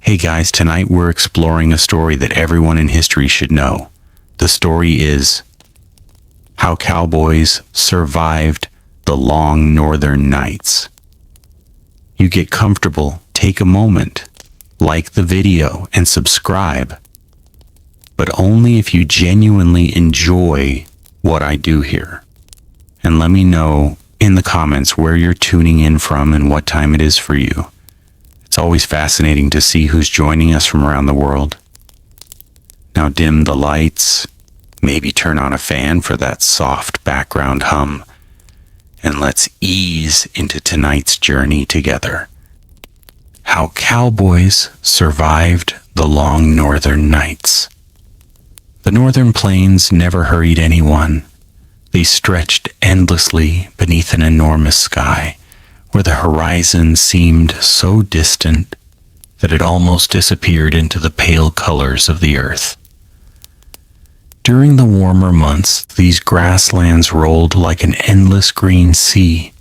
Hey guys, tonight we're exploring a story that everyone in history should know. The story is how cowboys survived the long northern nights. You get comfortable, take a moment, like the video and subscribe, but only if you genuinely enjoy what I do here. And let me know in the comments where you're tuning in from and what time it is for you. It's always fascinating to see who's joining us from around the world. Now dim the lights, maybe turn on a fan for that soft background hum, and let's ease into tonight's journey together. How cowboys survived the long northern nights. The northern plains never hurried anyone. They stretched endlessly beneath an enormous sky, where the horizon seemed so distant that it almost disappeared into the pale colors of the earth. During the warmer months, these grasslands rolled like an endless green sea,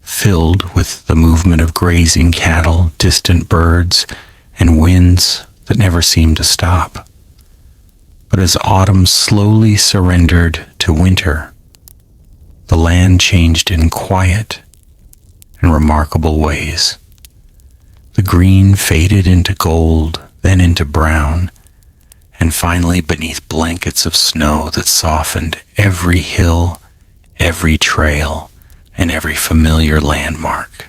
filled with the movement of grazing cattle, distant birds, and winds that never seemed to stop. But as autumn slowly surrendered to winter, the land changed in quiet and remarkable ways. The green faded into gold, then into brown, and finally beneath blankets of snow that softened every hill, every trail, and every familiar landmark.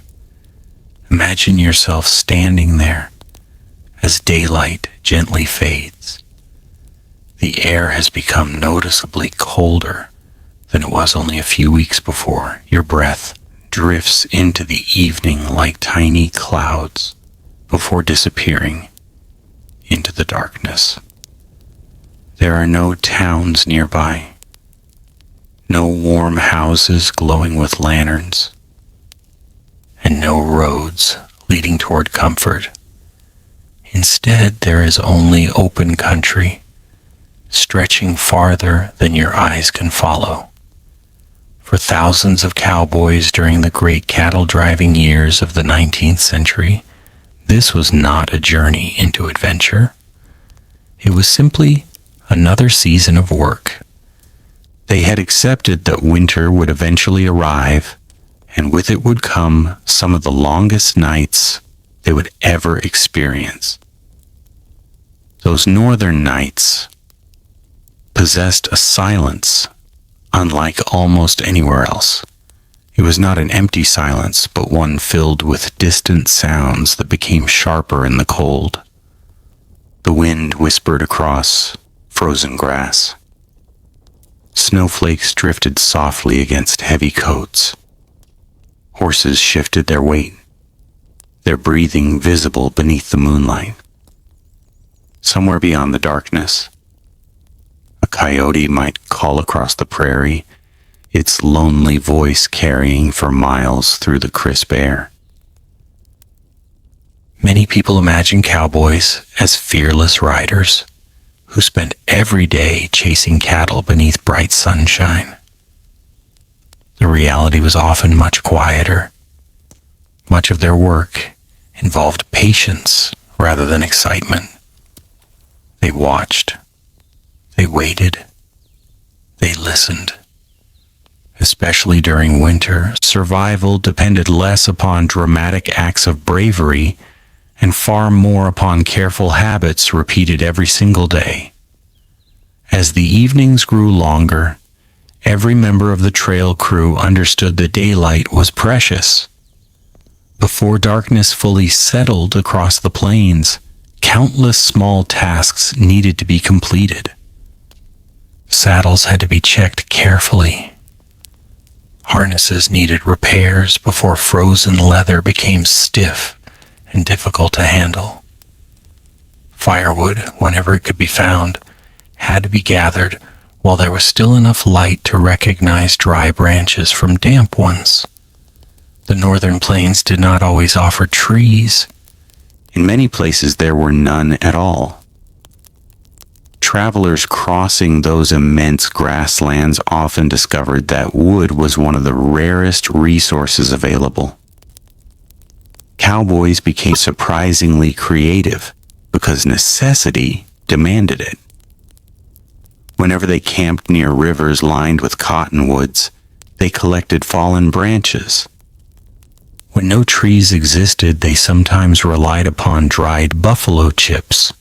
Imagine yourself standing there as daylight gently fades. The air has become noticeably colder than it was only a few weeks before. Your breath drifts into the evening like tiny clouds before disappearing into the darkness. There are no towns nearby, no warm houses glowing with lanterns, and no roads leading toward comfort. Instead, there is only open country, stretching farther than your eyes can follow. For thousands of cowboys during the great cattle-driving years of the 19th century, this was not a journey into adventure. It was simply another season of work. They had accepted that winter would eventually arrive, and with it would come some of the longest nights they would ever experience. Those northern nights possessed a silence unlike almost anywhere else. It was not an empty silence, but one filled with distant sounds that became sharper in the cold. The wind whispered across frozen grass. Snowflakes drifted softly against heavy coats. Horses shifted their weight, their breathing visible beneath the moonlight. Somewhere beyond the darkness, a coyote might call across the prairie, its lonely voice carrying for miles through the crisp air. Many people imagine cowboys as fearless riders who spent every day chasing cattle beneath bright sunshine. The reality was often much quieter. Much of their work involved patience rather than excitement. They watched. They waited. They listened. Especially during winter, survival depended less upon dramatic acts of bravery and far more upon careful habits repeated every single day. As the evenings grew longer, every member of the trail crew understood that daylight was precious. Before darkness fully settled across the plains, countless small tasks needed to be completed. Saddles had to be checked carefully. Harnesses needed repairs before frozen leather became stiff and difficult to handle. Firewood, whenever it could be found, had to be gathered while there was still enough light to recognize dry branches from damp ones. The northern plains did not always offer trees. In many places there were none at all. Travelers crossing those immense grasslands often discovered that wood was one of the rarest resources available. Cowboys became surprisingly creative because necessity demanded it. Whenever they camped near rivers lined with cottonwoods, they collected fallen branches. When no trees existed, they sometimes relied upon dried buffalo chips,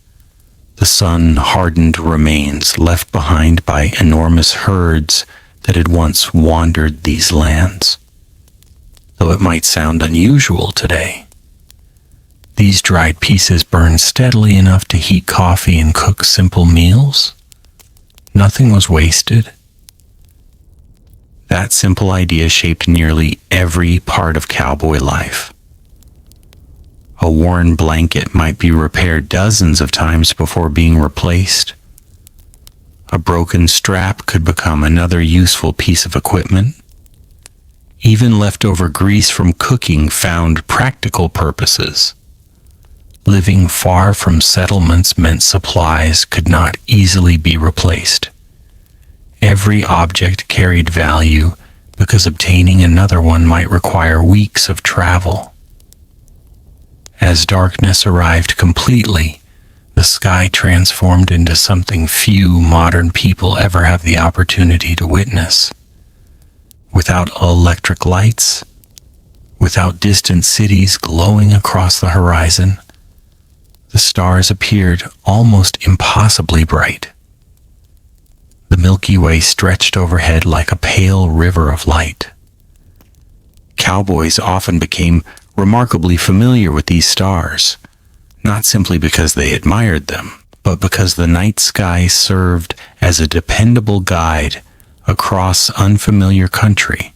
the sun-hardened remains left behind by enormous herds that had once wandered these lands. Though it might sound unusual today, these dried pieces burned steadily enough to heat coffee and cook simple meals. Nothing was wasted. That simple idea shaped nearly every part of cowboy life. A worn blanket might be repaired dozens of times before being replaced. A broken strap could become another useful piece of equipment. Even leftover grease from cooking found practical purposes. Living far from settlements meant supplies could not easily be replaced. Every object carried value because obtaining another one might require weeks of travel. As darkness arrived completely, the sky transformed into something few modern people ever have the opportunity to witness. Without electric lights, without distant cities glowing across the horizon, the stars appeared almost impossibly bright. The Milky Way stretched overhead like a pale river of light. Cowboys often became remarkably familiar with these stars, not simply because they admired them, but because the night sky served as a dependable guide across unfamiliar country.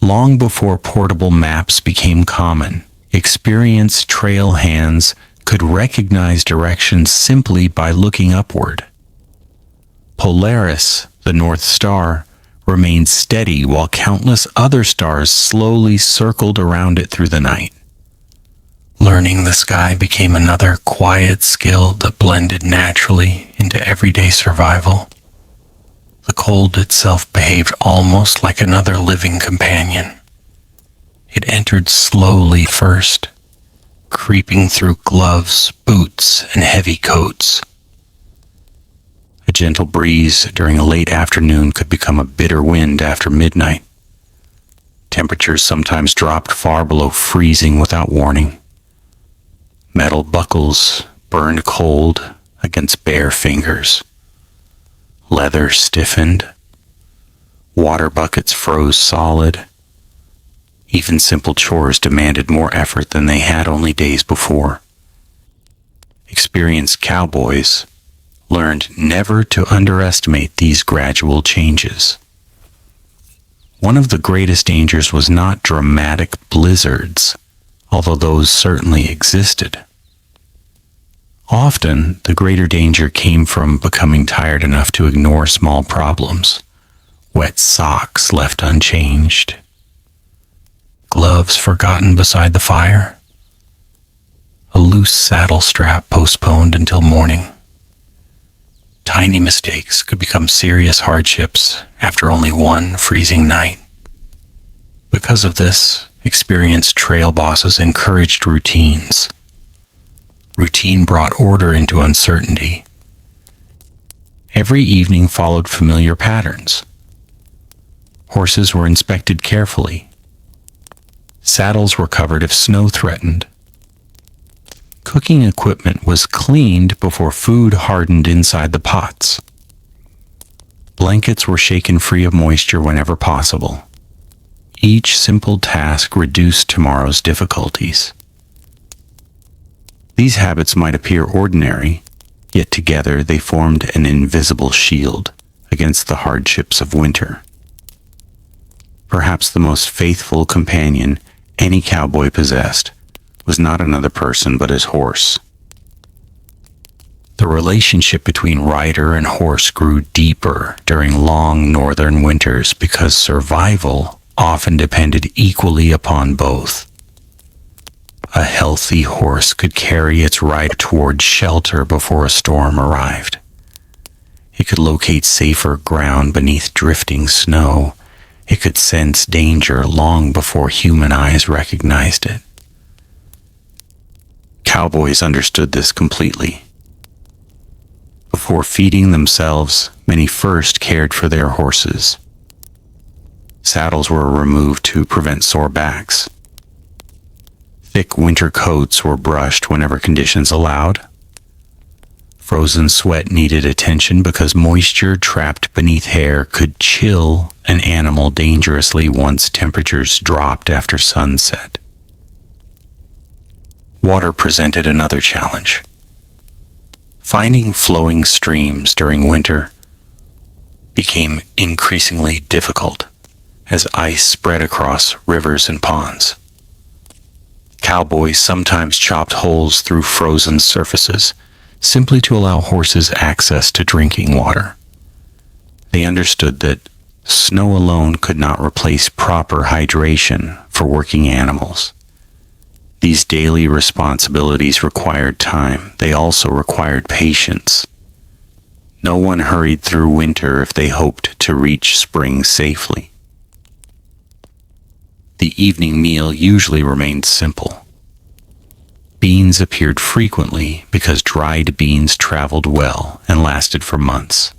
Long before portable maps became common, experienced trail hands could recognize directions simply by looking upward. Polaris, the North Star, remained steady while countless other stars slowly circled around it through the night. Learning the sky became another quiet skill that blended naturally into everyday survival. The cold itself behaved almost like another living companion. It entered slowly first, creeping through gloves, boots, and heavy coats. A gentle breeze during a late afternoon could become a bitter wind after midnight. Temperatures sometimes dropped far below freezing without warning. Metal buckles burned cold against bare fingers. Leather stiffened. Water buckets froze solid. Even simple chores demanded more effort than they had only days before. Experienced cowboys learned never to underestimate these gradual changes. One of the greatest dangers was not dramatic blizzards, although those certainly existed. Often, the greater danger came from becoming tired enough to ignore small problems. Wet socks left unchanged. Gloves forgotten beside the fire. A loose saddle strap postponed until morning. Tiny mistakes could become serious hardships after only one freezing night. Because of this, experienced trail bosses encouraged routines. Routine brought order into uncertainty. Every evening followed familiar patterns. Horses were inspected carefully. Saddles were covered if snow threatened. Cooking equipment was cleaned before food hardened inside the pots. Blankets were shaken free of moisture whenever possible. Each simple task reduced tomorrow's difficulties. These habits might appear ordinary, yet together they formed an invisible shield against the hardships of winter. Perhaps the most faithful companion any cowboy possessed was not another person but his horse. The relationship between rider and horse grew deeper during long northern winters because survival often depended equally upon both. A healthy horse could carry its rider toward shelter before a storm arrived. It could locate safer ground beneath drifting snow. It could sense danger long before human eyes recognized it. Cowboys understood this completely. Before feeding themselves, many first cared for their horses. Saddles were removed to prevent sore backs. Thick winter coats were brushed whenever conditions allowed. Frozen sweat needed attention because moisture trapped beneath hair could chill an animal dangerously once temperatures dropped after sunset. Water presented another challenge. Finding flowing streams during winter became increasingly difficult as ice spread across rivers and ponds. Cowboys sometimes chopped holes through frozen surfaces simply to allow horses access to drinking water. They understood that snow alone could not replace proper hydration for working animals. These daily responsibilities required time. They also required patience. No one hurried through winter if they hoped to reach spring safely. The evening meal usually remained simple. Beans appeared frequently because dried beans traveled well and lasted for months.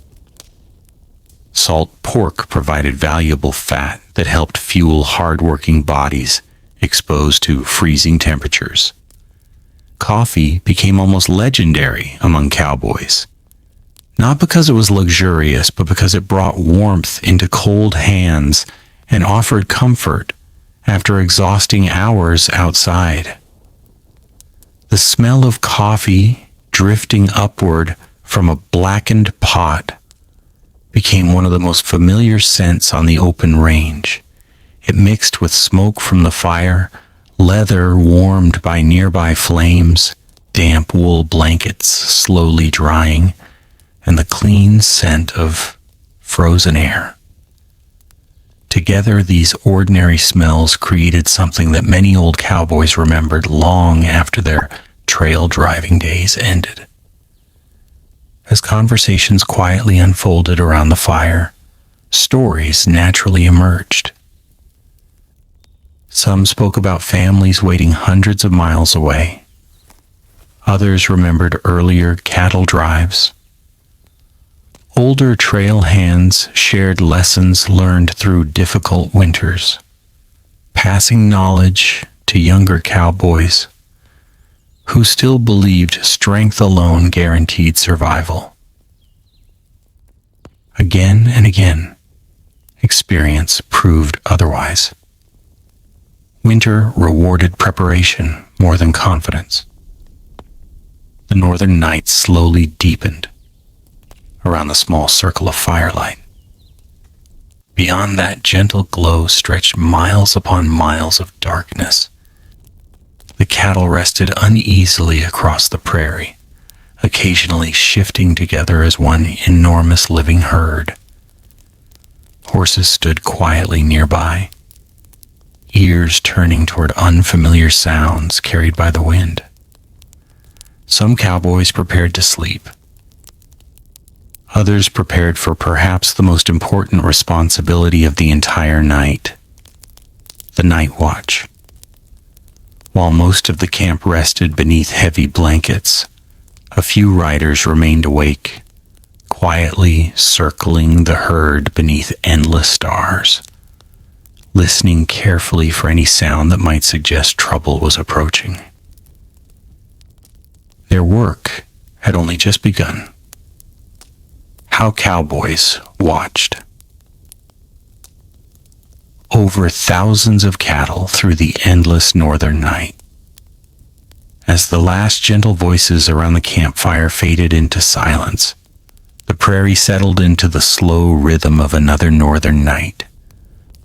Salt pork provided valuable fat that helped fuel hard-working bodies exposed to freezing temperatures. Coffee became almost legendary among cowboys, not because it was luxurious, but because it brought warmth into cold hands and offered comfort after exhausting hours outside. The smell of coffee drifting upward from a blackened pot became one of the most familiar scents on the open range. It mixed with smoke from the fire, leather warmed by nearby flames, damp wool blankets slowly drying, and the clean scent of frozen air. Together, these ordinary smells created something that many old cowboys remembered long after their trail driving days ended. As conversations quietly unfolded around the fire, stories naturally emerged. Some spoke about families waiting hundreds of miles away. Others remembered earlier cattle drives. Older trail hands shared lessons learned through difficult winters, passing knowledge to younger cowboys who still believed strength alone guaranteed survival. Again and again, experience proved otherwise. Winter rewarded preparation more than confidence. The northern night slowly deepened around the small circle of firelight. Beyond that gentle glow stretched miles upon miles of darkness. The cattle rested uneasily across the prairie, occasionally shifting together as one enormous living herd. Horses stood quietly nearby, ears turning toward unfamiliar sounds carried by the wind. Some cowboys prepared to sleep. Others prepared for perhaps the most important responsibility of the entire night, the night watch. While most of the camp rested beneath heavy blankets, a few riders remained awake, quietly circling the herd beneath endless stars, listening carefully for any sound that might suggest trouble was approaching. Their work had only just begun. How cowboys watched over thousands of cattle through the endless northern night. As the last gentle voices around the campfire faded into silence, the prairie settled into the slow rhythm of another northern night.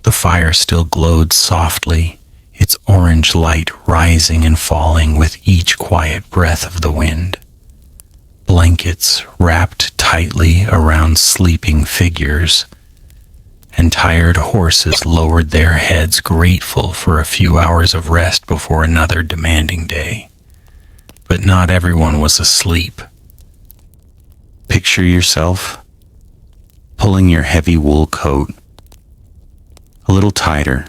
The fire still glowed softly, its orange light rising and falling with each quiet breath of the wind. Blankets wrapped tightly around sleeping figures, and tired horses lowered their heads grateful for a few hours of rest before another demanding day. But not everyone was asleep. Picture yourself pulling your heavy wool coat a little tighter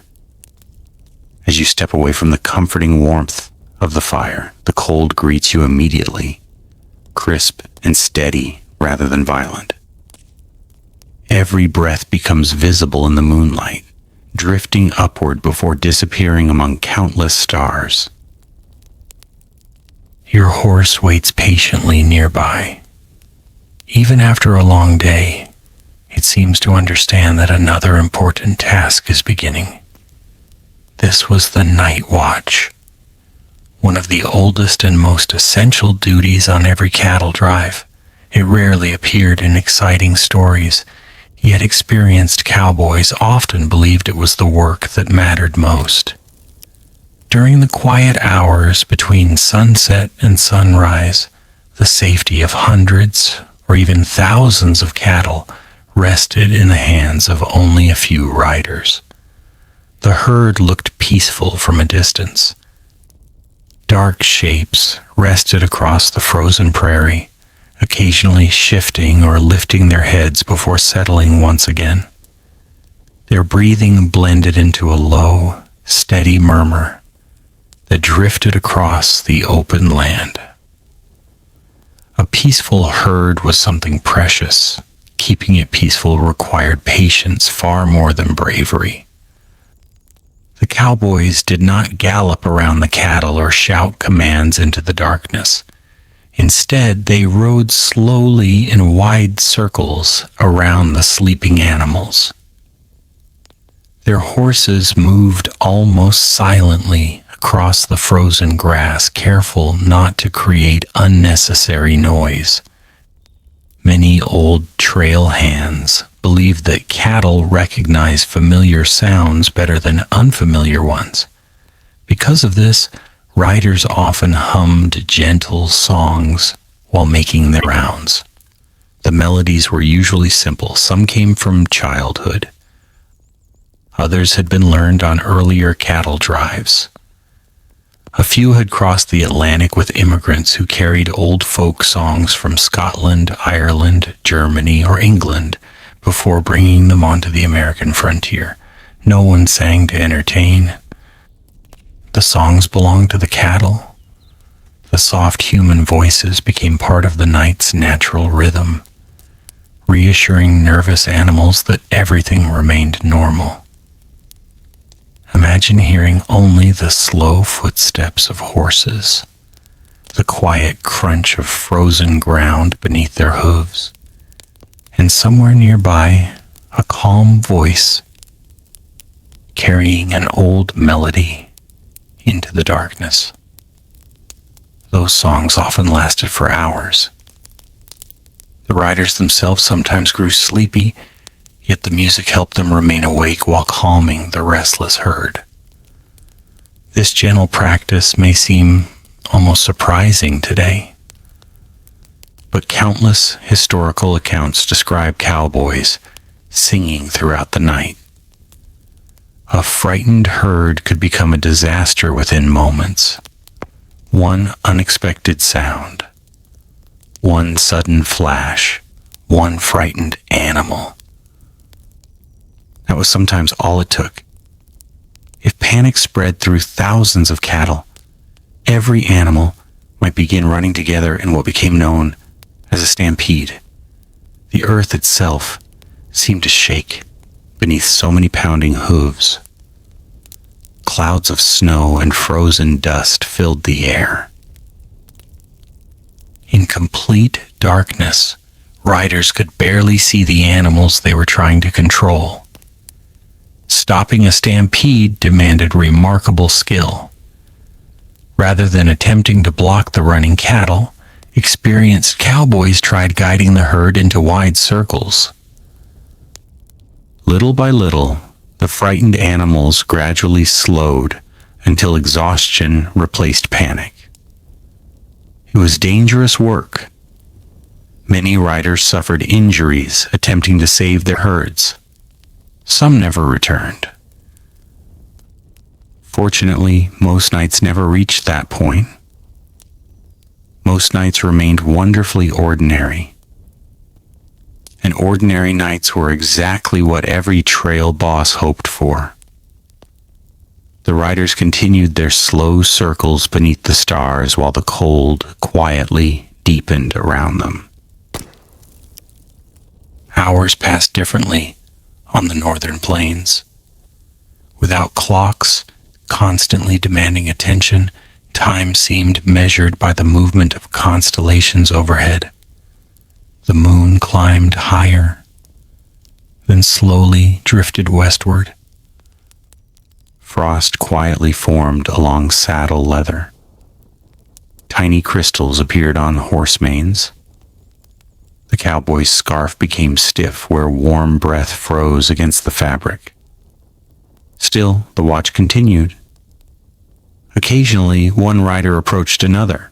as you step away from the comforting warmth of the fire, the cold greets you immediately, crisp and steady rather than violent. Every breath becomes visible in the moonlight, drifting upward before disappearing among countless stars. Your horse waits patiently nearby. Even after a long day, it seems to understand that another important task is beginning. This was the night watch, one of the oldest and most essential duties on every cattle drive. It rarely appeared in exciting stories, yet experienced cowboys often believed it was the work that mattered most. During the quiet hours between sunset and sunrise, the safety of hundreds or even thousands of cattle rested in the hands of only a few riders. The herd looked peaceful from a distance. Dark shapes rested across the frozen prairie, occasionally shifting or lifting their heads before settling once again. Their breathing blended into a low, steady murmur that drifted across the open land. A peaceful herd was something precious. Keeping it peaceful required patience far more than bravery. The cowboys did not gallop around the cattle or shout commands into the darkness. Instead, they rode slowly in wide circles around the sleeping animals. Their horses moved almost silently across the frozen grass, careful not to create unnecessary noise. Many old trail hands believed that cattle recognize familiar sounds better than unfamiliar ones. Because of this, riders often hummed gentle songs while making their rounds. The melodies were usually simple. Some came from childhood. Others had been learned on earlier cattle drives. A few had crossed the Atlantic with immigrants who carried old folk songs from Scotland, Ireland, Germany, or England before bringing them onto the American frontier. No one sang to entertain. The songs belonged to the cattle. The soft human voices became part of the night's natural rhythm, reassuring nervous animals that everything remained normal. Imagine hearing only the slow footsteps of horses, the quiet crunch of frozen ground beneath their hooves, and somewhere nearby, a calm voice carrying an old melody into the darkness. Those songs often lasted for hours. The riders themselves sometimes grew sleepy, yet the music helped them remain awake while calming the restless herd. This gentle practice may seem almost surprising today, but countless historical accounts describe cowboys singing throughout the night. A frightened herd could become a disaster within moments. One unexpected sound, one sudden flash, one frightened animal. That was sometimes all it took. If panic spread through thousands of cattle, every animal might begin running together in what became known as a stampede. The earth itself seemed to shake beneath so many pounding hooves. Clouds of snow and frozen dust filled the air. In complete darkness, riders could barely see the animals they were trying to control. Stopping a stampede demanded remarkable skill. Rather than attempting to block the running cattle, experienced cowboys tried guiding the herd into wide circles. Little by little, the frightened animals gradually slowed until exhaustion replaced panic. It was dangerous work. Many riders suffered injuries attempting to save their herds. Some never returned. Fortunately, most nights never reached that point. Most nights remained wonderfully ordinary. And ordinary nights were exactly what every trail boss hoped for. The riders continued their slow circles beneath the stars while the cold quietly deepened around them. Hours passed differently on the northern plains. Without clocks constantly demanding attention, time seemed measured by the movement of constellations overhead. The moon climbed higher, then slowly drifted westward. Frost quietly formed along saddle leather. Tiny crystals appeared on horse manes. The cowboy's scarf became stiff where warm breath froze against the fabric. Still, the watch continued. Occasionally, one rider approached another.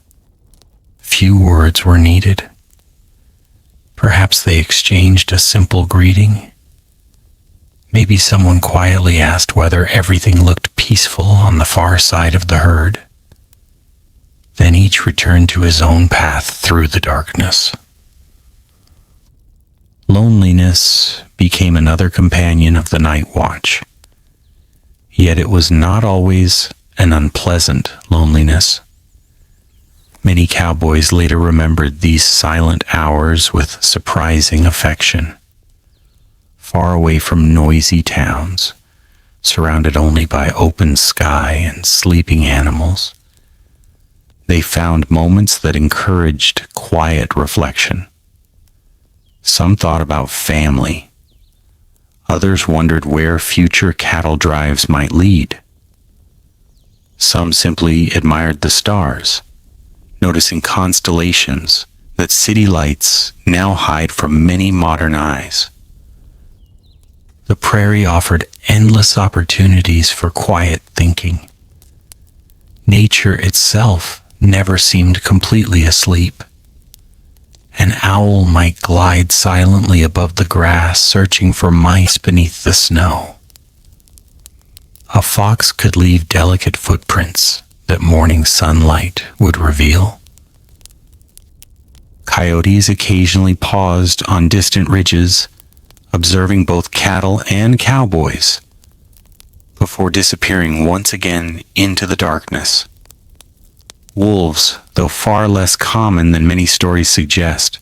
Few words were needed. Perhaps they exchanged a simple greeting. Maybe someone quietly asked whether everything looked peaceful on the far side of the herd. Then each returned to his own path through the darkness. Loneliness became another companion of the night watch. Yet it was not always an unpleasant loneliness. Many cowboys later remembered these silent hours with surprising affection. Far away from noisy towns, surrounded only by open sky and sleeping animals, they found moments that encouraged quiet reflection. Some thought about family. Others wondered where future cattle drives might lead. Some simply admired the stars, noticing constellations that city lights now hide from many modern eyes. The prairie offered endless opportunities for quiet thinking. Nature itself never seemed completely asleep. An owl might glide silently above the grass, searching for mice beneath the snow. A fox could leave delicate footprints that morning sunlight would reveal. Coyotes occasionally paused on distant ridges, observing both cattle and cowboys, before disappearing once again into the darkness. Wolves, though far less common than many stories suggest,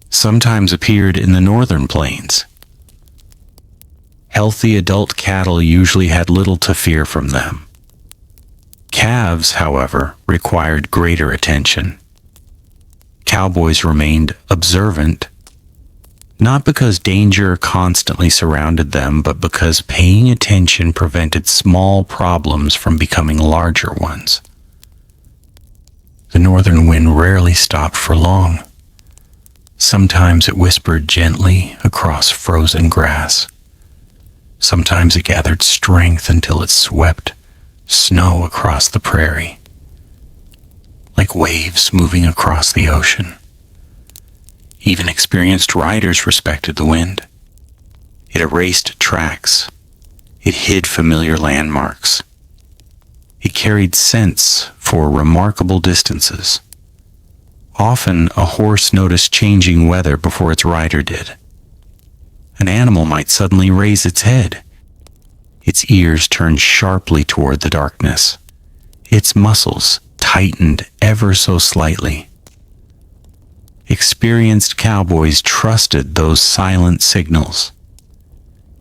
sometimes appeared in the northern plains. Healthy adult cattle usually had little to fear from them. Calves, however, required greater attention. Cowboys remained observant, not because danger constantly surrounded them, but because paying attention prevented small problems from becoming larger ones. The northern wind rarely stopped for long. Sometimes it whispered gently across frozen grass. Sometimes it gathered strength until it swept snow across the prairie, like waves moving across the ocean. Even experienced riders respected the wind. It erased tracks. It hid familiar landmarks. It carried scents for remarkable distances. Often, a horse noticed changing weather before its rider did. An animal might suddenly raise its head. Its ears turned sharply toward the darkness. Its muscles tightened ever so slightly. Experienced cowboys trusted those silent signals.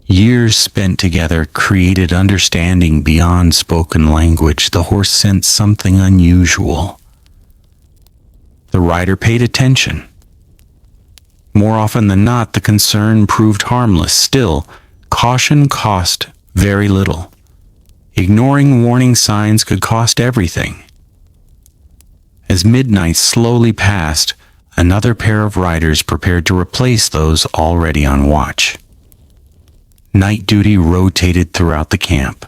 Years spent together created understanding beyond spoken language. The horse sensed something unusual. The rider paid attention. More often than not, the concern proved harmless. Still, caution cost very little. Ignoring warning signs could cost everything. As midnight slowly passed, another pair of riders prepared to replace those already on watch. Night duty rotated throughout the camp.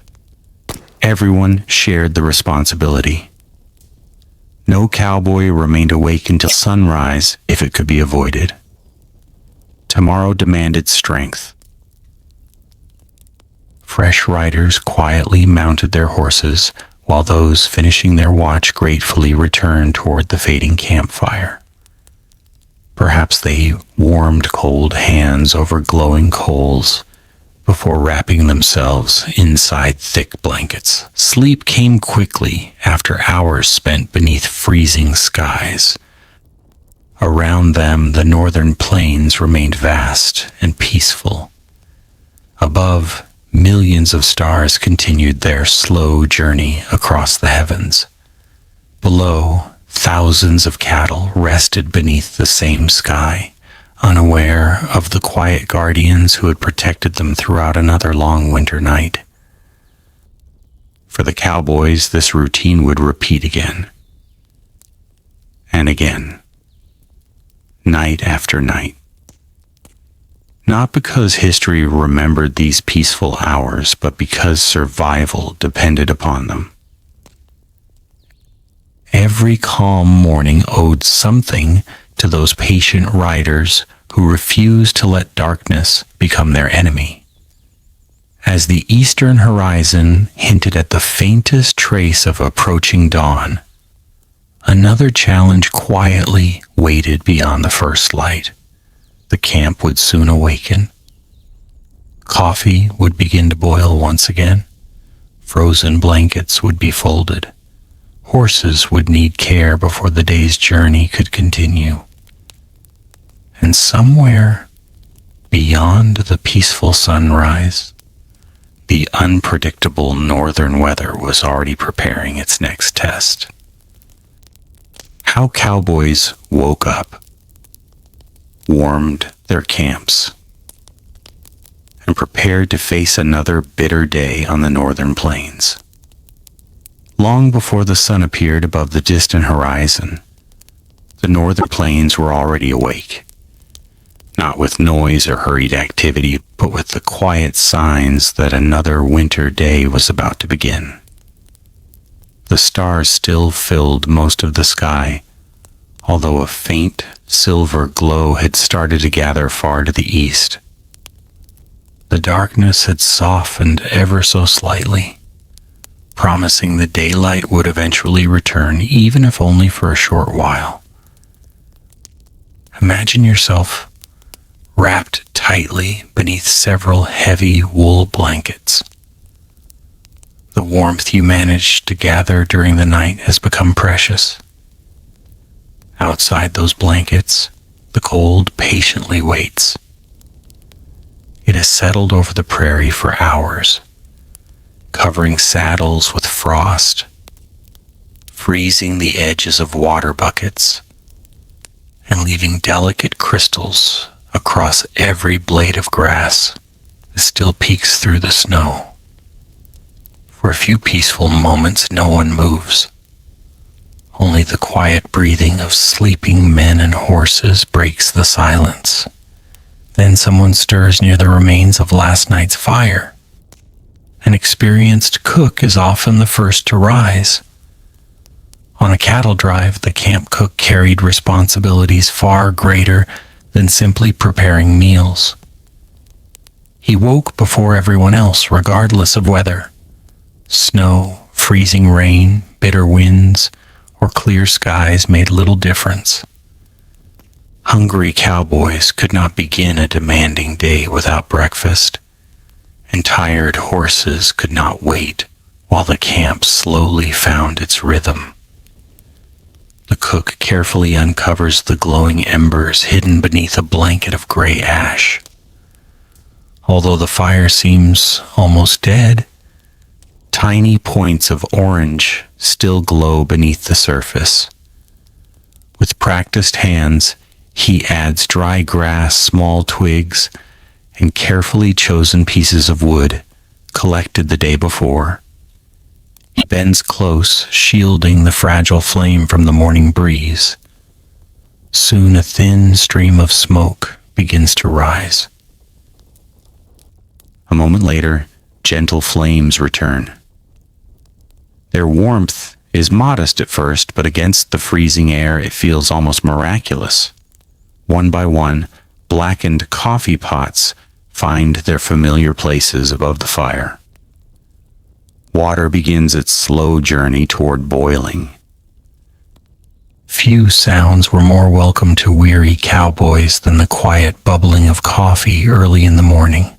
Everyone shared the responsibility. No cowboy remained awake until sunrise if it could be avoided. Tomorrow demanded strength. Fresh riders quietly mounted their horses, while those finishing their watch gratefully returned toward the fading campfire. Perhaps they warmed cold hands over glowing coals, before wrapping themselves inside thick blankets. Sleep came quickly after hours spent beneath freezing skies. Around them, the northern plains remained vast and peaceful. Above, millions of stars continued their slow journey across the heavens. Below, thousands of cattle rested beneath the same sky, unaware of the quiet guardians who had protected them throughout another long winter night. For the Cowboys, this routine would repeat again and again, night after night. Not because history remembered these peaceful hours, but because survival depended upon them. Every calm morning owed something to those patient riders who refused to let darkness become their enemy. As the eastern horizon hinted at the faintest trace of approaching dawn, another challenge quietly waited beyond the first light. The camp would soon awaken. Coffee would begin to boil once again. Frozen blankets would be folded. Horses would need care before the day's journey could continue. And somewhere beyond the peaceful sunrise, the unpredictable northern weather was already preparing its next test. How Cowboys woke up, warmed their camps, and prepared to face another bitter day on the northern plains. Long before the sun appeared above the distant horizon, the northern plains were already awake. Not with noise or hurried activity, but with the quiet signs that another winter day was about to begin. The stars still filled most of the sky, although a faint silver glow had started to gather far to the east. The darkness had softened ever so slightly, promising the daylight would eventually return, even if only for a short while. Imagine yourself wrapped tightly beneath several heavy wool blankets. The warmth you managed to gather during the night has become precious. Outside those blankets, the cold patiently waits. It has settled over the prairie for hours, covering saddles with frost, freezing the edges of water buckets, and leaving delicate crystals across every blade of grass that still peeks through the snow. For a few peaceful moments, no one moves. Only the quiet breathing of sleeping men and horses breaks the silence. Then someone stirs near the remains of last night's fire. An experienced cook is often the first to rise. On a cattle drive, the camp cook carried responsibilities far greater than simply preparing meals. He woke before everyone else, regardless of weather. Snow, freezing rain, bitter winds, or clear skies made little difference. Hungry cowboys could not begin a demanding day without breakfast, and tired horses could not wait while the camp slowly found its rhythm. The cook carefully uncovers the glowing embers hidden beneath a blanket of gray ash. Although the fire seems almost dead, tiny points of orange still glow beneath the surface. With practiced hands, he adds dry grass, small twigs, and carefully chosen pieces of wood collected the day before. He bends close, shielding the fragile flame from the morning breeze. Soon a thin stream of smoke begins to rise. A moment later, gentle flames return. Their warmth is modest at first, but against the freezing air it feels almost miraculous. One by one, blackened coffee pots find their familiar places above the fire. Water begins its slow journey toward boiling. Few sounds were more welcome to weary cowboys than the quiet bubbling of coffee early in the morning.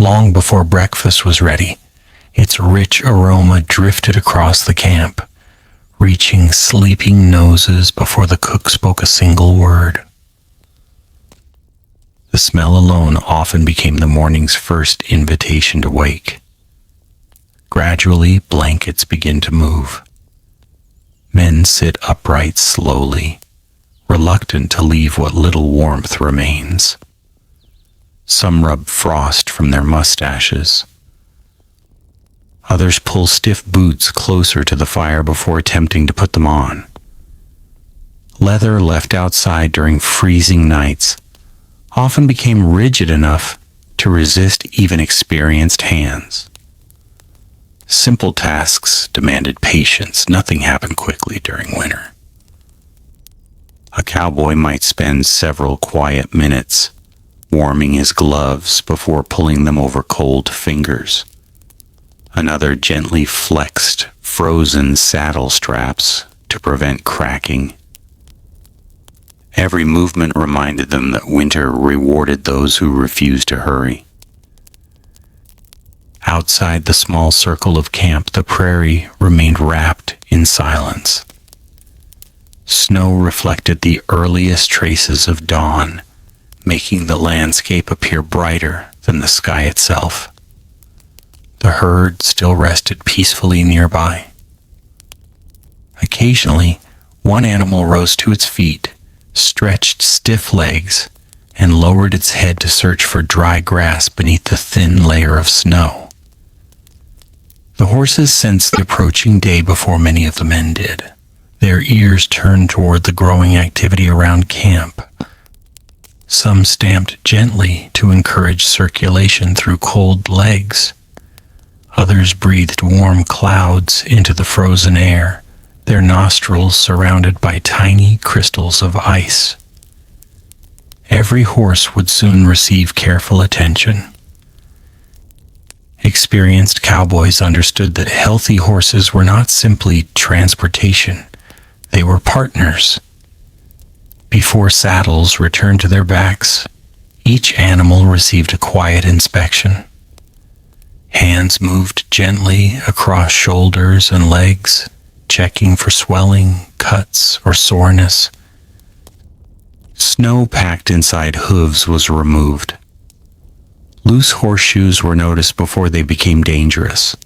Long before breakfast was ready, its rich aroma drifted across the camp, reaching sleeping noses before the cook spoke a single word. The smell alone often became the morning's first invitation to wake. Gradually, blankets begin to move. Men sit upright slowly, reluctant to leave what little warmth remains. Some rub frost from their mustaches. Others pull stiff boots closer to the fire before attempting to put them on. Leather left outside during freezing nights often became rigid enough to resist even experienced hands. Simple tasks demanded patience. Nothing happened quickly during winter. A cowboy might spend several quiet minutes warming his gloves before pulling them over cold fingers. Another gently flexed frozen saddle straps to prevent cracking. Every movement reminded them that winter rewarded those who refused to hurry. Outside the small circle of camp, the prairie remained wrapped in silence. Snow reflected the earliest traces of dawn, making the landscape appear brighter than the sky itself. The herd still rested peacefully nearby. Occasionally, one animal rose to its feet, stretched stiff legs, and lowered its head to search for dry grass beneath the thin layer of snow. The horses sensed the approaching day before many of the men did. Their ears turned toward the growing activity around camp. Some stamped gently to encourage circulation through cold legs. Others breathed warm clouds into the frozen air, their nostrils surrounded by tiny crystals of ice. Every horse would soon receive careful attention. Experienced cowboys understood that healthy horses were not simply transportation, they were partners. Before saddles returned to their backs, each animal received a quiet inspection. Hands moved gently across shoulders and legs, checking for swelling, cuts, or soreness. Snow packed inside hooves was removed. Loose horseshoes were noticed before they became dangerous.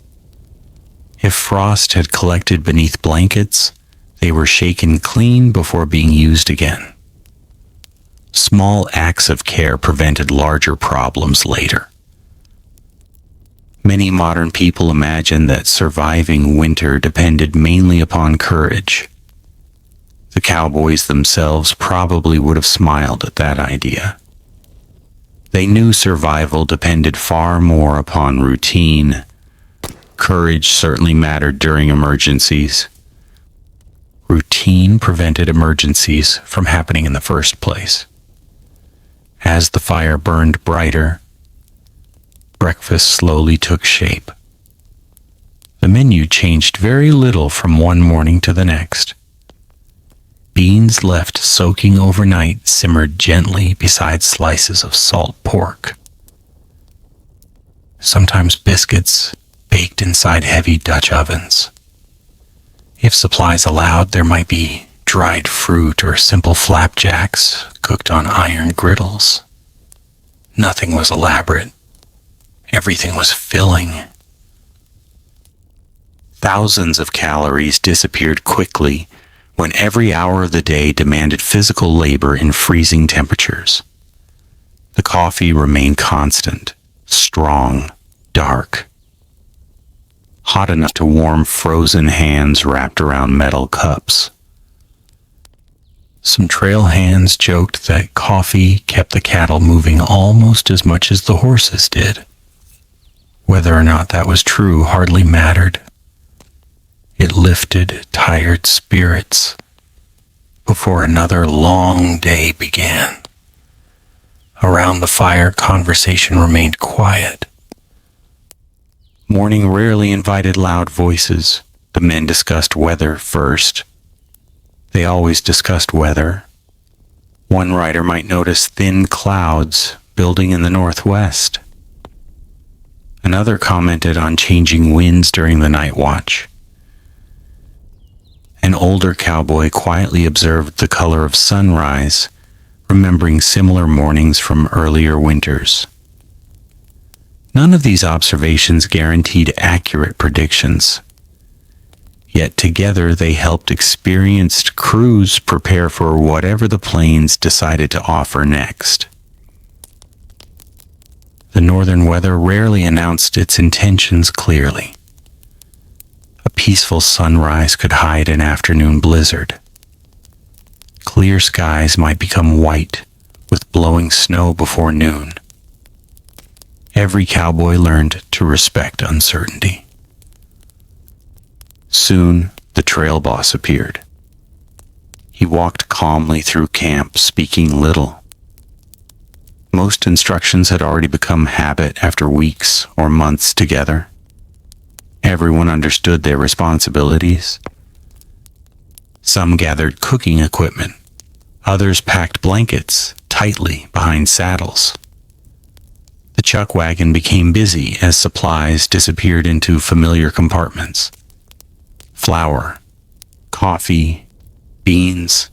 If frost had collected beneath blankets, they were shaken clean before being used again. Small acts of care prevented larger problems later. Many modern people imagine that surviving winter depended mainly upon courage. The cowboys themselves probably would have smiled at that idea. They knew survival depended far more upon routine. Courage certainly mattered during emergencies. Routine prevented emergencies from happening in the first place. As the fire burned brighter, breakfast slowly took shape. The menu changed very little from one morning to the next. Beans left soaking overnight simmered gently beside slices of salt pork. Sometimes biscuits baked inside heavy Dutch ovens. If supplies allowed, there might be dried fruit or simple flapjacks cooked on iron griddles. Nothing was elaborate. Everything was filling. Thousands of calories disappeared quickly when every hour of the day demanded physical labor in freezing temperatures. The coffee remained constant, strong, dark, hot enough to warm frozen hands wrapped around metal cups. Some trail hands joked that coffee kept the cattle moving almost as much as the horses did. Whether or not that was true hardly mattered. It lifted tired spirits before another long day began. Around the fire, conversation remained quiet. Morning rarely invited loud voices. The men discussed weather first. They always discussed weather. One rider might notice thin clouds building in the northwest. Another commented on changing winds during the night watch. An older cowboy quietly observed the color of sunrise, remembering similar mornings from earlier winters. None of these observations guaranteed accurate predictions. Yet together they helped experienced crews prepare for whatever the plains decided to offer next. The northern weather rarely announced its intentions clearly. A peaceful sunrise could hide an afternoon blizzard. Clear skies might become white with blowing snow before noon. Every cowboy learned to respect uncertainty. Soon, the trail boss appeared. He walked calmly through camp, speaking little. Most instructions had already become habit after weeks or months together. Everyone understood their responsibilities. Some gathered cooking equipment. Others packed blankets tightly behind saddles. The chuck wagon became busy as supplies disappeared into familiar compartments. Flour, coffee, beans,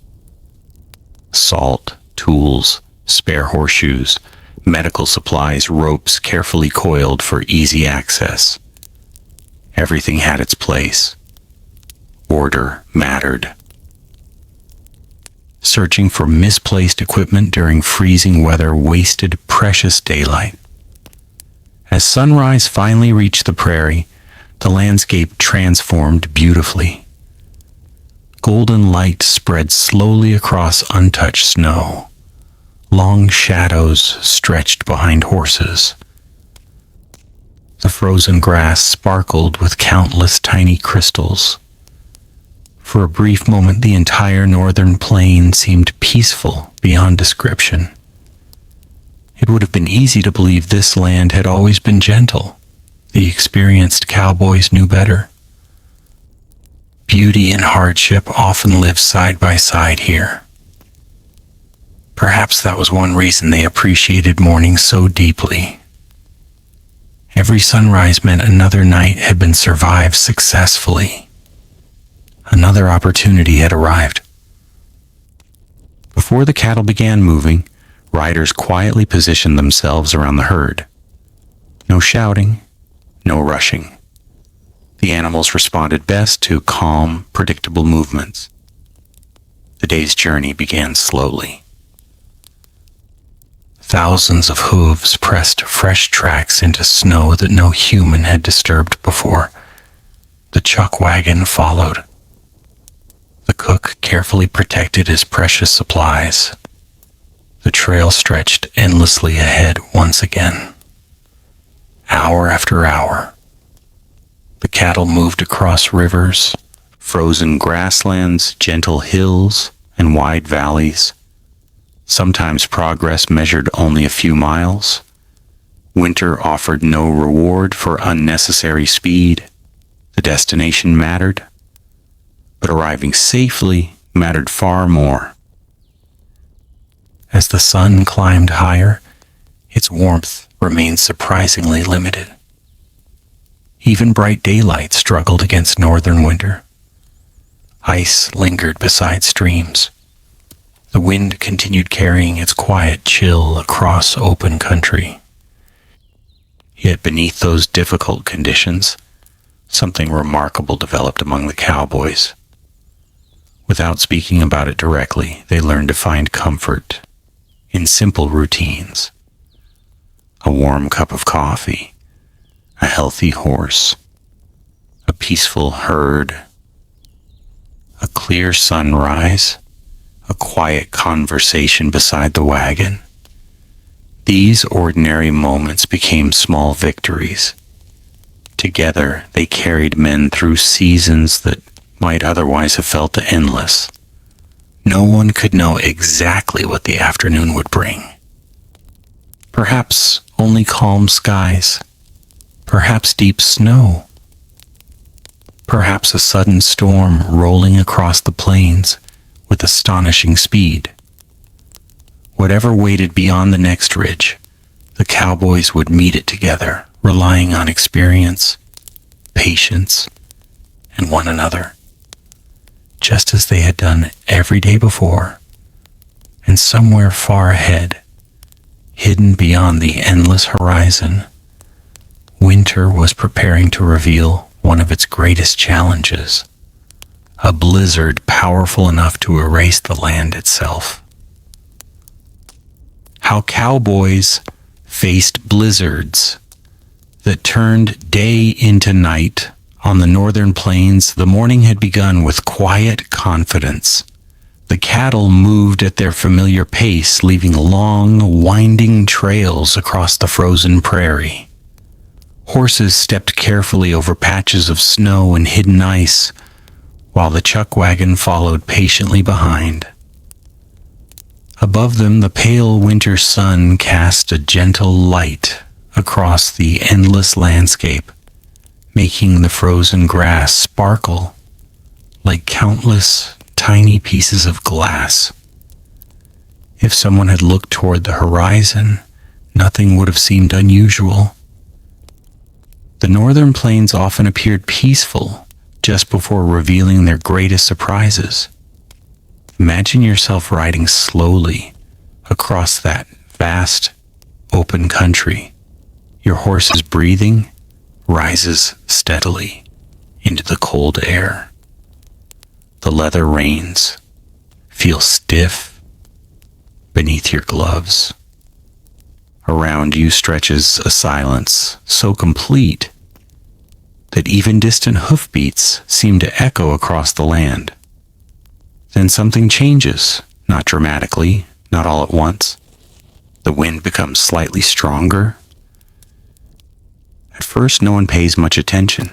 salt, tools, spare horseshoes, medical supplies, ropes carefully coiled for easy access. Everything had its place. Order mattered. Searching for misplaced equipment during freezing weather wasted precious daylight. As sunrise finally reached the prairie, the landscape transformed beautifully. Golden light spread slowly across untouched snow. Long shadows stretched behind horses. The frozen grass sparkled with countless tiny crystals. For a brief moment, the entire northern plain seemed peaceful beyond description. It would have been easy to believe this land had always been gentle. The experienced cowboys knew better. Beauty and hardship often live side by side here. Perhaps that was one reason they appreciated morning so deeply. Every sunrise meant another night had been survived successfully. Another opportunity had arrived. Before the cattle began moving, riders quietly positioned themselves around the herd. No shouting, no rushing. The animals responded best to calm, predictable movements. The day's journey began slowly. Thousands of hooves pressed fresh tracks into snow that no human had disturbed before. The chuck wagon followed. The cook carefully protected his precious supplies. The trail stretched endlessly ahead once again. Hour after hour, the cattle moved across rivers, frozen grasslands, gentle hills, and wide valleys. Sometimes progress measured only a few miles. Winter offered no reward for unnecessary speed. The destination mattered, but arriving safely mattered far more. As the sun climbed higher, its warmth remained surprisingly limited. Even bright daylight struggled against northern winter. Ice lingered beside streams. The wind continued carrying its quiet chill across open country. Yet beneath those difficult conditions, something remarkable developed among the cowboys. Without speaking about it directly, they learned to find comfort in simple routines. A warm cup of coffee, a healthy horse, a peaceful herd, a clear sunrise, a quiet conversation beside the wagon. These ordinary moments became small victories. Together, they carried men through seasons that might otherwise have felt endless. No one could know exactly what the afternoon would bring. Perhaps only calm skies. Perhaps deep snow. Perhaps a sudden storm rolling across the plains with astonishing speed. Whatever waited beyond the next ridge, the cowboys would meet it together, relying on experience, patience, and one another, just as they had done every day before. And somewhere far ahead, hidden beyond the endless horizon, winter was preparing to reveal one of its greatest challenges, a blizzard powerful enough to erase the land itself. How cowboys faced blizzards that turned day into night on the northern plains. The morning had begun with quiet confidence. The cattle moved at their familiar pace, leaving long, winding trails across the frozen prairie. Horses stepped carefully over patches of snow and hidden ice, while the chuck wagon followed patiently behind. Above them, the pale winter sun cast a gentle light across the endless landscape, making the frozen grass sparkle like countless tiny pieces of glass. If someone had looked toward the horizon, nothing would have seemed unusual. The northern plains often appeared peaceful just before revealing their greatest surprises. Imagine yourself riding slowly across that vast, open country. Your horse's breathing rises steadily into the cold air. The leather reins feel stiff beneath your gloves. Around you stretches a silence so complete that even distant hoofbeats seem to echo across the land. Then something changes, not dramatically, not all at once. The wind becomes slightly stronger. At first, no one pays much attention.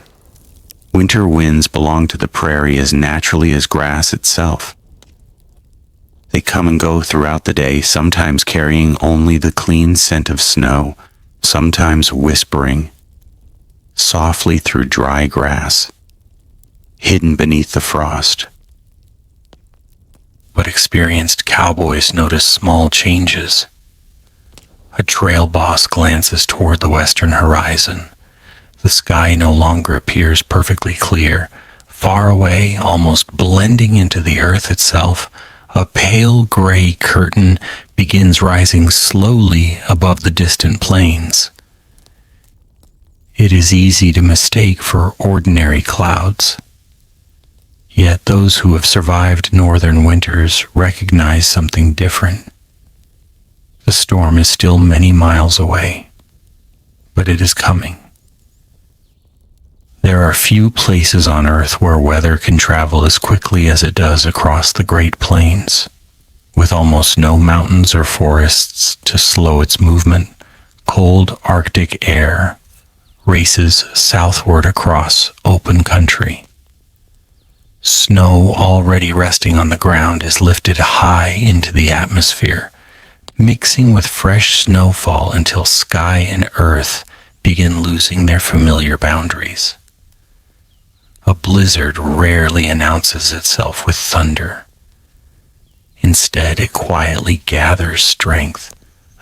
Winter winds belong to the prairie as naturally as grass itself. They come and go throughout the day, sometimes carrying only the clean scent of snow, sometimes whispering softly through dry grass, hidden beneath the frost. But experienced cowboys notice small changes. A trail boss glances toward the western horizon. The sky no longer appears perfectly clear. Far away, almost blending into the earth itself, a pale gray curtain begins rising slowly above the distant plains. It is easy to mistake for ordinary clouds. Yet those who have survived northern winters recognize something different. The storm is still many miles away, but it is coming. There are few places on Earth where weather can travel as quickly as it does across the Great Plains. With almost no mountains or forests to slow its movement, cold Arctic air races southward across open country. Snow already resting on the ground is lifted high into the atmosphere, mixing with fresh snowfall until sky and earth begin losing their familiar boundaries. A blizzard rarely announces itself with thunder. Instead, it quietly gathers strength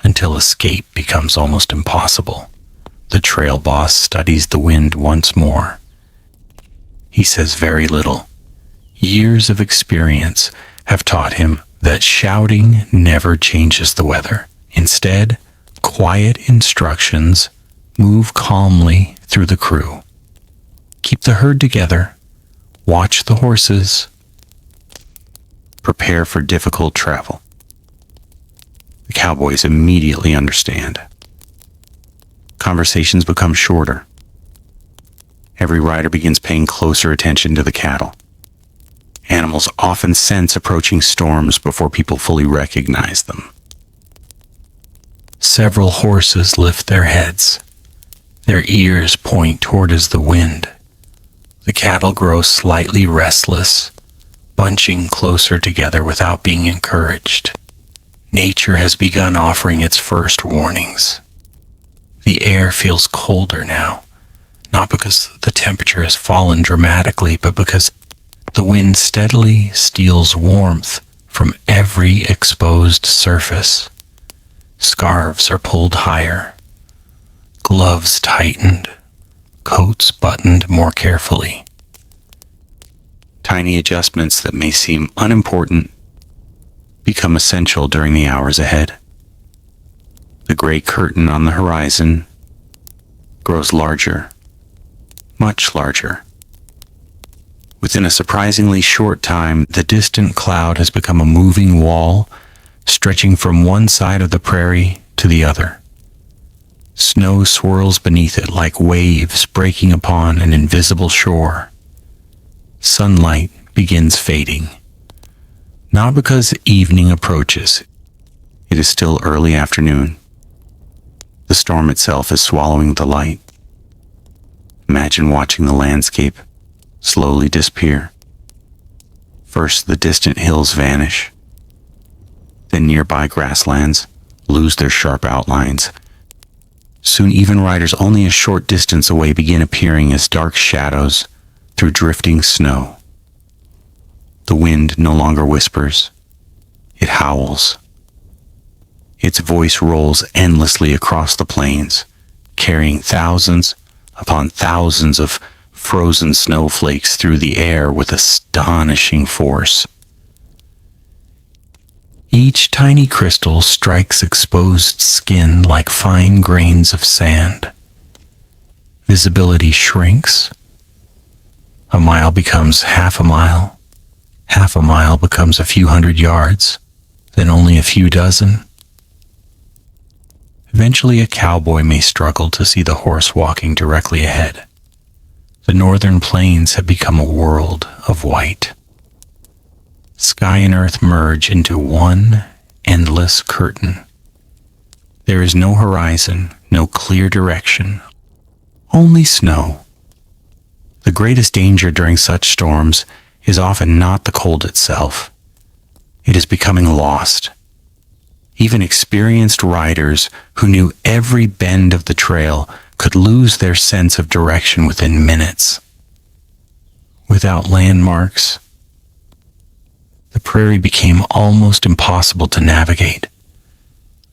until escape becomes almost impossible. The trail boss studies the wind once more. He says very little. Years of experience have taught him that shouting never changes the weather. Instead, quiet instructions move calmly through the crew. Keep the herd together. Watch the horses. Prepare for difficult travel. The cowboys immediately understand. Conversations become shorter. Every rider begins paying closer attention to the cattle. Animals often sense approaching storms before people fully recognize them. Several horses lift their heads. Their ears point toward the wind. The cattle grow slightly restless, bunching closer together without being encouraged. Nature has begun offering its first warnings. The air feels colder now, not because the temperature has fallen dramatically, but because the wind steadily steals warmth from every exposed surface. Scarves are pulled higher. Gloves tightened, coats buttoned more carefully. Tiny adjustments that may seem unimportant become essential during the hours ahead. The gray curtain on the horizon grows larger, much larger. Within a surprisingly short time, the distant cloud has become a moving wall stretching from one side of the prairie to the other. Snow swirls beneath it like waves breaking upon an invisible shore. Sunlight begins fading. Not because evening approaches. It is still early afternoon. The storm itself is swallowing the light. Imagine watching the landscape slowly disappear. First, the distant hills vanish. Then nearby grasslands lose their sharp outlines. Soon even riders only a short distance away begin appearing as dark shadows through drifting snow. The wind no longer whispers. It howls. Its voice rolls endlessly across the plains, carrying thousands upon thousands of frozen snowflakes through the air with astonishing force. Each tiny crystal strikes exposed skin like fine grains of sand. Visibility shrinks. A mile becomes half a mile. Half a mile becomes a few hundred yards, then only a few dozen. Eventually, a cowboy may struggle to see the horse walking directly ahead. The northern plains have become a world of white. Sky and earth merge into one endless curtain. There is no horizon, no clear direction, only snow. The greatest danger during such storms is often not the cold itself. It is becoming lost. Even experienced riders who knew every bend of the trail could lose their sense of direction within minutes. Without landmarks, the prairie became almost impossible to navigate.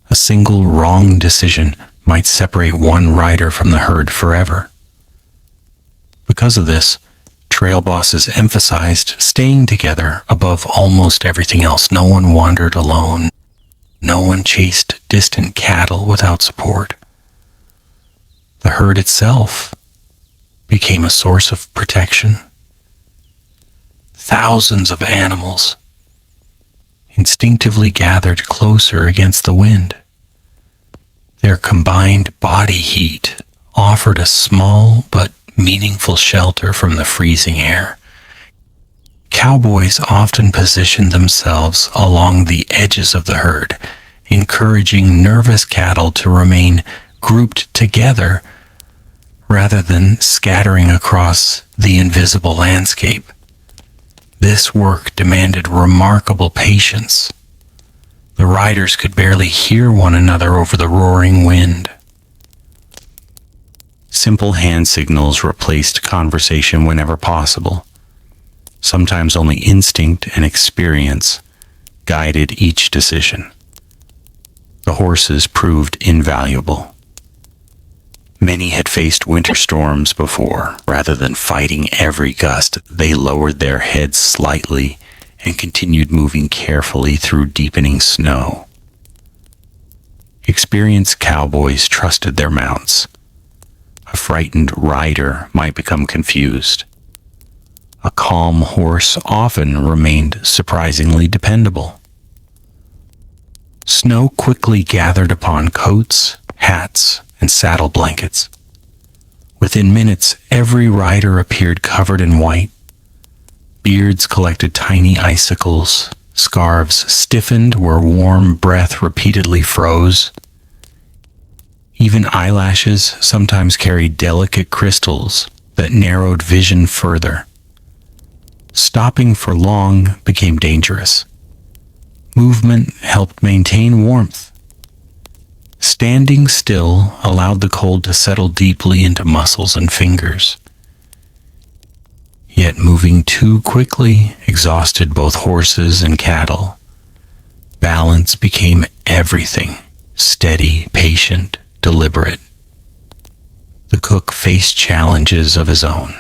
A single wrong decision might separate one rider from the herd forever. Because of this, trail bosses emphasized staying together above almost everything else. No one wandered alone. No one chased distant cattle without support. The herd itself became a source of protection. Thousands of animals instinctively gathered closer against the wind. Their combined body heat offered a small but meaningful shelter from the freezing air. Cowboys often positioned themselves along the edges of the herd, encouraging nervous cattle to remain grouped together rather than scattering across the invisible landscape. This work demanded remarkable patience. The riders could barely hear one another over the roaring wind. Simple hand signals replaced conversation whenever possible. Sometimes only instinct and experience guided each decision. The horses proved invaluable. Many had faced winter storms before. Rather than fighting every gust, they lowered their heads slightly and continued moving carefully through deepening snow. Experienced cowboys trusted their mounts. A frightened rider might become confused. A calm horse often remained surprisingly dependable. Snow quickly gathered upon coats, hats, and saddle blankets. Within minutes, every rider appeared covered in white. Beards collected tiny icicles. Scarves stiffened where warm breath repeatedly froze. Even eyelashes sometimes carried delicate crystals that narrowed vision further. Stopping for long became dangerous. Movement helped maintain warmth. Standing still allowed the cold to settle deeply into muscles and fingers. Yet moving too quickly exhausted both horses and cattle. Balance became everything, steady, patient, deliberate. The cook faced challenges of his own.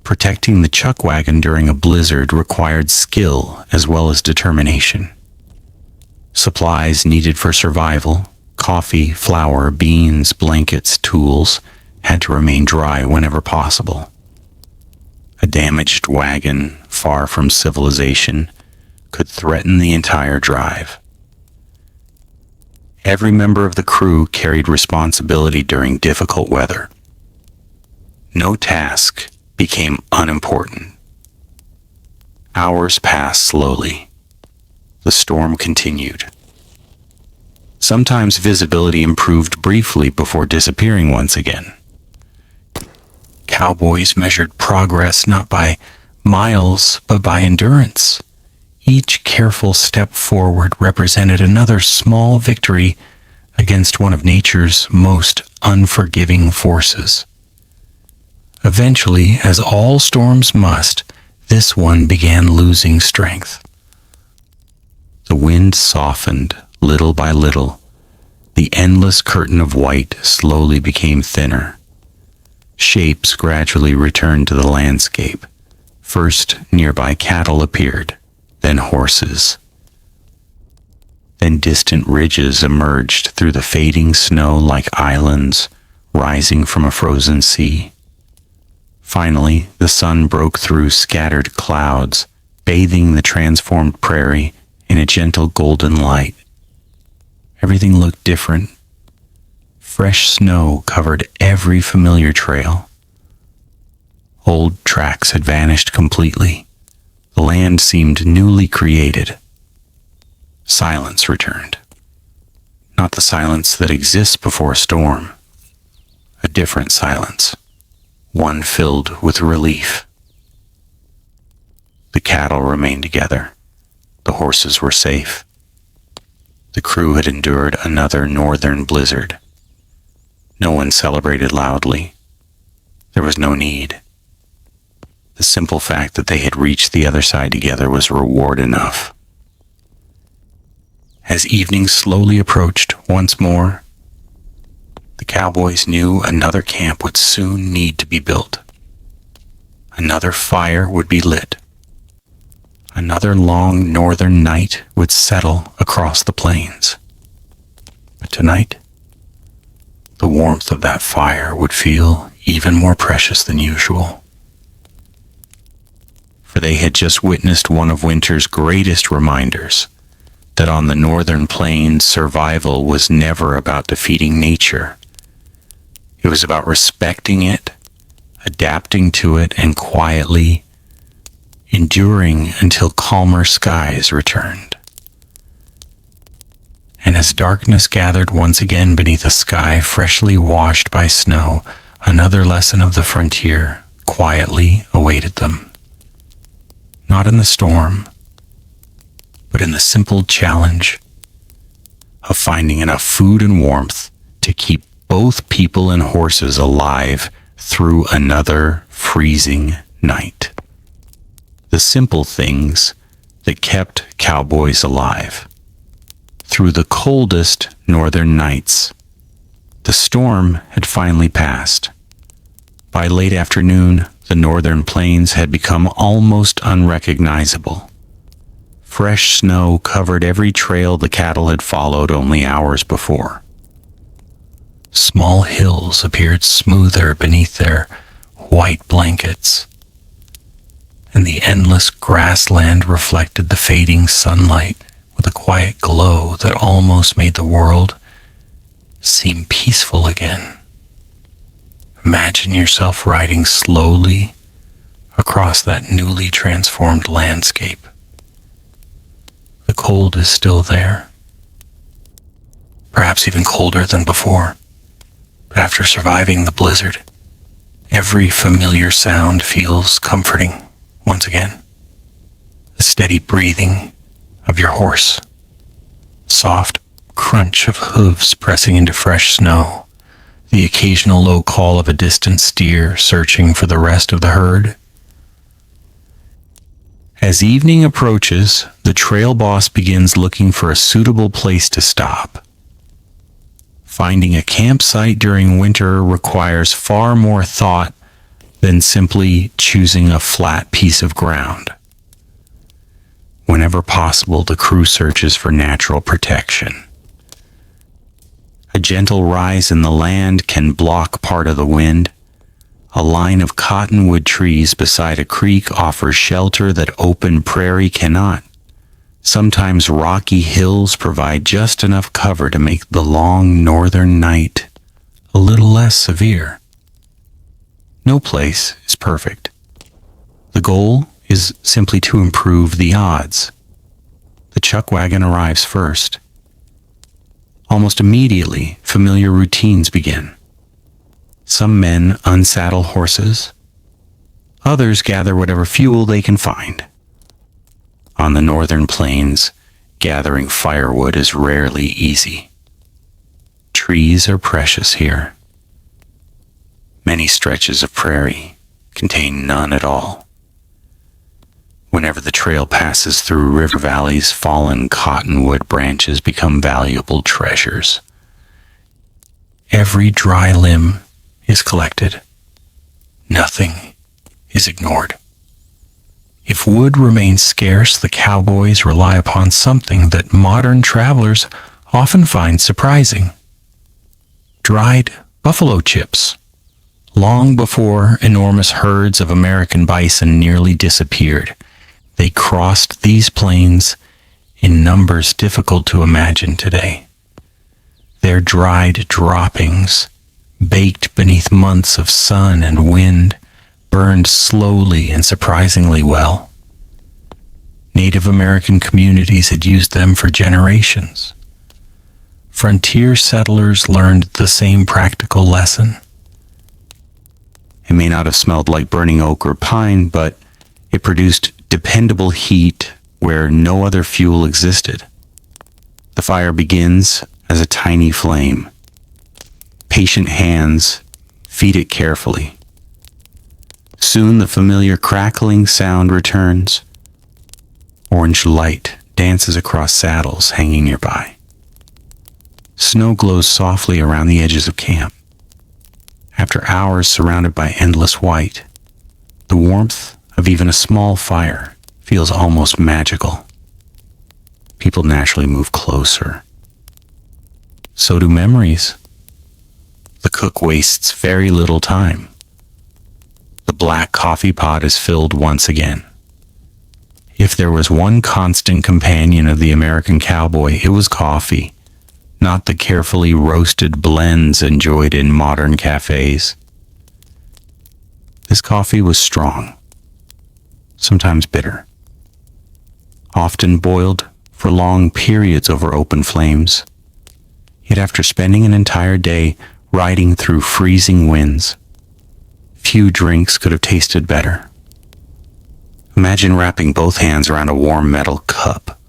Protecting the chuck wagon during a blizzard required skill as well as determination. Supplies needed for survival, coffee, flour, beans, blankets, tools, had to remain dry whenever possible. A damaged wagon, far from civilization, could threaten the entire drive. Every member of the crew carried responsibility during difficult weather. No task became unimportant. Hours passed slowly. The storm continued. Sometimes visibility improved briefly before disappearing once again. Cowboys measured progress not by miles, but by endurance. Each careful step forward represented another small victory against one of nature's most unforgiving forces. Eventually, as all storms must, this one began losing strength. The wind softened little by little. The endless curtain of white slowly became thinner. Shapes gradually returned to the landscape. First, nearby cattle appeared, then horses. Then distant ridges emerged through the fading snow like islands rising from a frozen sea. Finally, the sun broke through scattered clouds, bathing the transformed prairie in a gentle golden light. Everything looked different. Fresh snow covered every familiar trail. Old tracks had vanished completely. The land seemed newly created. Silence returned. Not the silence that exists before a storm. A different silence. One filled with relief. The cattle remained together. The horses were safe. The crew had endured another northern blizzard. No one celebrated loudly. There was no need. The simple fact that they had reached the other side together was reward enough. As evening slowly approached once more, the Cowboys knew another camp would soon need to be built. Another fire would be lit. Another long northern night would settle across the plains. But tonight, the warmth of that fire would feel even more precious than usual. For they had just witnessed one of winter's greatest reminders, that on the northern plains, survival was never about defeating nature. It was about respecting it, adapting to it, and quietly enduring until calmer skies returned. And as darkness gathered once again beneath a sky freshly washed by snow, another lesson of the frontier quietly awaited them. Not in the storm, but in the simple challenge of finding enough food and warmth to keep both people and horses alive through another freezing night. The simple things that kept Cowboys alive. Through the coldest northern nights, the storm had finally passed. By late afternoon, the northern plains had become almost unrecognizable. Fresh snow covered every trail the cattle had followed only hours before. Small hills appeared smoother beneath their white blankets, and the endless grassland reflected the fading sunlight with a quiet glow that almost made the world seem peaceful again. Imagine yourself riding slowly across that newly transformed landscape. The cold is still there, perhaps even colder than before. But after surviving the blizzard, every familiar sound feels comforting once again. The steady breathing of your horse, soft crunch of hooves pressing into fresh snow, the occasional low call of a distant steer searching for the rest of the herd. As evening approaches, the trail boss begins looking for a suitable place to stop. Finding a campsite during winter requires far more thought than simply choosing a flat piece of ground. Whenever possible, the crew searches for natural protection. A gentle rise in the land can block part of the wind. A line of cottonwood trees beside a creek offers shelter that open prairie cannot. Sometimes rocky hills provide just enough cover to make the long northern night a little less severe. No place is perfect. The goal is simply to improve the odds. The chuck wagon arrives first. Almost immediately, familiar routines begin. Some men unsaddle horses. Others gather whatever fuel they can find. On the northern plains, gathering firewood is rarely easy. Trees are precious here. Many stretches of prairie contain none at all. Whenever the trail passes through river valleys, fallen cottonwood branches become valuable treasures. Every dry limb is collected. Nothing is ignored. If wood remains scarce, the cowboys rely upon something that modern travelers often find surprising: dried buffalo chips. Long before enormous herds of American bison nearly disappeared, they crossed these plains in numbers difficult to imagine today. Their dried droppings, baked beneath months of sun and wind, burned slowly and surprisingly well. Native American communities had used them for generations. Frontier settlers learned the same practical lesson. It may not have smelled like burning oak or pine, but it produced dependable heat where no other fuel existed. The fire begins as a tiny flame. Patient hands feed it carefully. Soon the familiar crackling sound returns. Orange light dances across saddles hanging nearby. Snow glows softly around the edges of camp. After hours surrounded by endless white, the warmth of even a small fire feels almost magical. People naturally move closer. So do memories. The cook wastes very little time. The black coffee pot is filled once again. If there was one constant companion of the American cowboy, it was coffee, not the carefully roasted blends enjoyed in modern cafes. This coffee was strong, sometimes bitter, often boiled for long periods over open flames. Yet after spending an entire day riding through freezing winds, few drinks could have tasted better. Imagine wrapping both hands around a warm metal cup.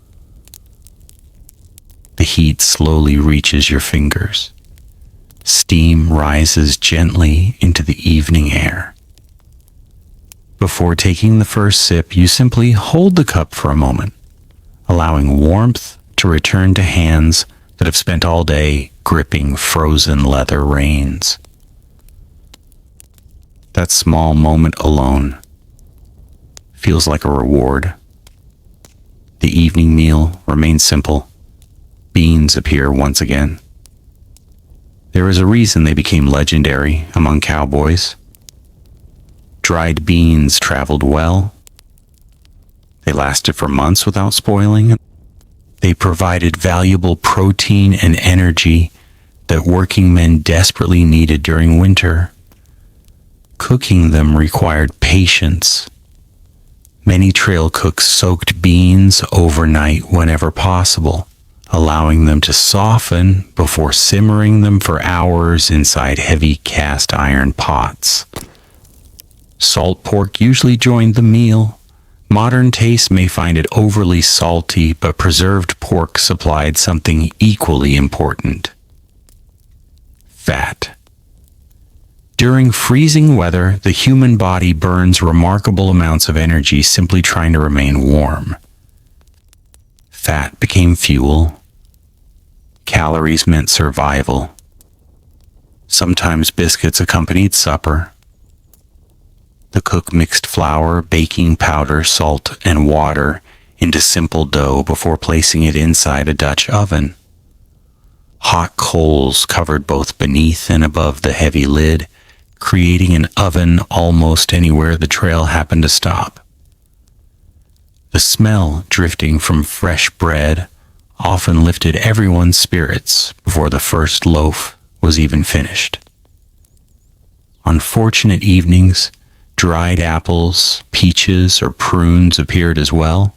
The heat slowly reaches your fingers. Steam rises gently into the evening air. Before taking the first sip, you simply hold the cup for a moment, allowing warmth to return to hands that have spent all day gripping frozen leather reins. That small moment alone feels like a reward. The evening meal remains simple. Beans appear once again. There is a reason they became legendary among cowboys. Dried beans traveled well. They lasted for months without spoiling. They provided valuable protein and energy that working men desperately needed during winter. Cooking them required patience. Many trail cooks soaked beans overnight whenever possible, allowing them to soften before simmering them for hours inside heavy cast iron pots. Salt pork usually joined the meal. Modern taste may find it overly salty, but preserved pork supplied something equally important: fat. During freezing weather, the human body burns remarkable amounts of energy simply trying to remain warm. Fat became fuel. Calories meant survival. Sometimes biscuits accompanied supper. The cook mixed flour, baking powder, salt, and water into simple dough before placing it inside a Dutch oven. Hot coals covered both beneath and above the heavy lid, creating an oven almost anywhere the trail happened to stop. The smell drifting from fresh bread often lifted everyone's spirits before the first loaf was even finished. On fortunate evenings, dried apples, peaches, or prunes appeared as well.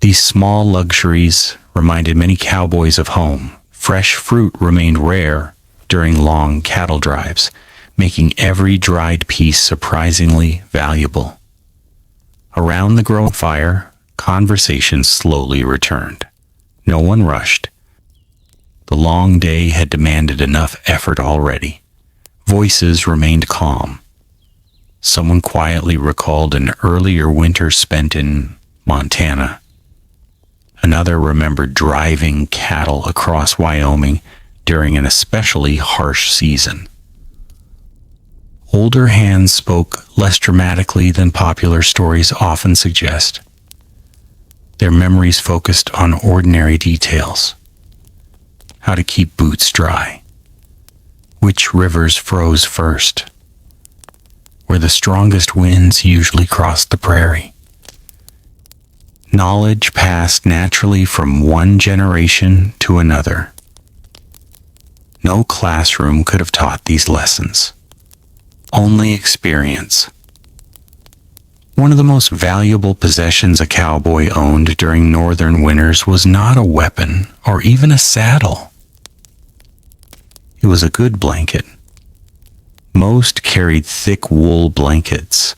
These small luxuries reminded many cowboys of home. Fresh fruit remained rare during long cattle drives, making every dried piece surprisingly valuable. Around the growing fire, conversation slowly returned. No one rushed. The long day had demanded enough effort already. Voices remained calm. Someone quietly recalled an earlier winter spent in Montana. Another remembered driving cattle across Wyoming during an especially harsh season. Older hands spoke less dramatically than popular stories often suggest. Their memories focused on ordinary details. How to keep boots dry. Which rivers froze first. Where the strongest winds usually crossed the prairie. Knowledge passed naturally from one generation to another. No classroom could have taught these lessons. Only experience. One of the most valuable possessions a cowboy owned during northern winters was not a weapon or even a saddle. It was a good blanket. Most carried thick wool blankets,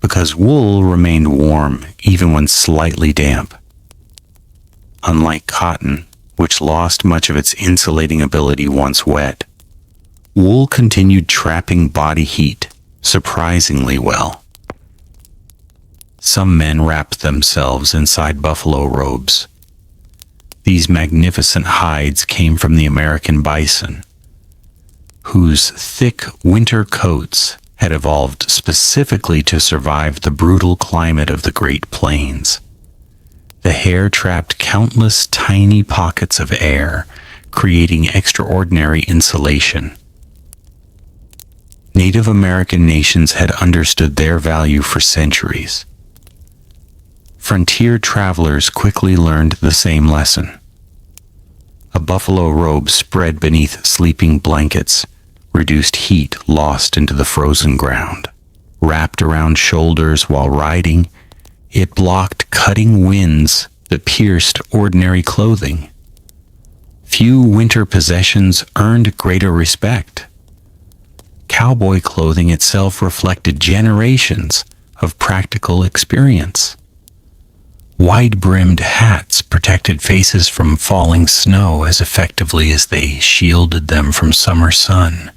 because wool remained warm even when slightly damp. Unlike cotton, which lost much of its insulating ability once wet, wool continued trapping body heat surprisingly well. Some men wrapped themselves inside buffalo robes. These magnificent hides came from the American bison, whose thick winter coats had evolved specifically to survive the brutal climate of the Great Plains. The hair trapped countless tiny pockets of air, creating extraordinary insulation. Native American nations had understood their value for centuries. Frontier travelers quickly learned the same lesson. A buffalo robe spread beneath sleeping blankets reduced heat lost into the frozen ground. Wrapped around shoulders while riding, it blocked cutting winds that pierced ordinary clothing. Few winter possessions earned greater respect. Cowboy clothing itself reflected generations of practical experience. Wide-brimmed hats protected faces from falling snow as effectively as they shielded them from summer sun.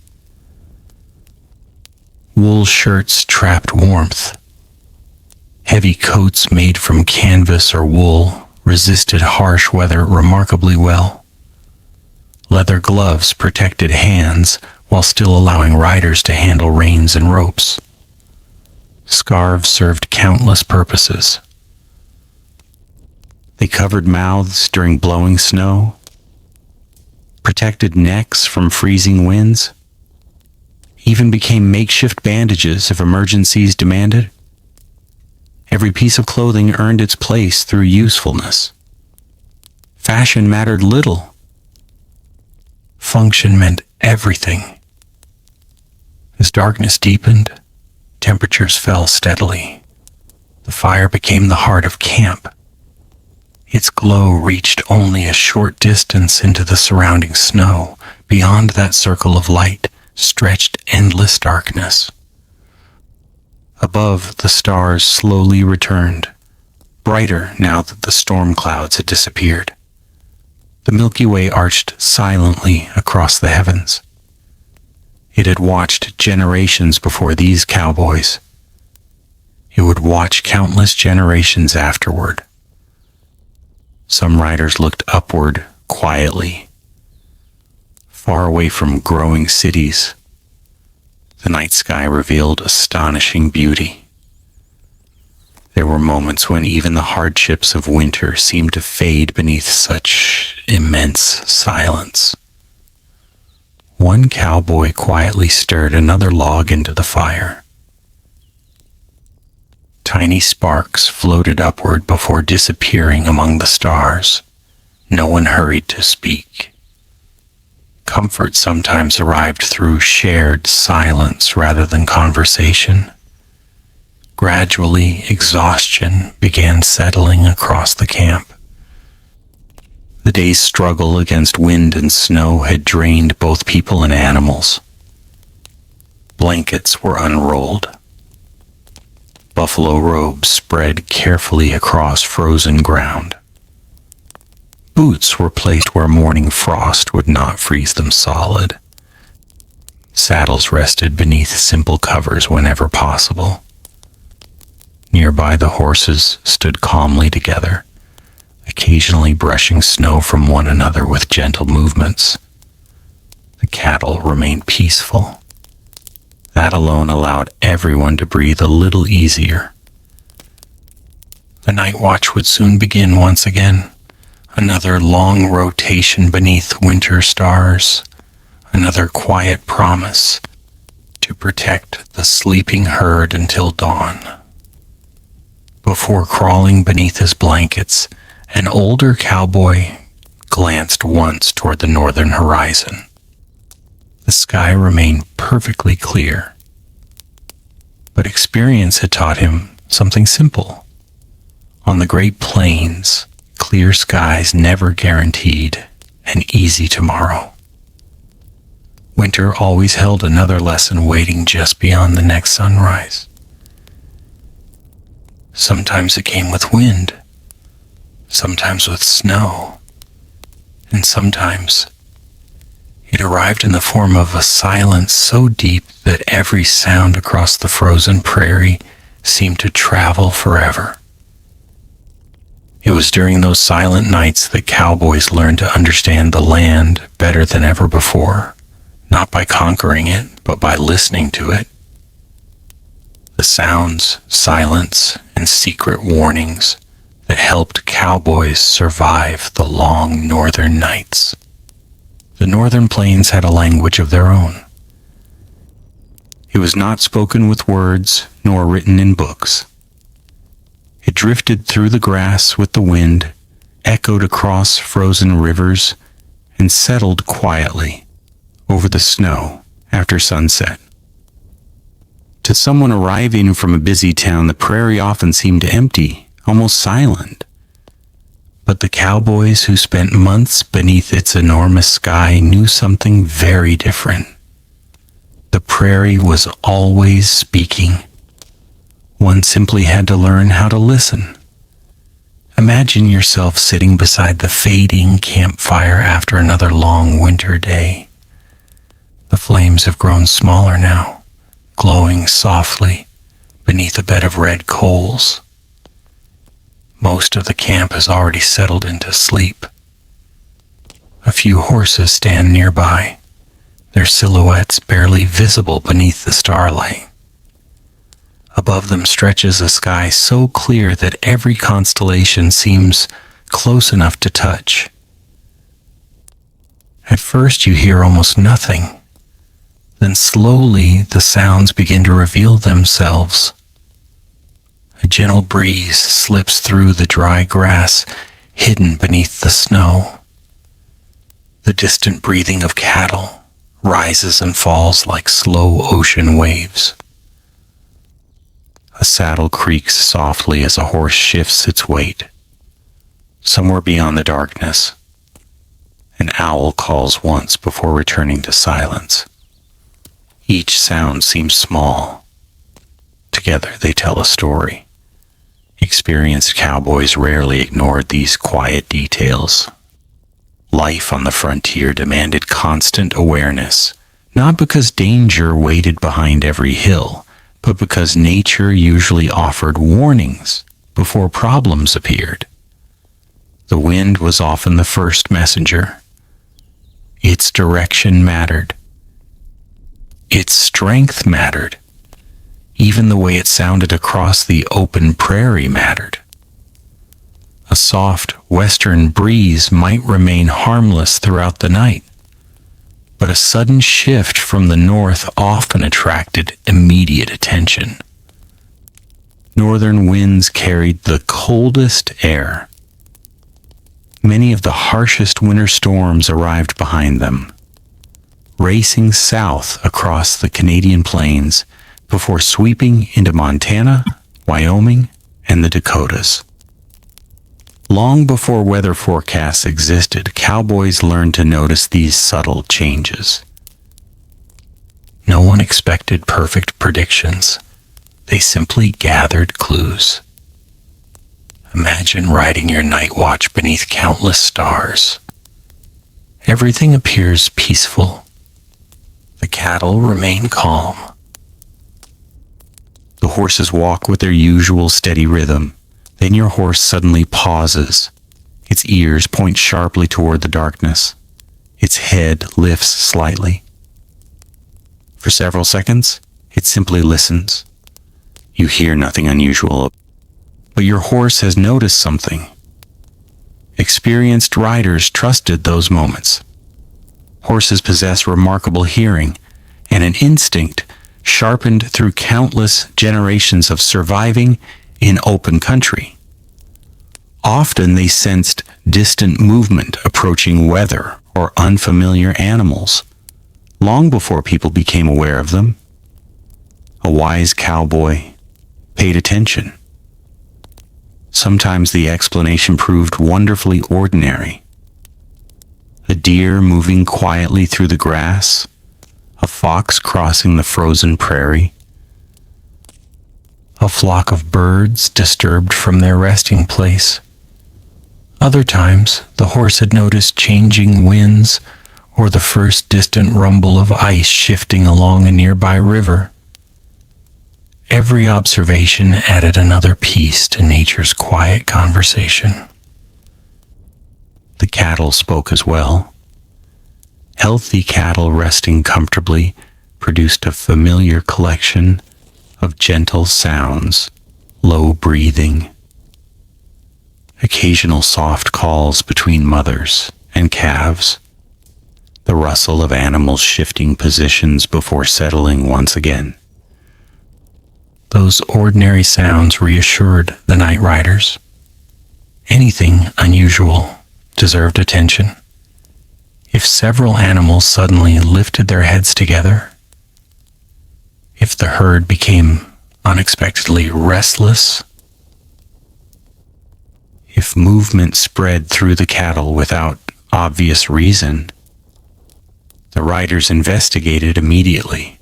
Wool shirts trapped warmth. Heavy coats made from canvas or wool resisted harsh weather remarkably well. Leather gloves protected hands while still allowing riders to handle reins and ropes. Scarves served countless purposes. They covered mouths during blowing snow, protected necks from freezing winds, even became makeshift bandages if emergencies demanded. Every piece of clothing earned its place through usefulness. Fashion mattered little. Function meant everything. As darkness deepened, temperatures fell steadily. The fire became the heart of camp. Its glow reached only a short distance into the surrounding snow. Beyond that circle of light stretched endless darkness. Above, the stars slowly returned, brighter now that the storm clouds had disappeared. The Milky Way arched silently across the heavens. It had watched generations before these cowboys. It would watch countless generations afterward. Some riders looked upward quietly. Far away from growing cities, the night sky revealed astonishing beauty. There were moments when even the hardships of winter seemed to fade beneath such immense silence. One cowboy quietly stirred another log into the fire. Tiny sparks floated upward before disappearing among the stars. No one hurried to speak. Comfort sometimes arrived through shared silence rather than conversation. Gradually, exhaustion began settling across the camp. The day's struggle against wind and snow had drained both people and animals. Blankets were unrolled. Buffalo robes spread carefully across frozen ground. Boots were placed where morning frost would not freeze them solid. Saddles rested beneath simple covers whenever possible. Nearby, the horses stood calmly together, occasionally brushing snow from one another with gentle movements. The cattle remained peaceful. That alone allowed everyone to breathe a little easier. The night watch would soon begin once again. Another long rotation beneath winter stars. Another quiet promise to protect the sleeping herd until dawn. Before crawling beneath his blankets, an older cowboy glanced once toward the northern horizon. The sky remained perfectly clear, but experience had taught him something simple. On the Great Plains, clear skies never guaranteed an easy tomorrow. Winter always held another lesson waiting just beyond the next sunrise. Sometimes it came with wind, sometimes with snow, and sometimes it arrived in the form of a silence so deep that every sound across the frozen prairie seemed to travel forever. It was during those silent nights that cowboys learned to understand the land better than ever before, not by conquering it, but by listening to it. The sounds, silence, and secret warnings that helped cowboys survive the long northern nights. The northern plains had a language of their own. It was not spoken with words nor written in books. It drifted through the grass with the wind, echoed across frozen rivers, and settled quietly over the snow after sunset. To someone arriving from a busy town, the prairie often seemed empty, almost silent. But the cowboys who spent months beneath its enormous sky knew something very different. The prairie was always speaking. One simply had to learn how to listen. Imagine yourself sitting beside the fading campfire after another long winter day. The flames have grown smaller now, glowing softly beneath a bed of red coals. Most of the camp has already settled into sleep. A few horses stand nearby, their silhouettes barely visible beneath the starlight. Above them stretches a sky so clear that every constellation seems close enough to touch. At first you hear almost nothing. Then slowly the sounds begin to reveal themselves. A gentle breeze slips through the dry grass hidden beneath the snow. The distant breathing of cattle rises and falls like slow ocean waves. A saddle creaks softly as a horse shifts its weight. Somewhere beyond the darkness, an owl calls once before returning to silence. Each sound seems small. Together they tell a story. Experienced cowboys rarely ignored these quiet details. Life on the frontier demanded constant awareness, not because danger waited behind every hill, but because nature usually offered warnings before problems appeared. The wind was often the first messenger. Its its direction mattered. Its strength mattered. Even the way it sounded across the open prairie mattered. A soft western breeze might remain harmless throughout the night, but a sudden shift from the north often attracted immediate attention. Northern winds carried the coldest air. Many of the harshest winter storms arrived behind them, racing south across the Canadian plains before sweeping into Montana, Wyoming, and the Dakotas. Long before weather forecasts existed, cowboys learned to notice these subtle changes. No one expected perfect predictions. They simply gathered clues. Imagine riding your night watch beneath countless stars. Everything appears peaceful. The cattle remain calm. The horses walk with their usual steady rhythm. Then your horse suddenly pauses. Its ears point sharply toward the darkness. Its head lifts slightly. For several seconds, it simply listens. You hear nothing unusual, but your horse has noticed something. Experienced riders trusted those moments. Horses possess remarkable hearing and an instinct sharpened through countless generations of surviving in open country. Often they sensed distant movement approaching weather or unfamiliar animals, long before people became aware of them. A wise cowboy paid attention. Sometimes the explanation proved wonderfully ordinary. A deer moving quietly through the grass, a fox crossing the frozen prairie, a flock of birds disturbed from their resting place. Other times, the horse had noticed changing winds or the first distant rumble of ice shifting along a nearby river. Every observation added another piece to nature's quiet conversation. The cattle spoke as well. Healthy cattle resting comfortably produced a familiar collection of gentle sounds, low breathing, occasional soft calls between mothers and calves, the rustle of animals shifting positions before settling once again. Those ordinary sounds reassured the night riders. Anything unusual deserved attention. If several animals suddenly lifted their heads together, if the herd became unexpectedly restless, if movement spread through the cattle without obvious reason, the riders investigated immediately.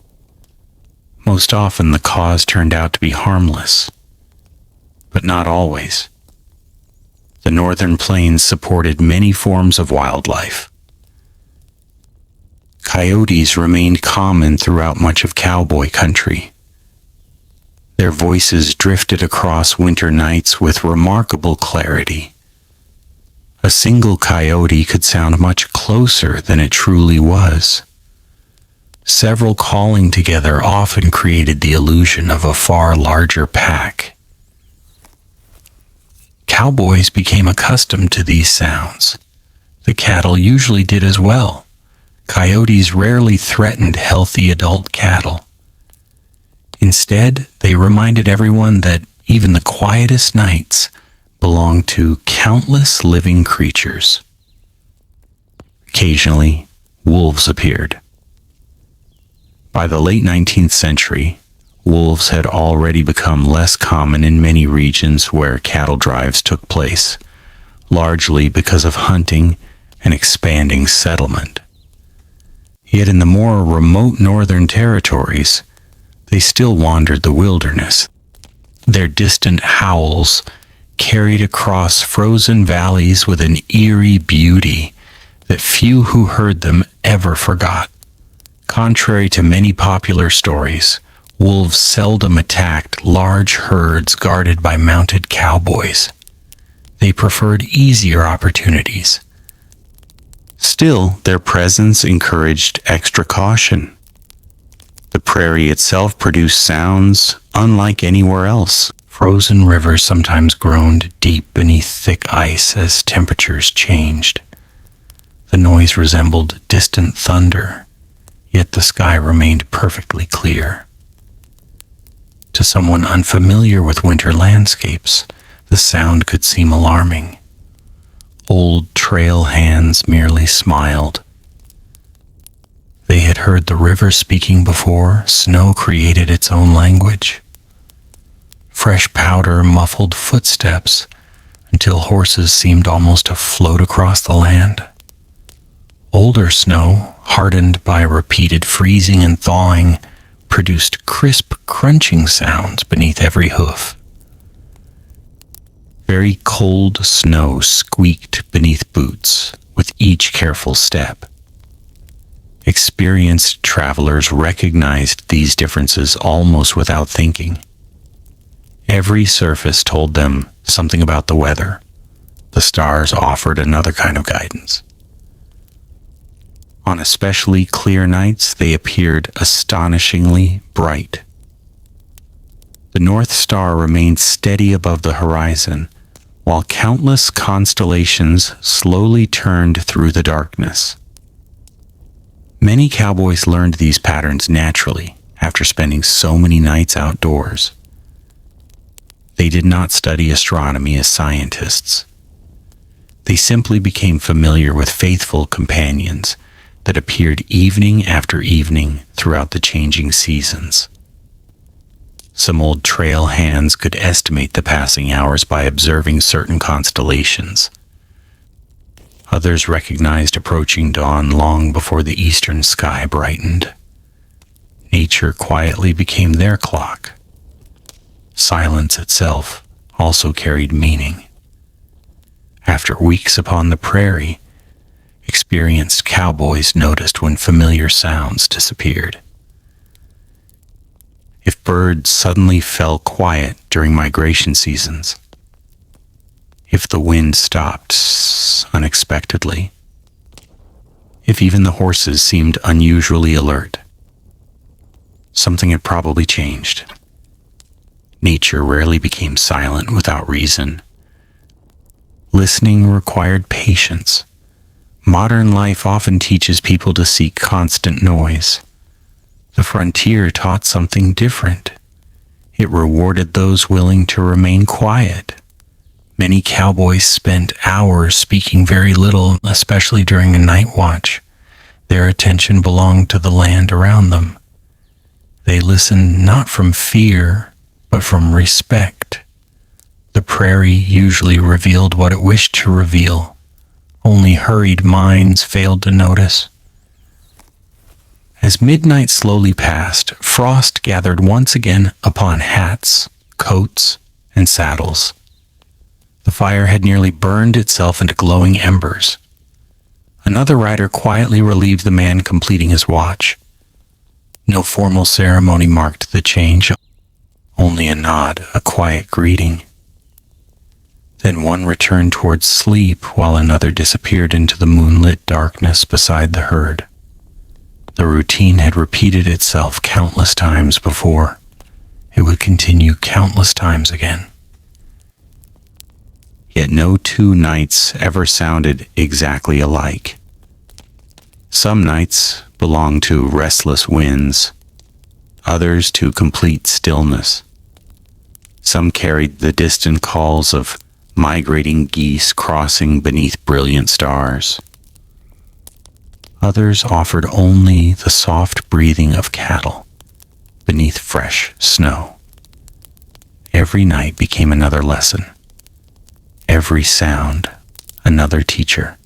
Most often the cause turned out to be harmless, but not always. The northern plains supported many forms of wildlife. Coyotes remained common throughout much of cowboy country. Their voices drifted across winter nights with remarkable clarity. A single coyote could sound much closer than it truly was. Several calling together often created the illusion of a far larger pack. Cowboys became accustomed to these sounds. The cattle usually did as well. Coyotes rarely threatened healthy adult cattle. Instead, they reminded everyone that even the quietest nights belong to countless living creatures. Occasionally, wolves appeared. By the late 19th century, wolves had already become less common in many regions where cattle drives took place, largely because of hunting and expanding settlement. Yet in the more remote northern territories, they still wandered the wilderness. Their distant howls carried across frozen valleys with an eerie beauty that few who heard them ever forgot. Contrary to many popular stories, wolves seldom attacked large herds guarded by mounted cowboys. They preferred easier opportunities. Still, their presence encouraged extra caution. The prairie itself produced sounds unlike anywhere else. Frozen rivers sometimes groaned deep beneath thick ice as temperatures changed. The noise resembled distant thunder, yet the sky remained perfectly clear. To someone unfamiliar with winter landscapes, the sound could seem alarming. Old trail hands merely smiled. They had heard the river speaking before snow created its own language. Fresh powder muffled footsteps until horses seemed almost to float across the land. Older snow, hardened by repeated freezing and thawing, produced crisp, crunching sounds beneath every hoof. Very cold snow squeaked beneath boots with each careful step. Experienced travelers recognized these differences almost without thinking. Every surface told them something about the weather. The stars offered another kind of guidance. On especially clear nights, they appeared astonishingly bright. The North Star remained steady above the horizon, while countless constellations slowly turned through the darkness. Many cowboys learned these patterns naturally after spending so many nights outdoors. They did not study astronomy as scientists. They simply became familiar with faithful companions that appeared evening after evening throughout the changing seasons. Some old trail hands could estimate the passing hours by observing certain constellations. Others recognized approaching dawn long before the eastern sky brightened. Nature quietly became their clock. Silence itself also carried meaning. After weeks upon the prairie, experienced cowboys noticed when familiar sounds disappeared. If birds suddenly fell quiet during migration seasons, if the wind stopped unexpectedly, if even the horses seemed unusually alert, something had probably changed. Nature rarely became silent without reason. Listening required patience. Modern life often teaches people to seek constant noise. The frontier taught something different. It rewarded those willing to remain quiet. Many cowboys spent hours speaking very little, especially during a night watch. Their attention belonged to the land around them. They listened not from fear, but from respect. The prairie usually revealed what it wished to reveal. Only hurried minds failed to notice. As midnight slowly passed, frost gathered once again upon hats, coats, and saddles. The fire had nearly burned itself into glowing embers. Another rider quietly relieved the man completing his watch. No formal ceremony marked the change, only a nod, a quiet greeting. Then one returned towards sleep while another disappeared into the moonlit darkness beside the herd. The routine had repeated itself countless times before. It would continue countless times again. Yet no two nights ever sounded exactly alike. Some nights belonged to restless winds, others to complete stillness. Some carried the distant calls of migrating geese crossing beneath brilliant stars. Others offered only the soft breathing of cattle beneath fresh snow. Every night became another lesson. Every sound, another teacher.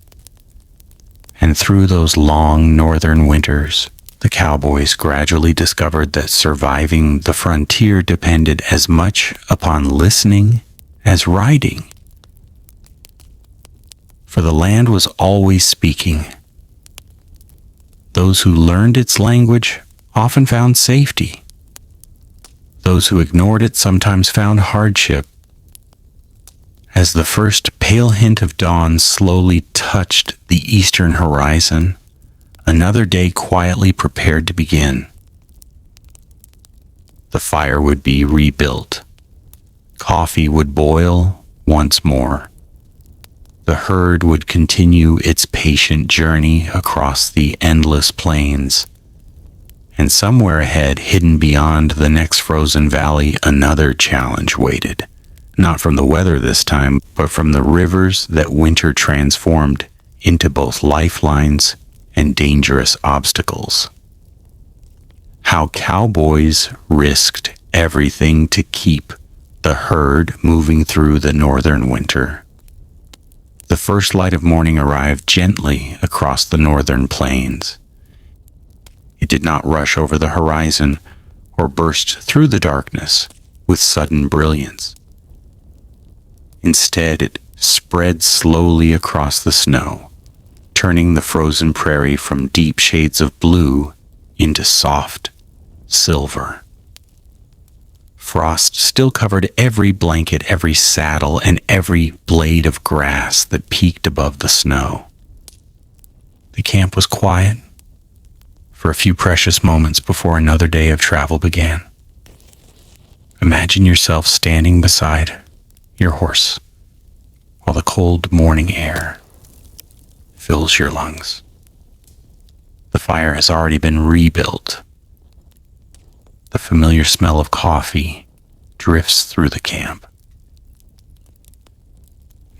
And through those long northern winters, the cowboys gradually discovered that surviving the frontier depended as much upon listening as riding. For the land was always speaking. Those who learned its language often found safety. Those who ignored it sometimes found hardship. As the first pale hint of dawn slowly touched the eastern horizon, another day quietly prepared to begin. The fire would be rebuilt. Coffee would boil once more. The herd would continue its patient journey across the endless plains. And somewhere ahead, hidden beyond the next frozen valley, another challenge waited. Not from the weather this time, but from the rivers that winter transformed into both lifelines and dangerous obstacles. How cowboys risked everything to keep the herd moving through the northern winter. The first light of morning arrived gently across the northern plains. It did not rush over the horizon or burst through the darkness with sudden brilliance. Instead, it spread slowly across the snow, turning the frozen prairie from deep shades of blue into soft silver. Frost still covered every blanket, every saddle, and every blade of grass that peeked above the snow. The camp was quiet for a few precious moments before another day of travel began. Imagine yourself standing beside your horse while the cold morning air fills your lungs. The fire has already been rebuilt. The familiar smell of coffee drifts through the camp.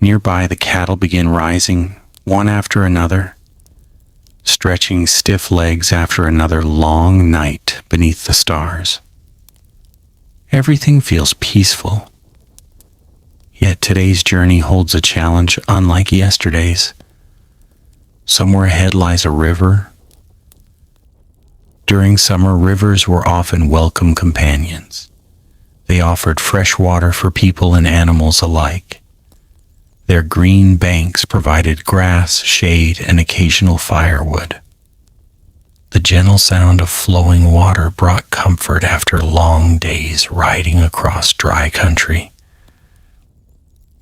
Nearby, the cattle begin rising, one after another, stretching stiff legs after another long night beneath the stars. Everything feels peaceful. Yet today's journey holds a challenge unlike yesterday's. Somewhere ahead lies a river. During summer, rivers were often welcome companions. They offered fresh water for people and animals alike. Their green banks provided grass, shade, and occasional firewood. The gentle sound of flowing water brought comfort after long days riding across dry country.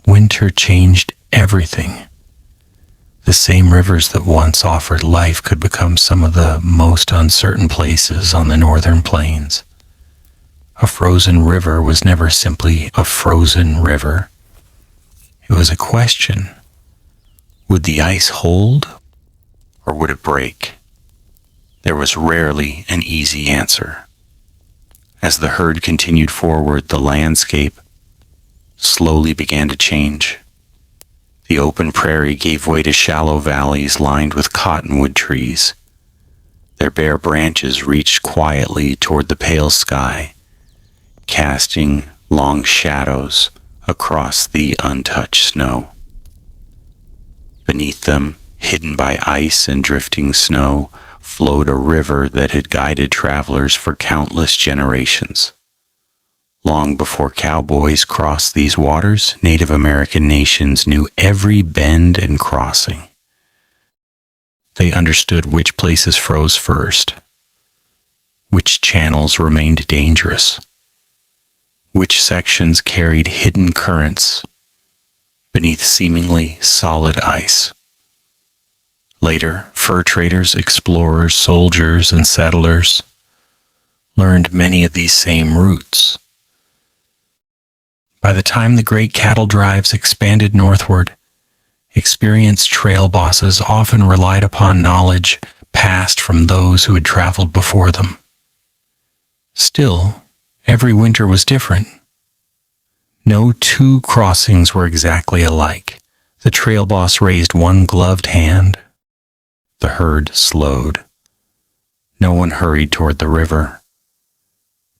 Winter changed everything. The same rivers that once offered life could become some of the most uncertain places on the northern plains. A frozen river was never simply a frozen river. It was a question. Would the ice hold, or would it break? There was rarely an easy answer. As the herd continued forward, the landscape slowly began to change. The open prairie gave way to shallow valleys lined with cottonwood trees. Their bare branches reached quietly toward the pale sky, casting long shadows across the untouched snow. Beneath them, hidden by ice and drifting snow, flowed a river that had guided travelers for countless generations. Long before cowboys crossed these waters, Native American nations knew every bend and crossing. They understood which places froze first, which channels remained dangerous, which sections carried hidden currents beneath seemingly solid ice. Later, fur traders, explorers, soldiers, and settlers learned many of these same routes. By the time the great cattle drives expanded northward, experienced trail bosses often relied upon knowledge passed from those who had traveled before them. Still, every winter was different. No two crossings were exactly alike. The trail boss raised one gloved hand. The herd slowed. No one hurried toward the river.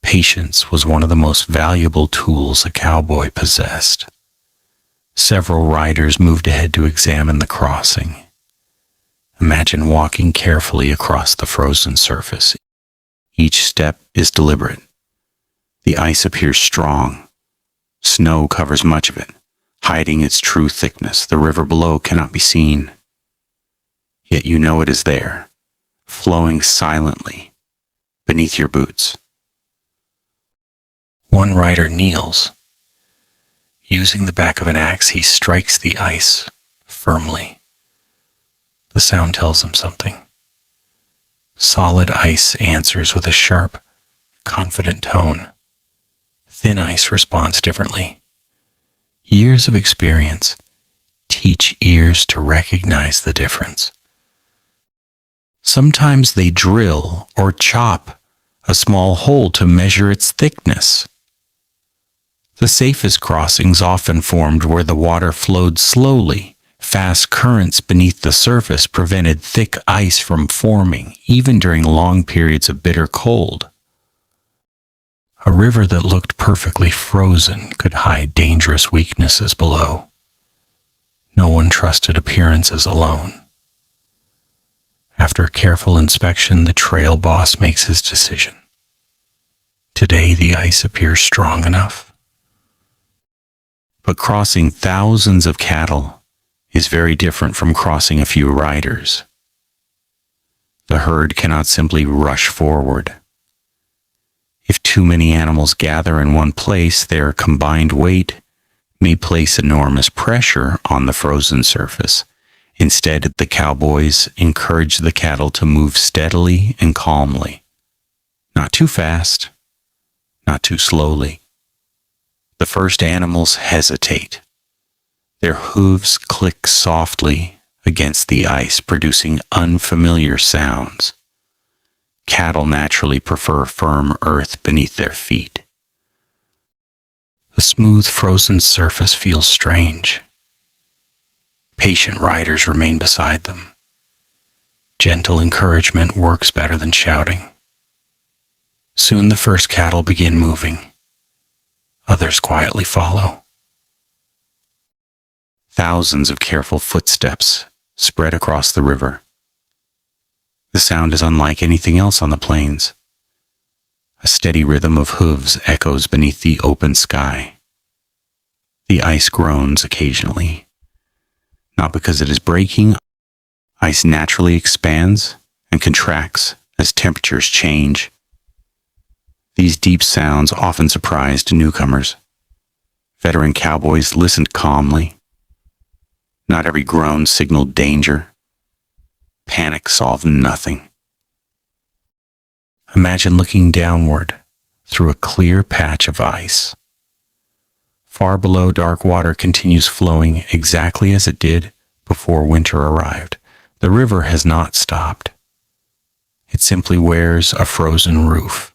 Patience was one of the most valuable tools a cowboy possessed. Several riders moved ahead to examine the crossing. Imagine walking carefully across the frozen surface. Each step is deliberate. The ice appears strong. Snow covers much of it, hiding its true thickness. The river below cannot be seen. Yet you know it is there, flowing silently beneath your boots. One rider kneels. Using the back of an axe, he strikes the ice firmly. The sound tells him something. Solid ice answers with a sharp, confident tone. Thin ice responds differently. Years of experience teach ears to recognize the difference. Sometimes they drill or chop a small hole to measure its thickness. The safest crossings often formed where the water flowed slowly. Fast currents beneath the surface prevented thick ice from forming, even during long periods of bitter cold. A river that looked perfectly frozen could hide dangerous weaknesses below. No one trusted appearances alone. After careful inspection, the trail boss makes his decision. Today, the ice appears strong enough. But crossing thousands of cattle is very different from crossing a few riders. The herd cannot simply rush forward. If too many animals gather in one place, their combined weight may place enormous pressure on the frozen surface. Instead, the cowboys encourage the cattle to move steadily and calmly. Not too fast, not too slowly. The first animals hesitate. Their hooves click softly against the ice, producing unfamiliar sounds. Cattle naturally prefer firm earth beneath their feet. The smooth frozen surface feels strange. Patient riders remain beside them. Gentle encouragement works better than shouting. Soon the first cattle begin moving. Others quietly follow. Thousands of careful footsteps spread across the river. The sound is unlike anything else on the plains. A steady rhythm of hooves echoes beneath the open sky. The ice groans occasionally. Not because it is breaking. Ice naturally expands and contracts as temperatures change. These deep sounds often surprised newcomers. Veteran cowboys listened calmly. Not every groan signaled danger. Panic solved nothing. Imagine looking downward through a clear patch of ice. Far below, dark water continues flowing exactly as it did before winter arrived. The river has not stopped. It simply wears a frozen roof.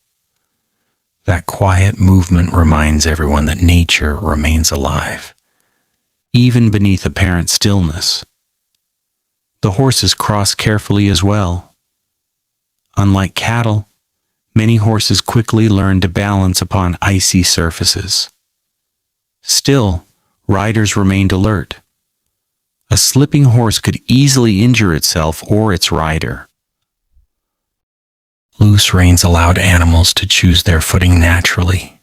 That quiet movement reminds everyone that nature remains alive, even beneath apparent stillness. The horses cross carefully as well. Unlike cattle, many horses quickly learn to balance upon icy surfaces. Still, riders remained alert. A slipping horse could easily injure itself or its rider. Loose reins allowed animals to choose their footing naturally.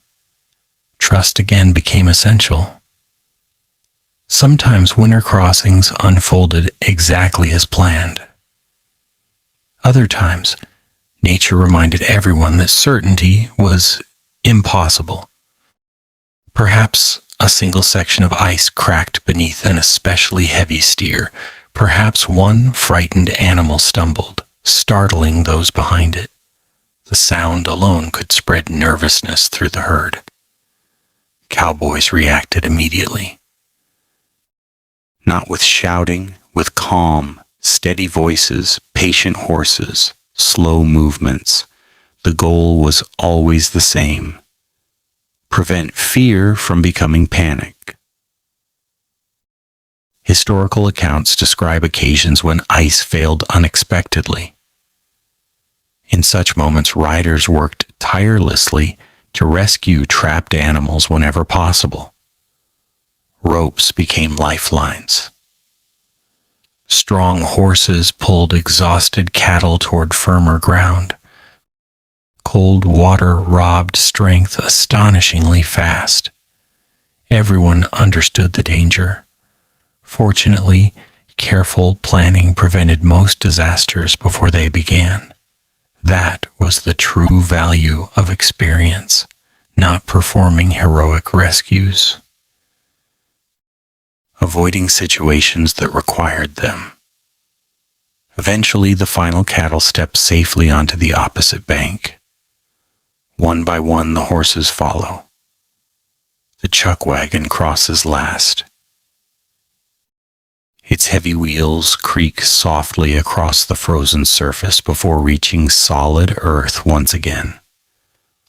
Trust again became essential. Sometimes winter crossings unfolded exactly as planned. Other times, nature reminded everyone that certainty was impossible. Perhaps a single section of ice cracked beneath an especially heavy steer. Perhaps one frightened animal stumbled, startling those behind it. The sound alone could spread nervousness through the herd. Cowboys reacted immediately. Not with shouting, with calm, steady voices, patient horses, slow movements. The goal was always the same: prevent fear from becoming panic. Historical accounts describe occasions when ice failed unexpectedly. In such moments, riders worked tirelessly to rescue trapped animals whenever possible. Ropes became lifelines. Strong horses pulled exhausted cattle toward firmer ground. Cold water robbed strength astonishingly fast. Everyone understood the danger. Fortunately, careful planning prevented most disasters before they began. That was the true value of experience, not performing heroic rescues. avoiding situations that required them. Eventually, the final cattle step safely onto the opposite bank. One by one, the horses follow. The chuck wagon crosses last. Its heavy wheels creak softly across the frozen surface before reaching solid earth once again.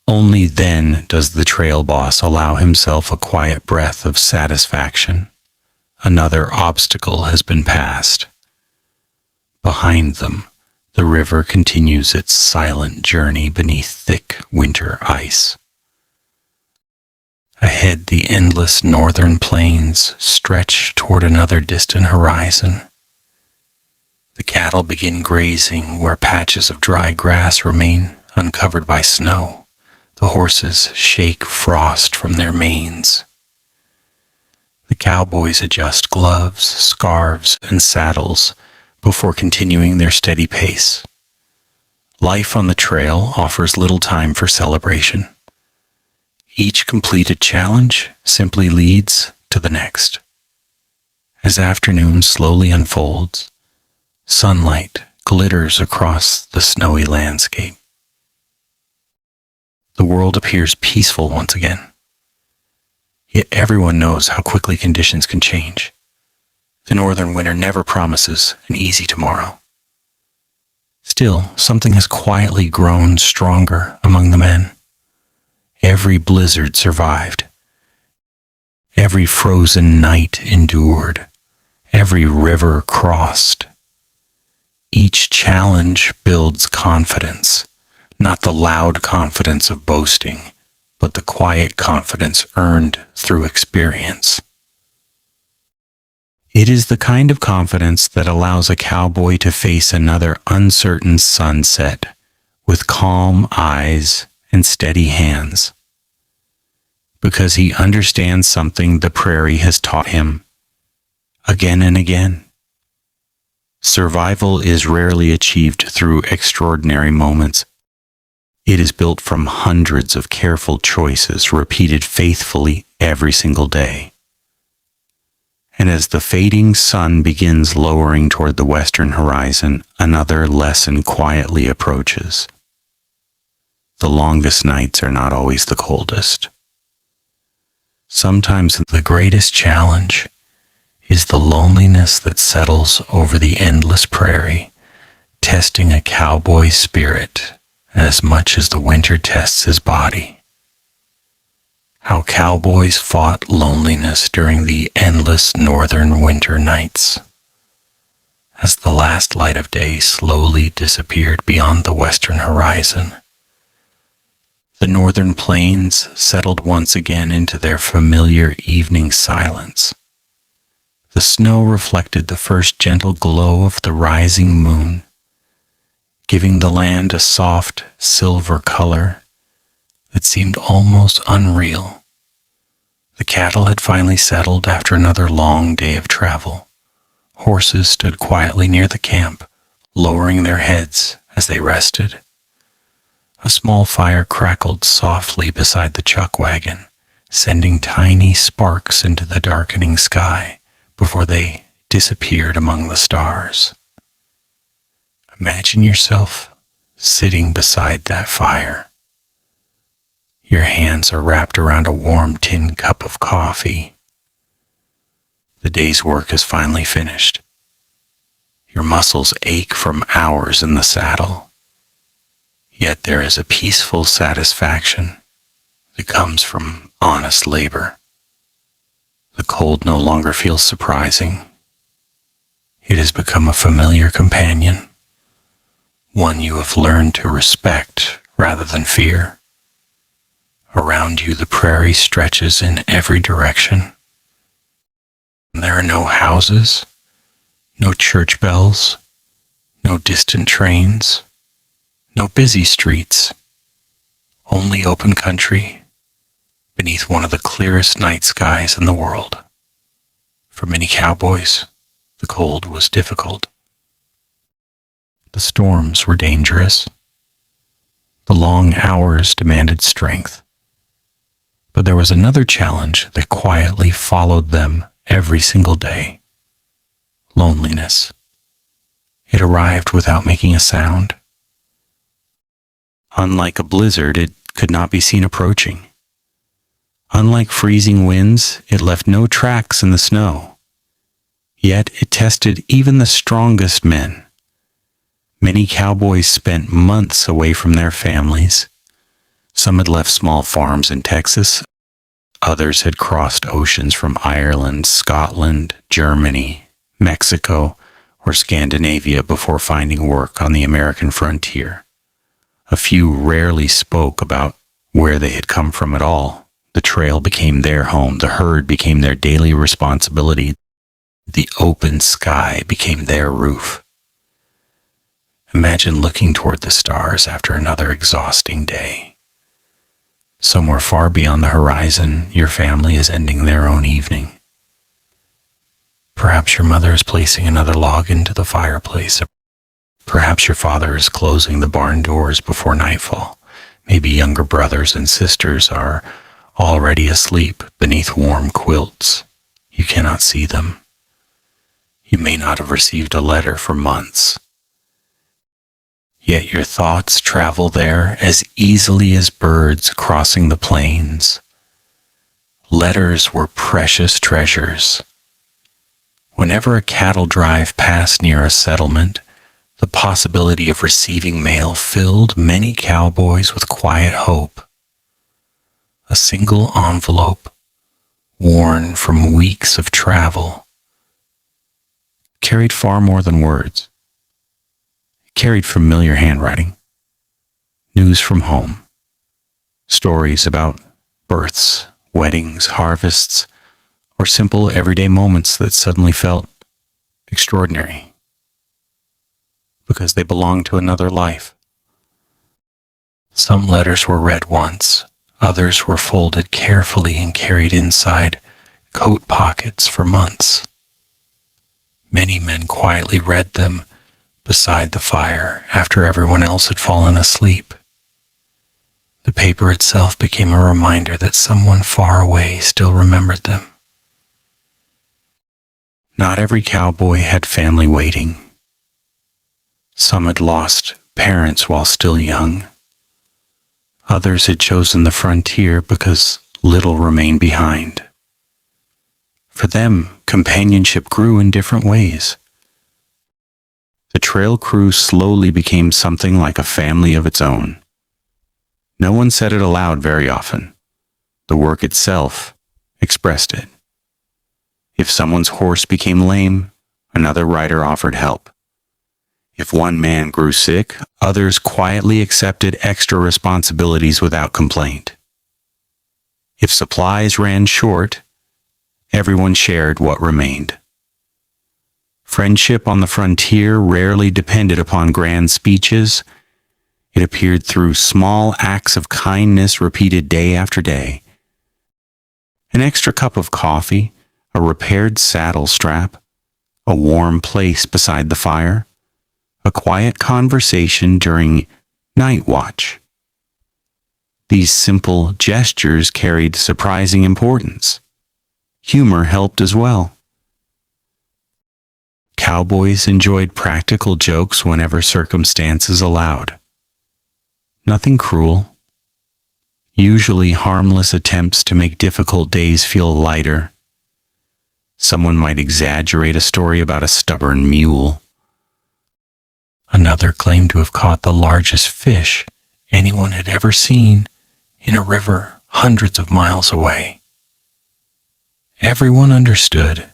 Only then does the trail boss allow himself a quiet breath of satisfaction. Another obstacle has been passed. Behind them, the river continues its silent journey beneath thick winter ice. Ahead, the endless northern plains stretch toward another distant horizon. The cattle begin grazing where patches of dry grass remain uncovered by snow. The horses shake frost from their manes. The cowboys adjust gloves, scarves, and saddles before continuing their steady pace. Life on the trail offers little time for celebration. Each completed challenge simply leads to the next. As afternoon slowly unfolds, sunlight glitters across the snowy landscape. The world appears peaceful once again. Yet everyone knows how quickly conditions can change. The northern winter never promises an easy tomorrow. Still, something has quietly grown stronger among the men. Every blizzard survived. Every frozen night endured. Every river crossed. Each challenge builds confidence, not the loud confidence of boasting, but the quiet confidence earned through experience. It is the kind of confidence that allows a cowboy to face another uncertain sunset with calm eyes and steady hands, because he understands something the prairie has taught him again and again. Survival is rarely achieved through extraordinary moments. It is built from hundreds of careful choices repeated faithfully every single day. And as the fading sun begins lowering toward the western horizon, another lesson quietly approaches. The longest nights are not always the coldest. Sometimes the greatest challenge is the loneliness that settles over the endless prairie, testing a cowboy's spirit as much as the winter tests his body. How cowboys fought loneliness during the endless northern winter nights. As the last light of day slowly disappeared beyond the western horizon, the northern plains settled once again into their familiar evening silence. The snow reflected the first gentle glow of the rising moon, giving the land a soft silver color that seemed almost unreal. The cattle had finally settled after another long day of travel. Horses stood quietly near the camp, lowering their heads as they rested. A small fire crackled softly beside the chuck wagon, sending tiny sparks into the darkening sky before they disappeared among the stars. Imagine yourself sitting beside that fire. Your hands are wrapped around a warm tin cup of coffee. The day's work is finally finished. Your muscles ache from hours in the saddle. Yet there is a peaceful satisfaction that comes from honest labor. The cold no longer feels surprising. It has become a familiar companion, one you have learned to respect rather than fear. Around you, the prairie stretches in every direction. There are no houses, no church bells, no distant trains, no busy streets, only open country beneath one of the clearest night skies in the world. For many cowboys, the cold was difficult. The storms were dangerous. The long hours demanded strength. But there was another challenge that quietly followed them every single day. Loneliness. It arrived without making a sound. Unlike a blizzard, it could not be seen approaching. Unlike freezing winds, it left no tracks in the snow. Yet it tested even the strongest men. Many cowboys spent months away from their families. Some had left small farms in Texas. Others had crossed oceans from Ireland, Scotland, Germany, Mexico, or Scandinavia before finding work on the American frontier. A few rarely spoke about where they had come from at all. The trail became their home. The herd became their daily responsibility. The open sky became their roof. Imagine looking toward the stars after another exhausting day. Somewhere far beyond the horizon, your family is ending their own evening. Perhaps your mother is placing another log into the fireplace. Perhaps your father is closing the barn doors before nightfall. Maybe younger brothers and sisters are already asleep beneath warm quilts. You cannot see them. You may not have received a letter for months. Yet your thoughts travel there as easily as birds crossing the plains. Letters were precious treasures. Whenever a cattle drive passed near a settlement, the possibility of receiving mail filled many cowboys with quiet hope. A single envelope, worn from weeks of travel, carried far more than words. It carried familiar handwriting, news from home, stories about births, weddings, harvests, or simple everyday moments that suddenly felt extraordinary because they belonged to another life. Some letters were read once. Others were folded carefully and carried inside coat pockets for months. Many men quietly read them beside the fire after everyone else had fallen asleep. The paper itself became a reminder that someone far away still remembered them. Not every cowboy had family waiting. Some had lost parents while still young. Others had chosen the frontier because little remained behind. For them, companionship grew in different ways. The trail crew slowly became something like a family of its own. No one said it aloud very often. The work itself expressed it. If someone's horse became lame, another rider offered help. If one man grew sick, others quietly accepted extra responsibilities without complaint. If supplies ran short, everyone shared what remained. Friendship on the frontier rarely depended upon grand speeches. It appeared through small acts of kindness repeated day after day. An extra cup of coffee, a repaired saddle strap, a warm place beside the fire, a quiet conversation during night watch. These simple gestures carried surprising importance. Humor helped as well. Cowboys enjoyed practical jokes whenever circumstances allowed. Nothing cruel. Usually harmless attempts to make difficult days feel lighter. Someone might exaggerate a story about a stubborn mule. Another claimed to have caught the largest fish anyone had ever seen in a river hundreds of miles away. Everyone understood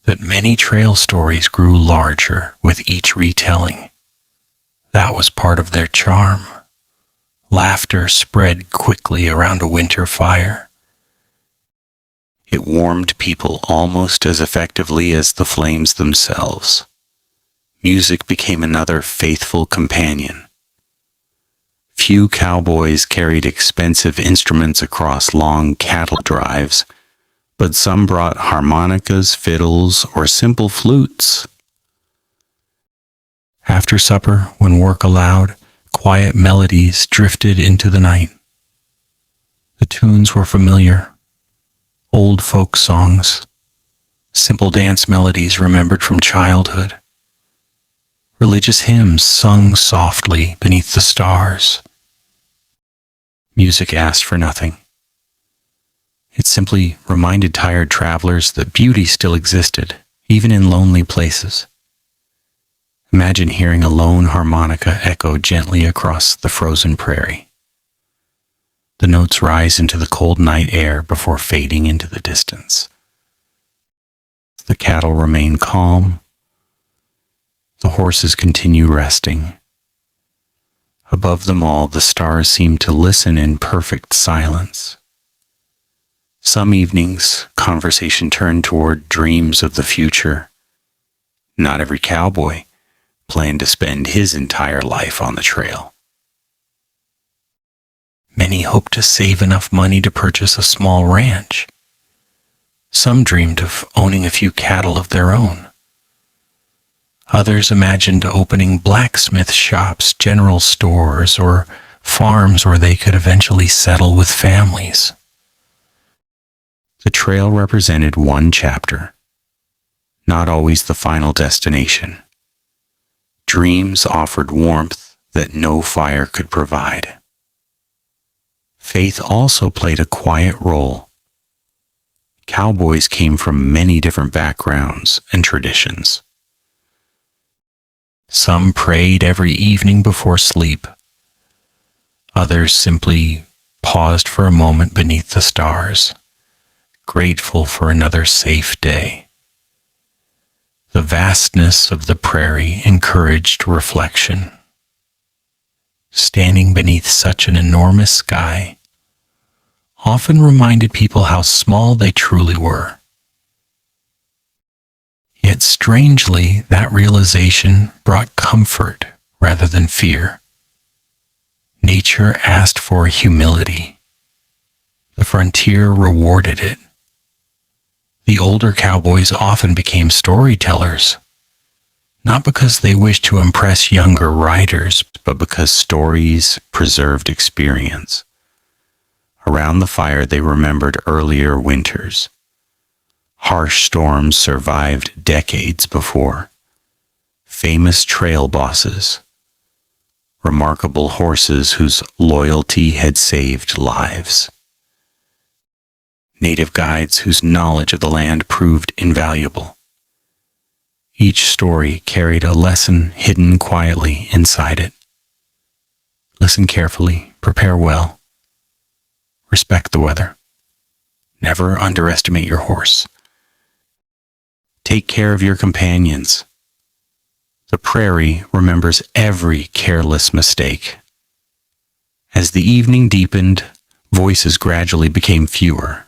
that many trail stories grew larger with each retelling. That was part of their charm. Laughter spread quickly around a winter fire. It warmed people almost as effectively as the flames themselves. Music became another faithful companion. Few cowboys carried expensive instruments across long cattle drives, but some brought harmonicas, fiddles, or simple flutes. After supper, when work allowed, quiet melodies drifted into the night. The tunes were familiar, old folk songs, simple dance melodies remembered from childhood, religious hymns sung softly beneath the stars. Music asked for nothing. It simply reminded tired travelers that beauty still existed, even in lonely places. Imagine hearing a lone harmonica echo gently across the frozen prairie. The notes rise into the cold night air before fading into the distance. The cattle remain calm. The horses continue resting. Above them all, the stars seem to listen in perfect silence. Some evenings, conversation turned toward dreams of the future. Not every cowboy planned to spend his entire life on the trail. Many hoped to save enough money to purchase a small ranch. Some dreamed of owning a few cattle of their own. Others imagined opening blacksmith shops, general stores, or farms where they could eventually settle with families. The trail represented one chapter, not always the final destination. Dreams offered warmth that no fire could provide. Faith also played a quiet role. Cowboys came from many different backgrounds and traditions. Some prayed every evening before sleep. Others simply paused for a moment beneath the stars, grateful for another safe day. The vastness of the prairie encouraged reflection. Standing beneath such an enormous sky often reminded people how small they truly were. Yet strangely, that realization brought comfort rather than fear. Nature asked for humility. The frontier rewarded it. The older cowboys often became storytellers, not because they wished to impress younger riders, but because stories preserved experience. Around the fire, they remembered earlier winters. Harsh storms survived decades before. Famous trail bosses. Remarkable horses whose loyalty had saved lives. Native guides whose knowledge of the land proved invaluable. Each story carried a lesson hidden quietly inside it. Listen carefully, prepare well. Respect the weather. Never underestimate your horse. Take care of your companions. The prairie remembers every careless mistake. As the evening deepened, voices gradually became fewer.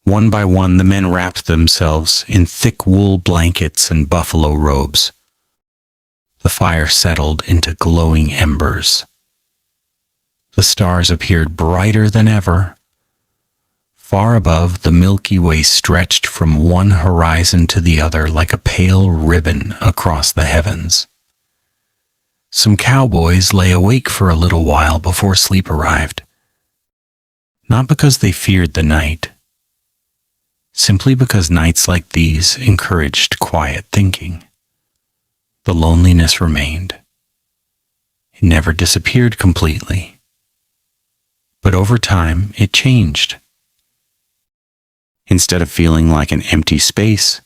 One by one, the men wrapped themselves in thick wool blankets and buffalo robes. The fire settled into glowing embers. The stars appeared brighter than ever. Far above, the Milky Way stretched from one horizon to the other like a pale ribbon across the heavens. Some cowboys lay awake for a little while before sleep arrived, not because they feared the night, simply because nights like these encouraged quiet thinking. The loneliness remained. It never disappeared completely, but over time it changed. Instead of feeling like an empty space,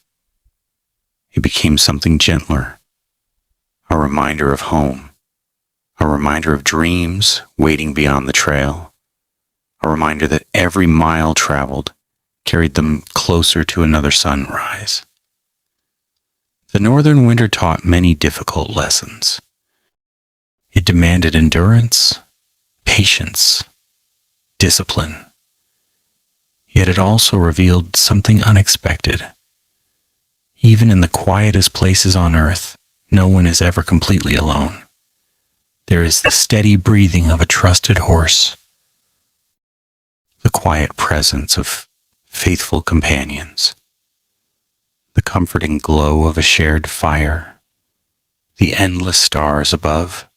it became something gentler, a reminder of home, a reminder of dreams waiting beyond the trail, a reminder that every mile traveled carried them closer to another sunrise. The northern winter taught many difficult lessons. It demanded endurance, patience, discipline. Yet it also revealed something unexpected. Even in the quietest places on earth, no one is ever completely alone. There is the steady breathing of a trusted horse, the quiet presence of faithful companions, the comforting glow of a shared fire, the endless stars above,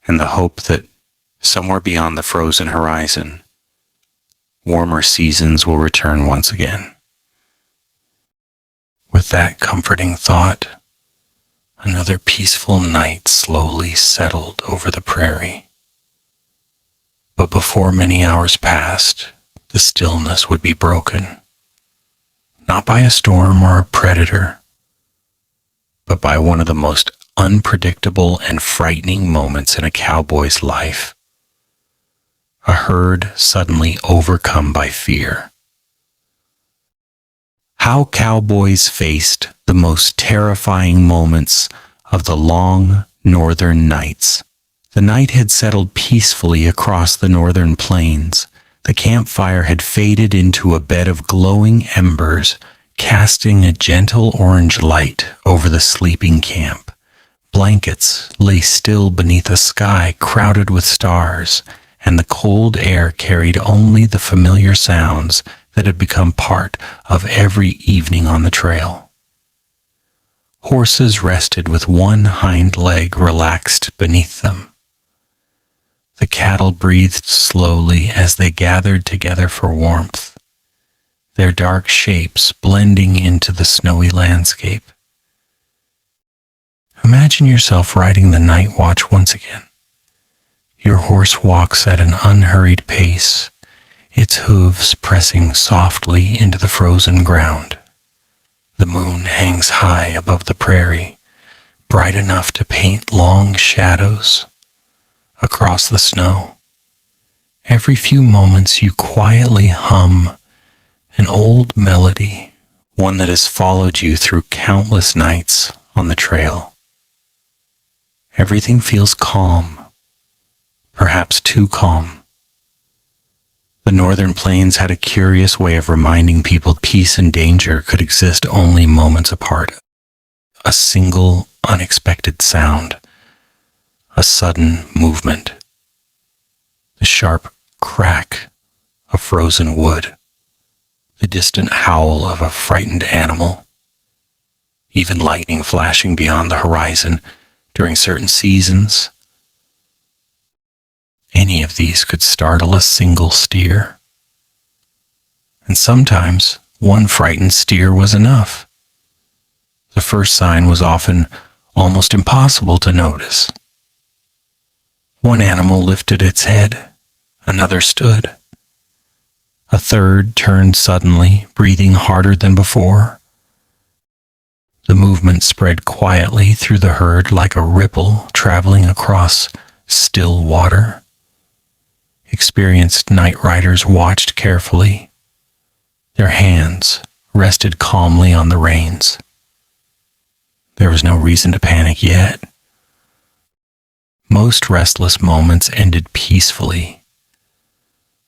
and the hope that somewhere beyond the frozen horizon, warmer seasons will return once again. With that comforting thought, another peaceful night slowly settled over the prairie. But before many hours passed, the stillness would be broken, not by a storm or a predator, but by one of the most unpredictable and frightening moments in a cowboy's life. A herd suddenly overcome by fear. How cowboys faced the most terrifying moments of the long northern nights. The night had settled peacefully across the northern plains. The campfire had faded into a bed of glowing embers, casting a gentle orange light over the sleeping camp. Blankets lay still beneath a sky crowded with stars, and the cold air carried only the familiar sounds that had become part of every evening on the trail. Horses rested with one hind leg relaxed beneath them. The cattle breathed slowly as they gathered together for warmth, their dark shapes blending into the snowy landscape. Imagine yourself riding the night watch once again. Your horse walks at an unhurried pace, its hooves pressing softly into the frozen ground. The moon hangs high above the prairie, bright enough to paint long shadows across the snow. Every few moments you quietly hum an old melody, one that has followed you through countless nights on the trail. Everything feels calm, perhaps too calm. The northern plains had a curious way of reminding people peace and danger could exist only moments apart. A single, unexpected sound, a sudden movement, the sharp crack of frozen wood, the distant howl of a frightened animal, even lightning flashing beyond the horizon during certain seasons. Any of these could startle a single steer. And sometimes one frightened steer was enough. The first sign was often almost impossible to notice. One animal lifted its head, another stood. A third turned suddenly, breathing harder than before. The movement spread quietly through the herd like a ripple traveling across still water. Experienced night riders watched carefully. Their hands rested calmly on the reins. There was no reason to panic yet. Most restless moments ended peacefully.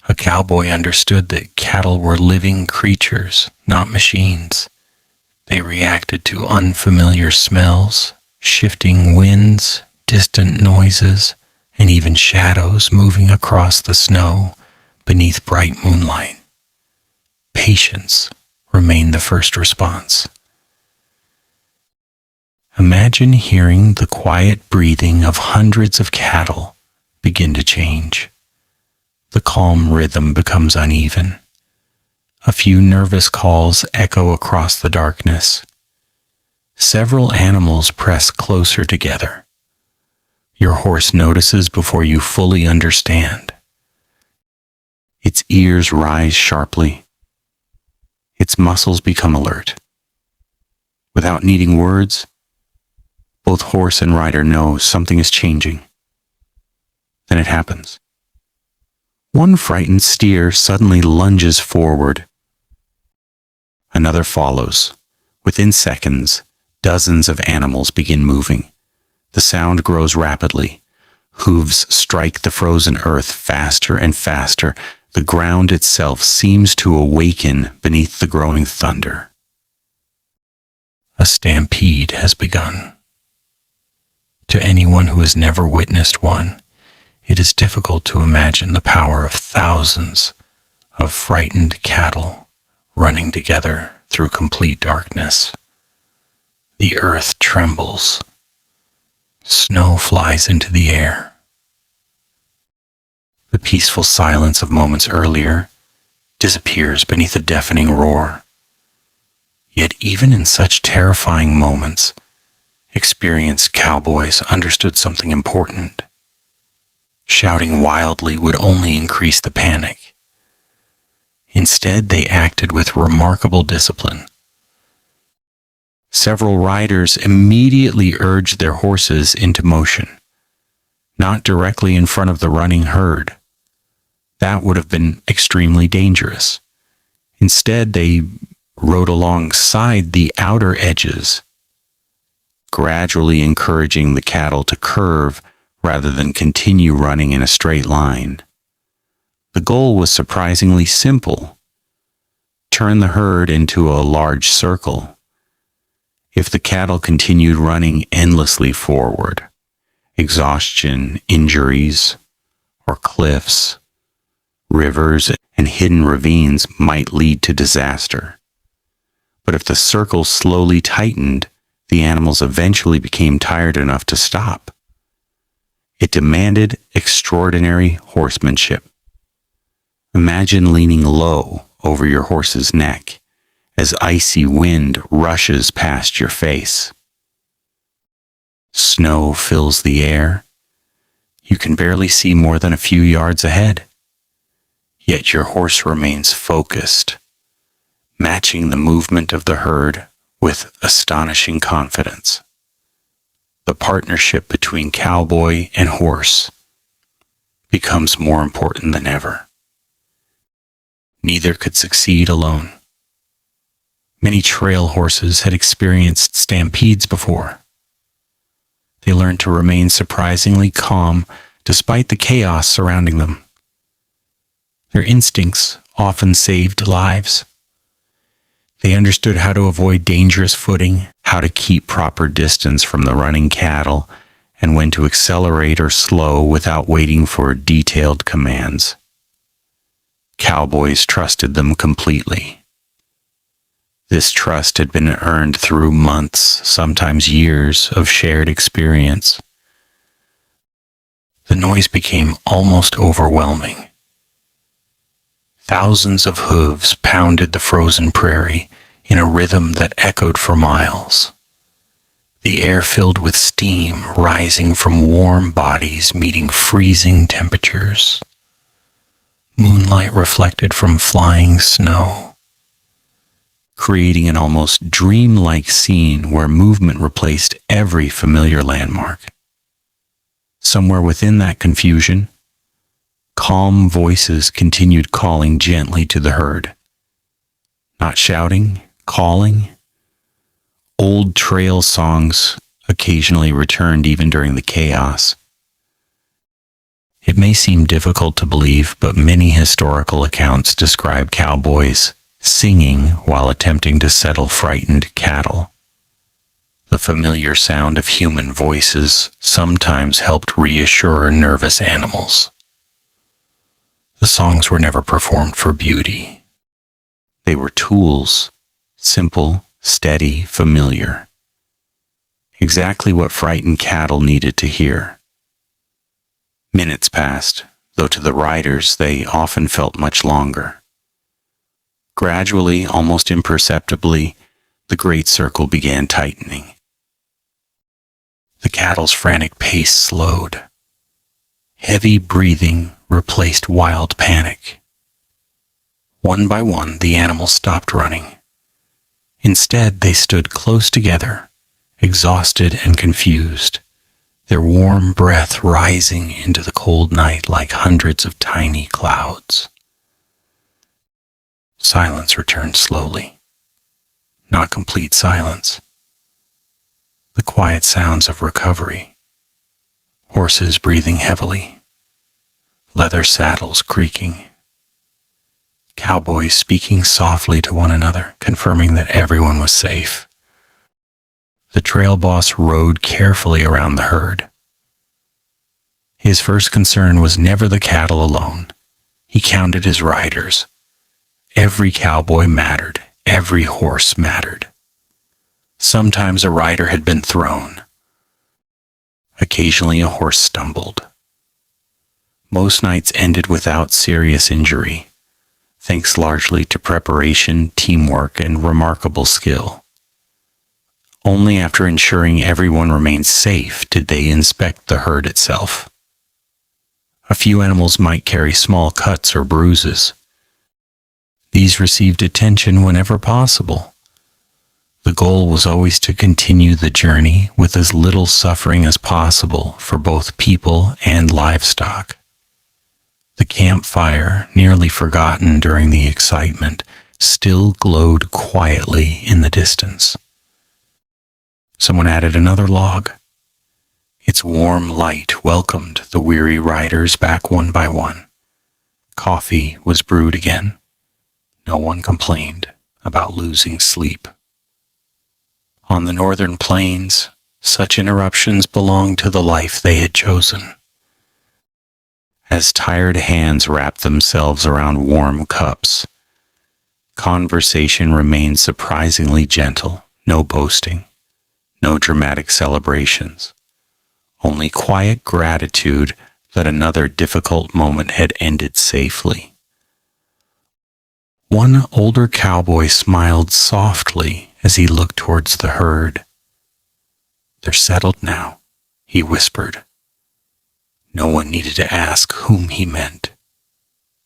A cowboy understood that cattle were living creatures, not machines. They reacted to unfamiliar smells, shifting winds, distant noises, and even shadows moving across the snow beneath bright moonlight. Patience remained the first response. Imagine hearing the quiet breathing of hundreds of cattle begin to change. The calm rhythm becomes uneven. A few nervous calls echo across the darkness. Several animals press closer together. Your horse notices before you fully understand. Its ears rise sharply. Its muscles become alert. Without needing words, both horse and rider know something is changing. Then it happens. One frightened steer suddenly lunges forward. Another follows. Within seconds, dozens of animals begin moving. The sound grows rapidly. Hooves strike the frozen earth faster and faster. The ground itself seems to awaken beneath the growing thunder. A stampede has begun. To anyone who has never witnessed one, it is difficult to imagine the power of thousands of frightened cattle running together through complete darkness. The earth trembles. Snow flies into the air. The peaceful silence of moments earlier disappears beneath a deafening roar. Yet even in such terrifying moments, experienced cowboys understood something important. Shouting wildly would only increase the panic. Instead, they acted with remarkable discipline. Several riders immediately urged their horses into motion, not directly in front of the running herd. That would have been extremely dangerous. Instead, they rode alongside the outer edges, gradually encouraging the cattle to curve rather than continue running in a straight line. The goal was surprisingly simple: turn the herd into a large circle. If the cattle continued running endlessly forward, exhaustion, injuries, or cliffs, rivers, and hidden ravines might lead to disaster. But if the circle slowly tightened, the animals eventually became tired enough to stop. It demanded extraordinary horsemanship. Imagine leaning low over your horse's neck as icy wind rushes past your face. Snow fills the air. You can barely see more than a few yards ahead. Yet your horse remains focused, matching the movement of the herd with astonishing confidence. The partnership between cowboy and horse becomes more important than ever. Neither could succeed alone. Many trail horses had experienced stampedes before. They learned to remain surprisingly calm despite the chaos surrounding them. Their instincts often saved lives. They understood how to avoid dangerous footing, how to keep proper distance from the running cattle, and when to accelerate or slow without waiting for detailed commands. Cowboys trusted them completely. This trust had been earned through months, sometimes years, of shared experience. The noise became almost overwhelming. Thousands of hooves pounded the frozen prairie in a rhythm that echoed for miles. The air filled with steam rising from warm bodies meeting freezing temperatures. Moonlight reflected from flying snow, creating an almost dreamlike scene where movement replaced every familiar landmark. Somewhere within that confusion, calm voices continued calling gently to the herd. Not shouting, calling. Old trail songs occasionally returned even during the chaos. It may seem difficult to believe, but many historical accounts describe cowboys singing while attempting to settle frightened cattle. The familiar sound of human voices sometimes helped reassure nervous animals. The songs were never performed for beauty. They were tools, simple, steady, familiar. Exactly what frightened cattle needed to hear. Minutes passed, though to the riders they often felt much longer. Gradually, almost imperceptibly, the great circle began tightening. The cattle's frantic pace slowed. Heavy breathing replaced wild panic. One by one, the animals stopped running. Instead, they stood close together, exhausted and confused, their warm breath rising into the cold night like hundreds of tiny clouds. Silence returned slowly. Not complete silence. The quiet sounds of recovery. Horses breathing heavily. Leather saddles creaking. Cowboys speaking softly to one another, confirming that everyone was safe. The trail boss rode carefully around the herd. His first concern was never the cattle alone. He counted his riders. Every cowboy mattered. Every horse mattered. Sometimes a rider had been thrown. Occasionally a horse stumbled. Most nights ended without serious injury. thanks largely to preparation, teamwork, and remarkable skill. Only after ensuring everyone remained safe did they inspect the herd itself. A few animals might carry small cuts or bruises. These received attention whenever possible. The goal was always to continue the journey with as little suffering as possible for both people and livestock. The campfire, nearly forgotten during the excitement, still glowed quietly in the distance. Someone added another log. Its warm light welcomed the weary riders back one by one. Coffee was brewed again. No one complained about losing sleep. On the northern plains, such interruptions belonged to the life they had chosen. As tired hands wrapped themselves around warm cups, conversation remained surprisingly gentle, no boasting, no dramatic celebrations, only quiet gratitude that another difficult moment had ended safely. One older cowboy smiled softly as he looked towards the herd. "They're settled now," he whispered. No one needed to ask whom he meant.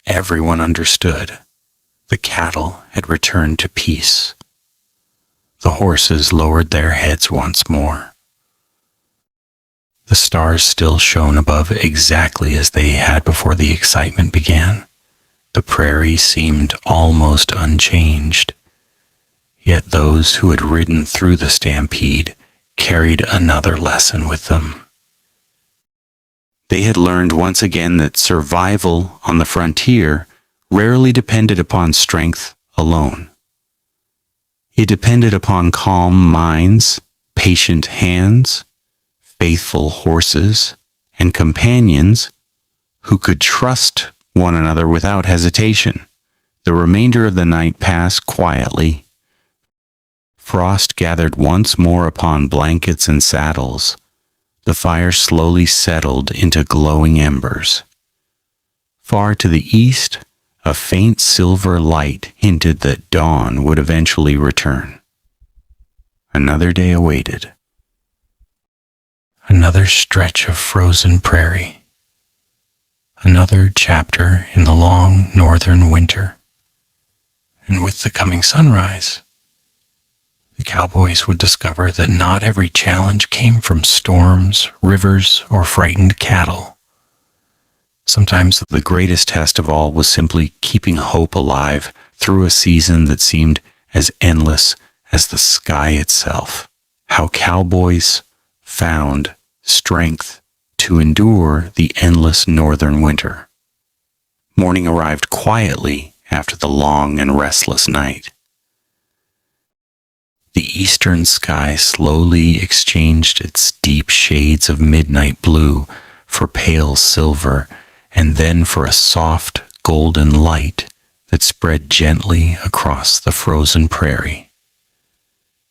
Everyone understood. The cattle had returned to peace. The horses lowered their heads once more. The stars still shone above exactly as they had before the excitement began. The prairie seemed almost unchanged. Yet those who had ridden through the stampede carried another lesson with them. They had learned once again that survival on the frontier rarely depended upon strength alone. It depended upon calm minds, patient hands, faithful horses, and companions who could trust one another without hesitation. The remainder of the night passed quietly. Frost gathered once more upon blankets and saddles. The fire slowly settled into glowing embers. Far to the east, a faint silver light hinted that dawn would eventually return. Another day awaited. Another stretch of frozen prairie. Another chapter in the long northern winter. And with the coming sunrise, the cowboys would discover that not every challenge came from storms, rivers, or frightened cattle. Sometimes the greatest test of all was simply keeping hope alive through a season that seemed as endless as the sky itself. How cowboys found strength to endure the endless northern winter. Morning arrived quietly after the long and restless night. The eastern sky slowly exchanged its deep shades of midnight blue for pale silver, and then for a soft golden light that spread gently across the frozen prairie.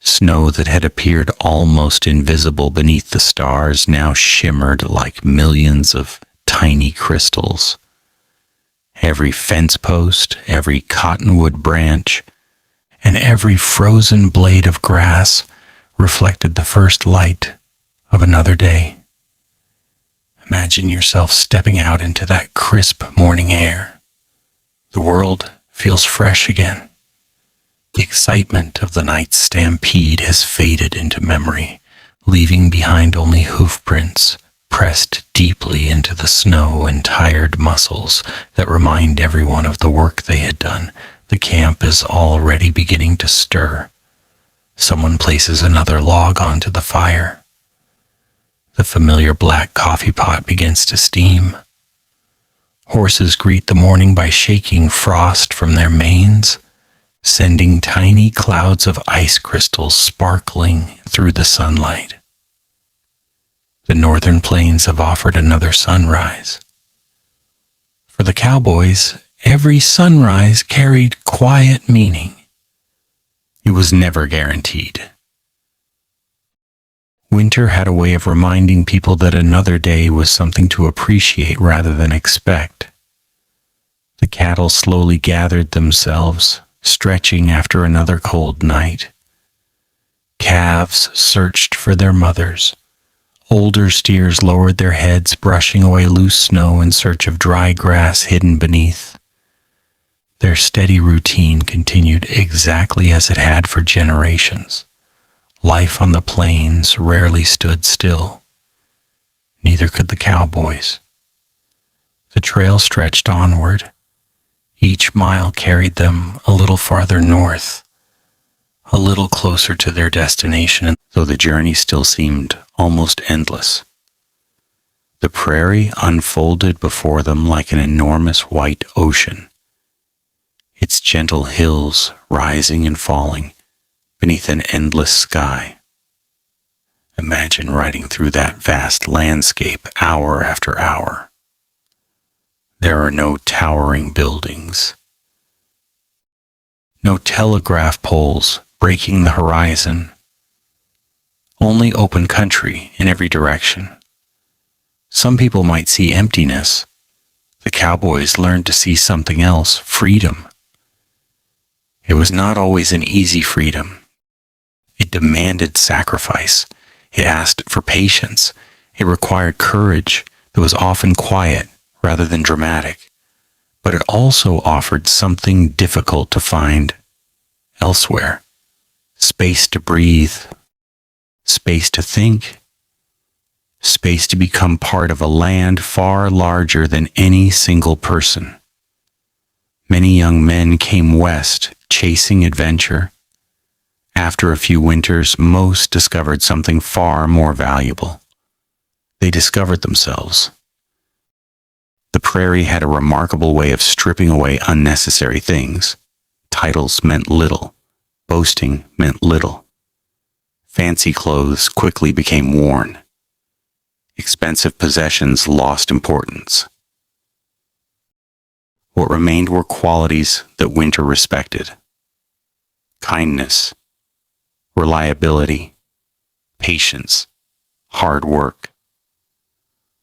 Snow that had appeared almost invisible beneath the stars now shimmered like millions of tiny crystals. Every fence post, every cottonwood branch, and every frozen blade of grass reflected the first light of another day. Imagine yourself stepping out into that crisp morning air. The world feels fresh again. The excitement of the night's stampede has faded into memory, leaving behind only hoof prints pressed deeply into the snow and tired muscles that remind everyone of the work they had done. The camp is already beginning to stir. Someone places another log onto the fire. The familiar black coffee pot begins to steam. Horses greet the morning by shaking frost from their manes, sending tiny clouds of ice crystals sparkling through the sunlight. The northern plains have offered another sunrise. For the cowboys, every sunrise carried quiet meaning. It was never guaranteed. Winter had a way of reminding people that another day was something to appreciate rather than expect. The cattle slowly gathered themselves, stretching after another cold night. Calves searched for their mothers. Older steers lowered their heads, brushing away loose snow in search of dry grass hidden beneath. Their steady routine continued exactly as it had for generations. Life on the plains rarely stood still. Neither could the cowboys. The trail stretched onward. Each mile carried them a little farther north, a little closer to their destination, though the journey still seemed almost endless. The prairie unfolded before them like an enormous white ocean, its gentle hills rising and falling beneath an endless sky. Imagine riding through that vast landscape hour after hour. There are no towering buildings, no telegraph poles breaking the horizon, only open country in every direction. Some people might see emptiness. The cowboys learned to see something else, freedom. It was not always an easy freedom. It demanded sacrifice. It asked for patience. It required courage that was often quiet rather than dramatic. But it also offered something difficult to find elsewhere. Space to breathe, space to think, space to become part of a land far larger than any single person. Many young men came west, chasing adventure. After a few winters, most discovered something far more valuable. They discovered themselves. The prairie had a remarkable way of stripping away unnecessary things. Titles meant little. Boasting meant little. Fancy clothes quickly became worn. Expensive possessions lost importance. What remained were qualities that winter respected: kindness, reliability, patience, hard work.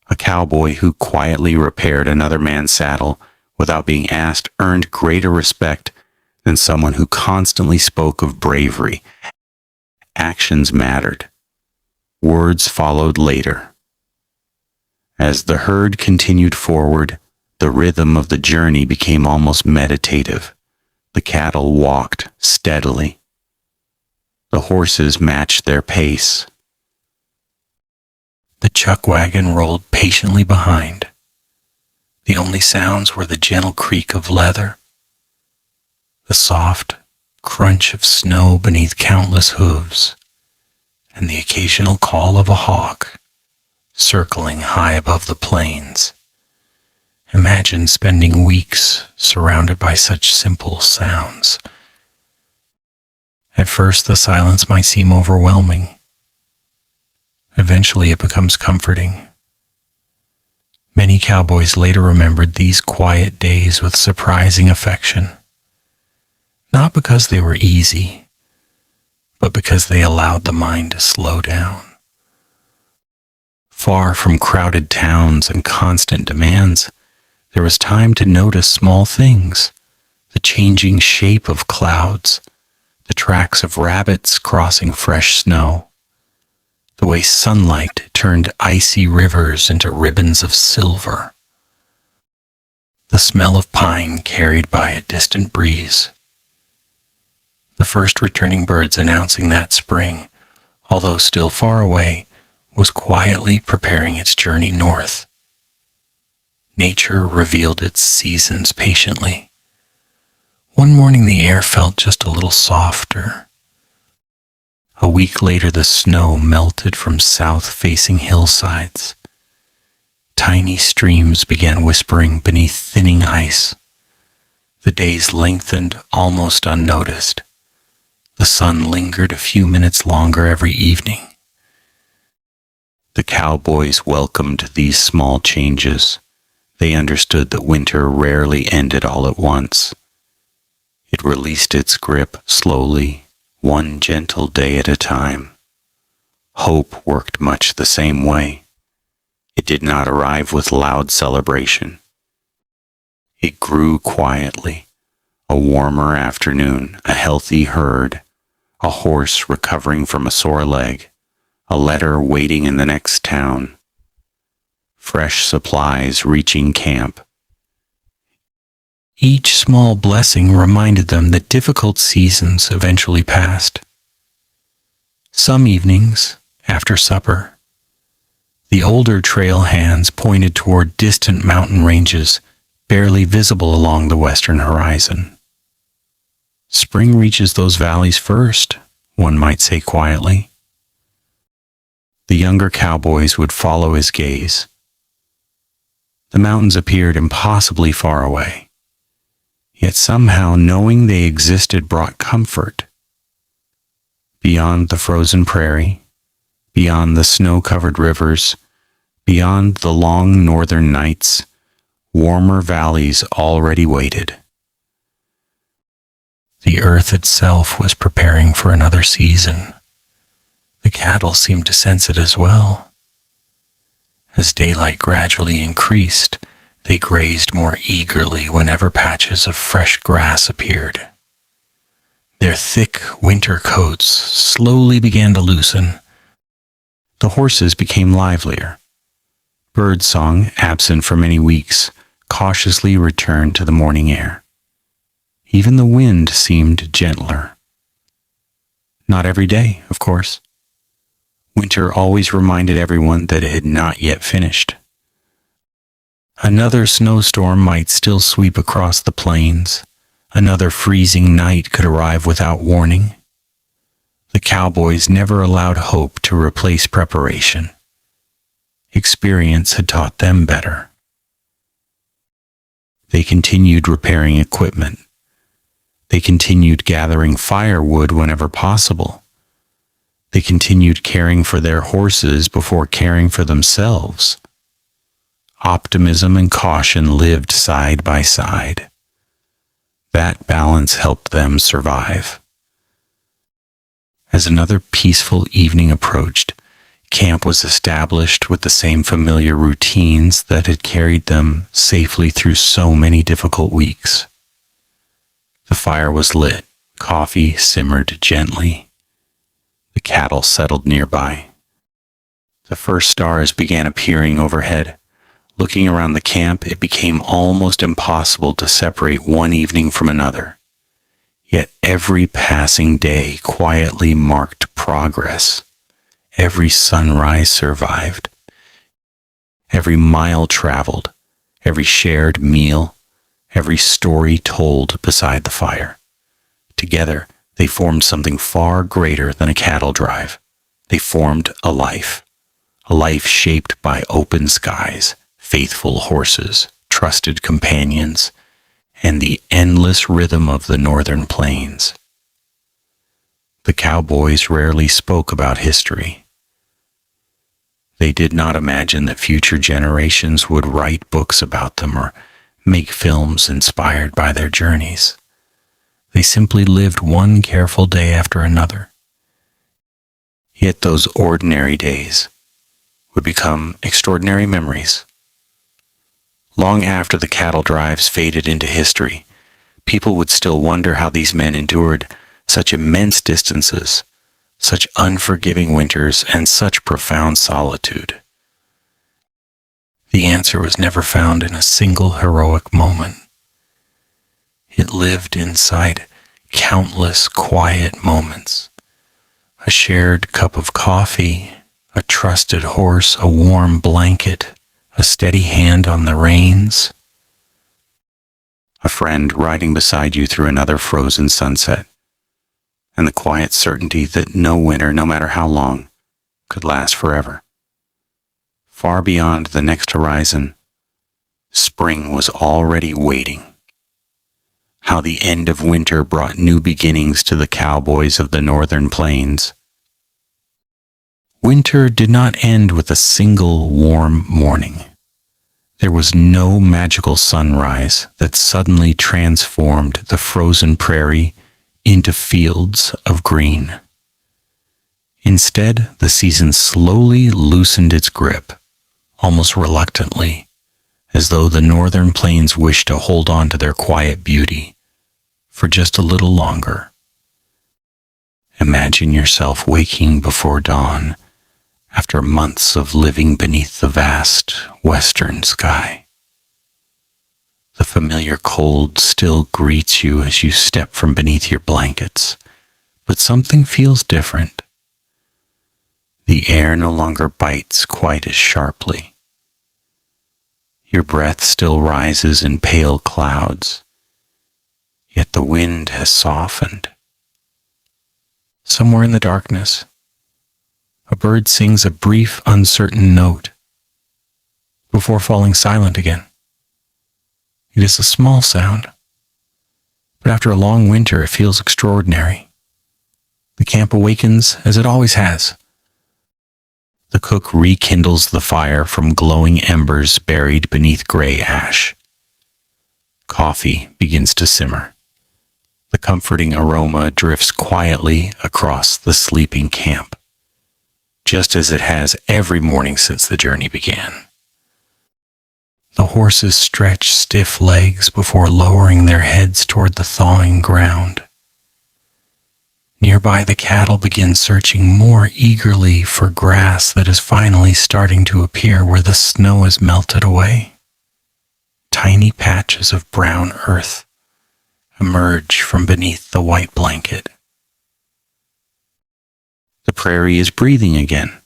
A cowboy who quietly repaired another man's saddle without being asked earned greater respect than someone who constantly spoke of bravery. Actions mattered. Words followed later. As the herd continued forward, the rhythm of the journey became almost meditative. The cattle walked steadily. The horses matched their pace. The chuck wagon rolled patiently behind. The only sounds were the gentle creak of leather, the soft crunch of snow beneath countless hooves, and the occasional call of a hawk circling high above the plains. Imagine spending weeks surrounded by such simple sounds. At first, the silence might seem overwhelming. Eventually, it becomes comforting. Many cowboys later remembered these quiet days with surprising affection. Not because they were easy, but because they allowed the mind to slow down. Far from crowded towns and constant demands, there was time to notice small things: the changing shape of clouds, the tracks of rabbits crossing fresh snow, the way sunlight turned icy rivers into ribbons of silver, the smell of pine carried by a distant breeze. The first returning birds announcing that spring, although still far away, was quietly preparing its journey north. Nature revealed its seasons patiently. One morning the air felt just a little softer. A week later the snow melted from south-facing hillsides. Tiny streams began whispering beneath thinning ice. The days lengthened almost unnoticed. The sun lingered a few minutes longer every evening. The cowboys welcomed these small changes. They understood that winter rarely ended all at once. It released its grip slowly, one gentle day at a time. Hope worked much the same way. It did not arrive with loud celebration. It grew quietly. A warmer afternoon, a healthy herd, a horse recovering from a sore leg, a letter waiting in the next town, fresh supplies reaching camp. Each small blessing reminded them that difficult seasons eventually passed. Some evenings, after supper, the older trail hands pointed toward distant mountain ranges barely visible along the western horizon. Spring reaches those valleys first, one might say quietly. The younger cowboys would follow his gaze. The mountains appeared impossibly far away, yet somehow knowing they existed brought comfort. Beyond the frozen prairie, beyond the snow-covered rivers, beyond the long northern nights, warmer valleys already waited. The earth itself was preparing for another season. The cattle seemed to sense it as well. As daylight gradually increased, they grazed more eagerly whenever patches of fresh grass appeared. Their thick winter coats slowly began to loosen. The horses became livelier. Birdsong, absent for many weeks, cautiously returned to the morning air. Even the wind seemed gentler. Not every day, of course. Winter always reminded everyone that it had not yet finished. Another snowstorm might still sweep across the plains. Another freezing night could arrive without warning. The cowboys never allowed hope to replace preparation. Experience had taught them better. They continued repairing equipment. They continued gathering firewood whenever possible. They continued caring for their horses before caring for themselves. Optimism and caution lived side by side. That balance helped them survive. As another peaceful evening approached, camp was established with the same familiar routines that had carried them safely through so many difficult weeks. The fire was lit, coffee simmered gently. The cattle settled nearby. The first stars began appearing overhead. Looking around the camp, it became almost impossible to separate one evening from another. Yet every passing day quietly marked progress. Every sunrise survived. Every mile traveled, every shared meal, every story told beside the fire. Together, they formed something far greater than a cattle drive. They formed a life shaped by open skies, faithful horses, trusted companions, and the endless rhythm of the northern plains. The cowboys rarely spoke about history. They did not imagine that future generations would write books about them or make films inspired by their journeys. They simply lived one careful day after another. Yet those ordinary days would become extraordinary memories. Long after the cattle drives faded into history, people would still wonder how these men endured such immense distances, such unforgiving winters, and such profound solitude. The answer was never found in a single heroic moment. It lived inside countless quiet moments. A shared cup of coffee, a trusted horse, a warm blanket, a steady hand on the reins. A friend riding beside you through another frozen sunset, and the quiet certainty that no winter, no matter how long, could last forever. Far beyond the next horizon, spring was already waiting. How the end of winter brought new beginnings to the cowboys of the northern plains. Winter did not end with a single warm morning. There was no magical sunrise that suddenly transformed the frozen prairie into fields of green. Instead, the season slowly loosened its grip, almost reluctantly, as though the northern plains wish to hold on to their quiet beauty for just a little longer. Imagine yourself waking before dawn after months of living beneath the vast western sky. The familiar cold still greets you as you step from beneath your blankets, but something feels different. The air no longer bites quite as sharply. Your breath still rises in pale clouds, yet the wind has softened. Somewhere in the darkness, a bird sings a brief, uncertain note before falling silent again. It is a small sound, but after a long winter it feels extraordinary. The camp awakens as it always has. The cook rekindles the fire from glowing embers buried beneath gray ash. Coffee begins to simmer. The comforting aroma drifts quietly across the sleeping camp, just as it has every morning since the journey began. The horses stretch stiff legs before lowering their heads toward the thawing ground. Nearby, the cattle begin searching more eagerly for grass that is finally starting to appear where the snow has melted away. Tiny patches of brown earth emerge from beneath the white blanket. The prairie is breathing again.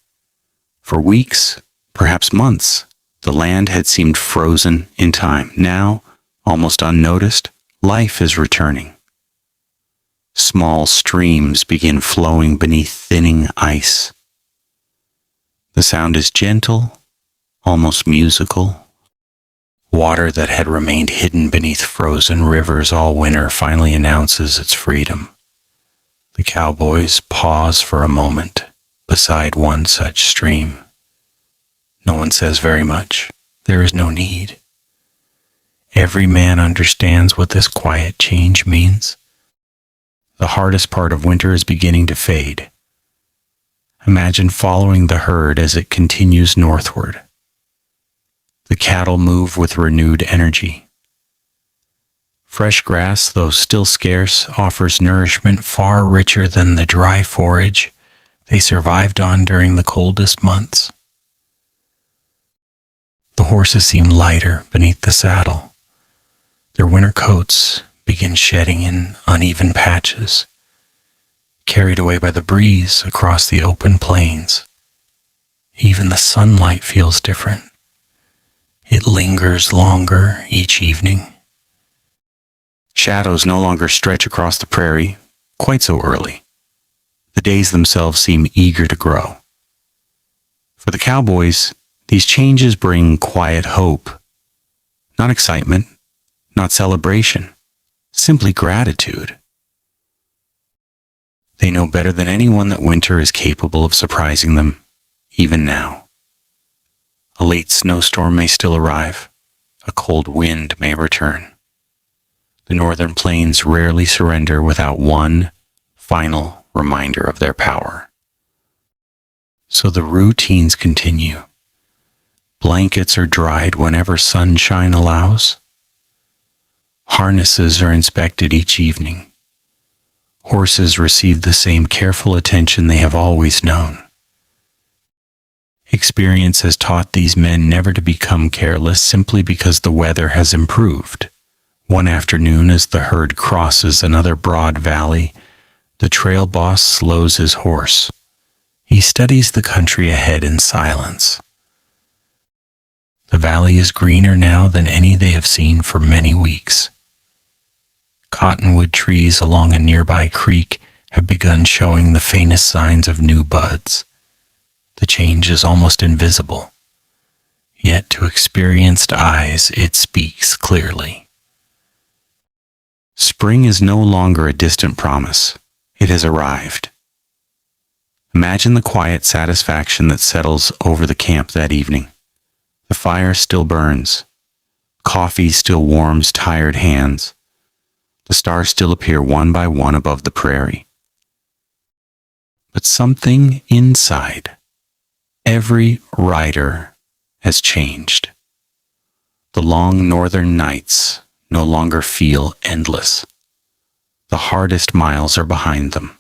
For weeks, perhaps months, the land had seemed frozen in time. Now, almost unnoticed, life is returning. Small streams begin flowing beneath thinning ice. The sound is gentle, almost musical. Water that had remained hidden beneath frozen rivers all winter finally announces its freedom. The cowboys pause for a moment beside one such stream. No one says very much. There is no need. Every man understands what this quiet change means. The hardest part of winter is beginning to fade. Imagine following the herd as it continues northward. The cattle move with renewed energy. Fresh grass, though still scarce, offers nourishment far richer than the dry forage they survived on during the coldest months. The horses seem lighter beneath the saddle. Their winter coats begin shedding in uneven patches, carried away by the breeze across the open plains. Even the sunlight feels different. It lingers longer each evening. Shadows no longer stretch across the prairie quite so early. The days themselves seem eager to grow. For the cowboys, these changes bring quiet hope. Not excitement, not celebration, simply gratitude. They know better than anyone that winter is capable of surprising them, even now. A late snowstorm may still arrive. A cold wind may return. The northern plains rarely surrender without one final reminder of their power. So the routines continue. Blankets are dried whenever sunshine allows. Harnesses are inspected each evening. Horses receive the same careful attention they have always known. Experience has taught these men never to become careless simply because the weather has improved. One afternoon, as the herd crosses another broad valley, the trail boss slows his horse. He studies the country ahead in silence. The valley is greener now than any they have seen for many weeks. Cottonwood trees along a nearby creek have begun showing the faintest signs of new buds. The change is almost invisible, yet to experienced eyes it speaks clearly. Spring is no longer a distant promise. It has arrived. Imagine the quiet satisfaction that settles over the camp that evening. The fire still burns. Coffee still warms tired hands. The stars still appear one by one above the prairie. But something inside every rider has changed. The long northern nights no longer feel endless. The hardest miles are behind them.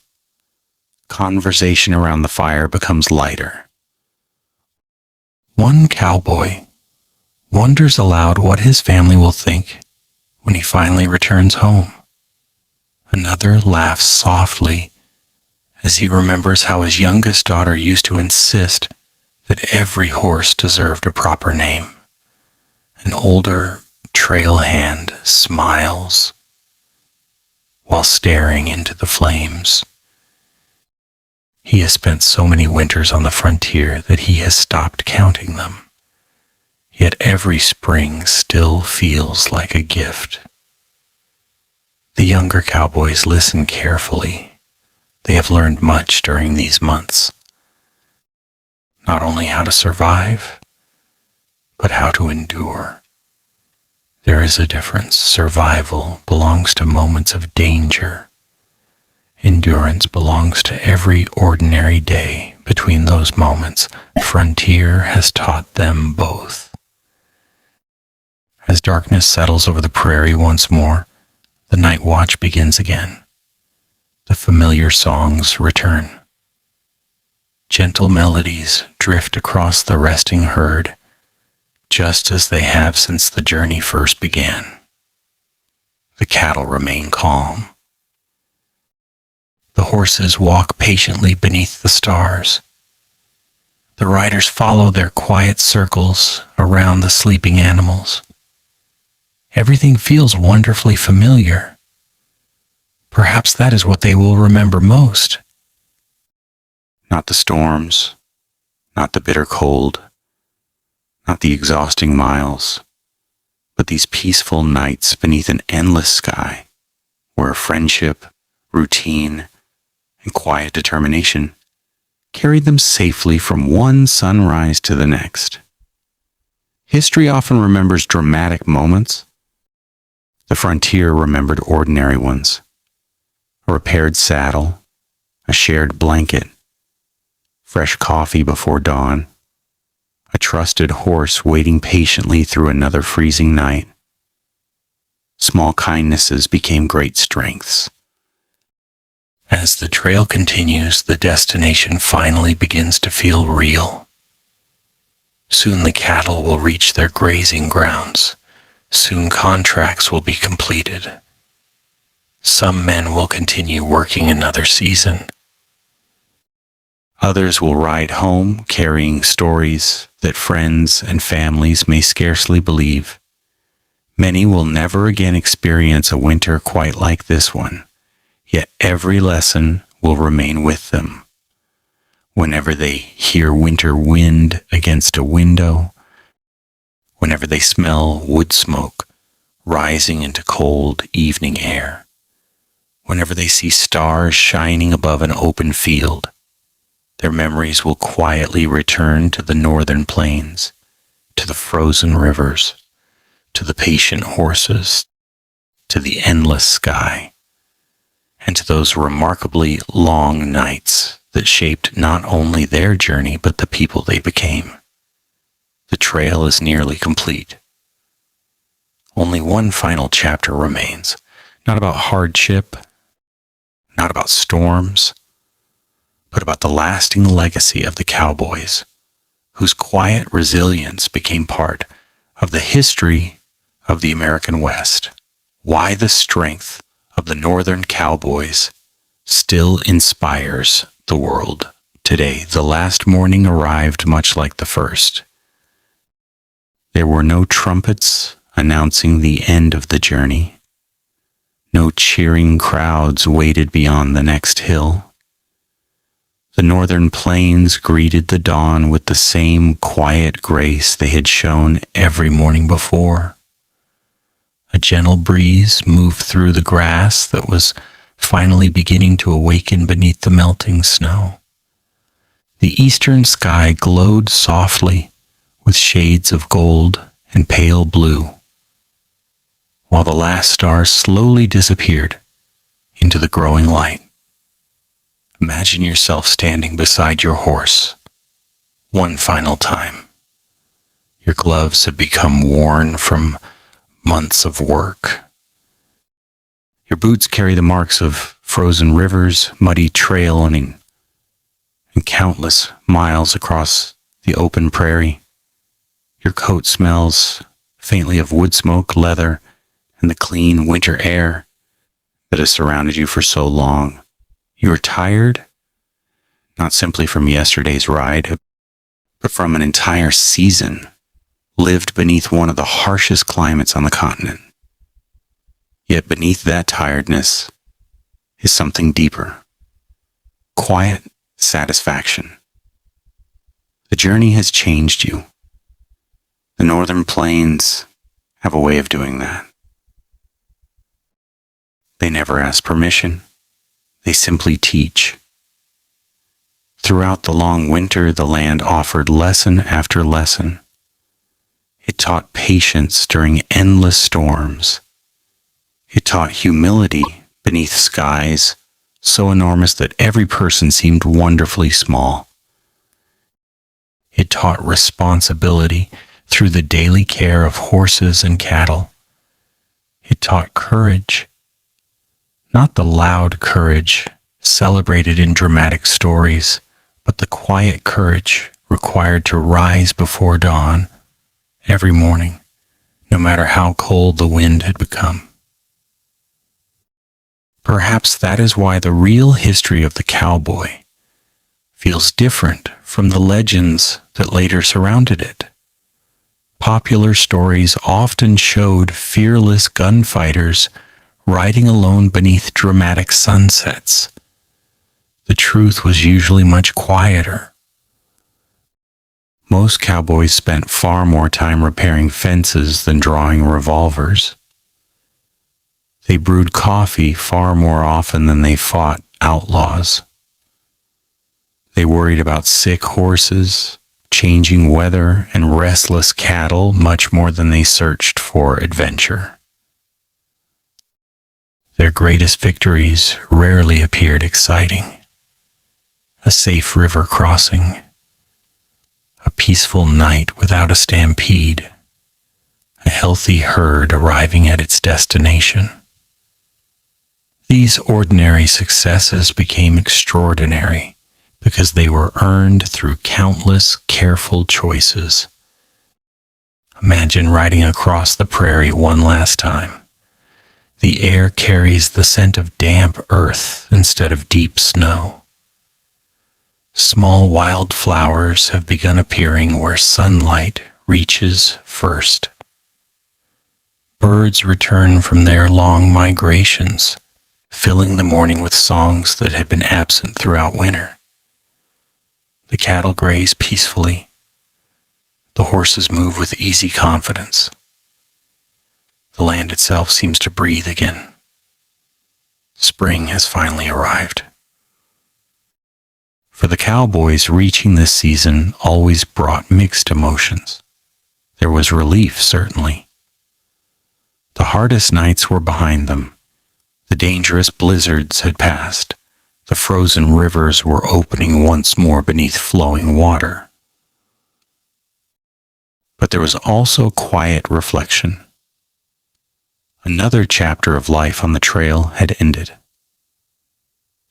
Conversation around the fire becomes lighter. One cowboy wonders aloud what his family will think when he finally returns home. Another laughs softly as he remembers how his youngest daughter used to insist that every horse deserved a proper name. An older trail hand smiles while staring into the flames. He has spent so many winters on the frontier that he has stopped counting them. Yet every spring still feels like a gift. The younger cowboys listen carefully. They have learned much during these months. Not only how to survive, but how to endure. There is a difference. Survival belongs to moments of danger. Endurance belongs to every ordinary day between those moments. Frontier has taught them both. As darkness settles over the prairie once more, the night watch begins again. The familiar songs return. Gentle melodies drift across the resting herd, just as they have since the journey first began. The cattle remain calm. The horses walk patiently beneath the stars. The riders follow their quiet circles around the sleeping animals. Everything feels wonderfully familiar. Perhaps that is what they will remember most. Not the storms, not the bitter cold, not the exhausting miles, but these peaceful nights beneath an endless sky, where friendship, routine, and quiet determination carried them safely from one sunrise to the next. History often remembers dramatic moments. The frontier remembered ordinary ones. A repaired saddle, a shared blanket, fresh coffee before dawn, a trusted horse waiting patiently through another freezing night. Small kindnesses became great strengths. As the trail continues, the destination finally begins to feel real. Soon the cattle will reach their grazing grounds. Soon contracts will be completed. Some men will continue working another season. Others will ride home carrying stories that friends and families may scarcely believe. Many will never again experience a winter quite like this one, yet every lesson will remain with them. Whenever they hear winter wind against a window, whenever they smell wood smoke rising into cold evening air, whenever they see stars shining above an open field, their memories will quietly return to the northern plains, to the frozen rivers, to the patient horses, to the endless sky, and to those remarkably long nights that shaped not only their journey but the people they became. The trail is nearly complete. Only one final chapter remains, not about hardship, not about storms, but about the lasting legacy of the Cowboys, whose quiet resilience became part of the history of the American West. Why the strength of the Northern Cowboys still inspires the world today. The last morning arrived much like the first. There were no trumpets announcing the end of the journey. No cheering crowds waited beyond the next hill. The northern plains greeted the dawn with the same quiet grace they had shown every morning before. A gentle breeze moved through the grass that was finally beginning to awaken beneath the melting snow. The eastern sky glowed softly with shades of gold and pale blue, while the last stars slowly disappeared into the growing light. Imagine yourself standing beside your horse one final time. Your gloves had become worn from months of work. Your boots carry the marks of frozen rivers, muddy trailing, and countless miles across the open prairie. Your coat smells faintly of wood smoke, leather, and the clean winter air that has surrounded you for so long. You are tired, not simply from yesterday's ride, but from an entire season lived beneath one of the harshest climates on the continent. Yet beneath that tiredness is something deeper. Quiet satisfaction. The journey has changed you. The northern plains have a way of doing that. They never ask permission. They simply teach. Throughout the long winter, the land offered lesson after lesson. It taught patience during endless storms. It taught humility beneath skies so enormous that every person seemed wonderfully small. It taught responsibility through the daily care of horses and cattle. It taught courage, not the loud courage celebrated in dramatic stories, but the quiet courage required to rise before dawn every morning, no matter how cold the wind had become. Perhaps that is why the real history of the cowboy feels different from the legends that later surrounded it. Popular stories often showed fearless gunfighters riding alone beneath dramatic sunsets. The truth was usually much quieter. Most cowboys spent far more time repairing fences than drawing revolvers. They brewed coffee far more often than they fought outlaws. They worried about sick horses, changing weather, and restless cattle much more than they searched for adventure. Their greatest victories rarely appeared exciting. A safe river crossing, a peaceful night without a stampede, a healthy herd arriving at its destination. These ordinary successes became extraordinary because they were earned through countless careful choices. Imagine riding across the prairie one last time. The air carries the scent of damp earth instead of deep snow. Small wild flowers have begun appearing where sunlight reaches first. Birds return from their long migrations, filling the morning with songs that had been absent throughout winter. The cattle graze peacefully. The horses move with easy confidence. The land itself seems to breathe again. Spring has finally arrived. For the Cowboys, reaching this season always brought mixed emotions. There was relief, certainly. The hardest nights were behind them. The dangerous blizzards had passed. The frozen rivers were opening once more beneath flowing water. But there was also quiet reflection. Another chapter of life on the trail had ended.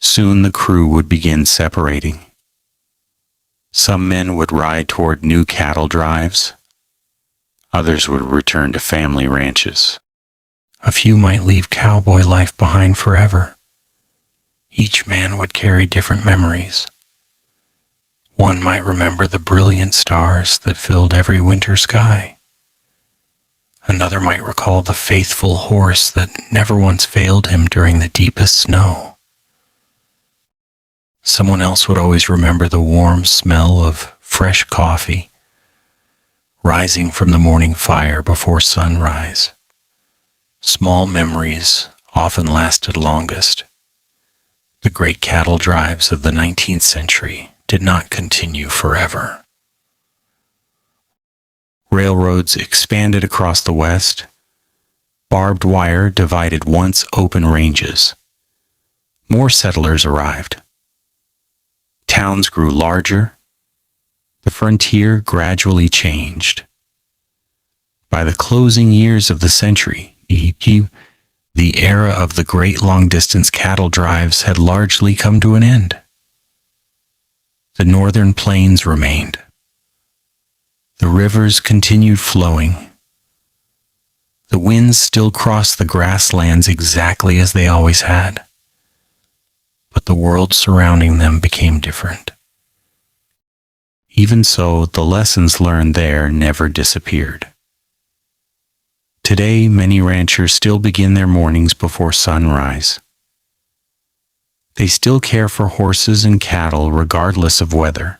Soon the crew would begin separating. Some men would ride toward new cattle drives. Others would return to family ranches. A few might leave cowboy life behind forever. Each man would carry different memories. One might remember the brilliant stars that filled every winter sky. Another might recall the faithful horse that never once failed him during the deepest snow. Someone else would always remember the warm smell of fresh coffee rising from the morning fire before sunrise. Small memories often lasted longest. The great cattle drives of the 19th century did not continue forever. Railroads expanded across the West. Barbed wire divided once open ranges. More settlers arrived. Towns grew larger. The frontier gradually changed. By the closing years of the century, the era of the great long-distance cattle drives had largely come to an end. The northern plains remained. The rivers continued flowing. The winds still crossed the grasslands exactly as they always had. But the world surrounding them became different. Even so, the lessons learned there never disappeared. Today, many ranchers still begin their mornings before sunrise. They still care for horses and cattle regardless of weather.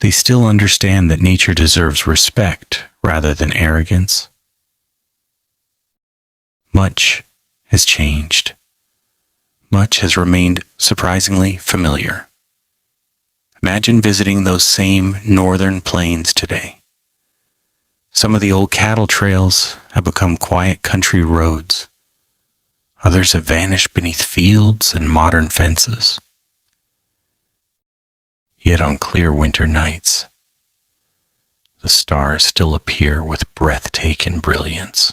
They still understand that nature deserves respect rather than arrogance. Much has changed. Much has remained surprisingly familiar. Imagine visiting those same northern plains today. Some of the old cattle trails have become quiet country roads. Others have vanished beneath fields and modern fences. Yet on clear winter nights, the stars still appear with breathtaking brilliance.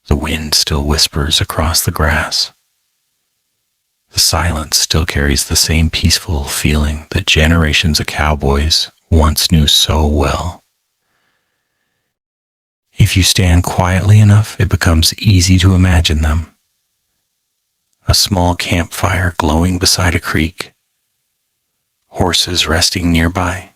The wind still whispers across the grass. The silence still carries the same peaceful feeling that generations of cowboys once knew so well. If you stand quietly enough, it becomes easy to imagine them. A small campfire glowing beside a creek, horses resting nearby,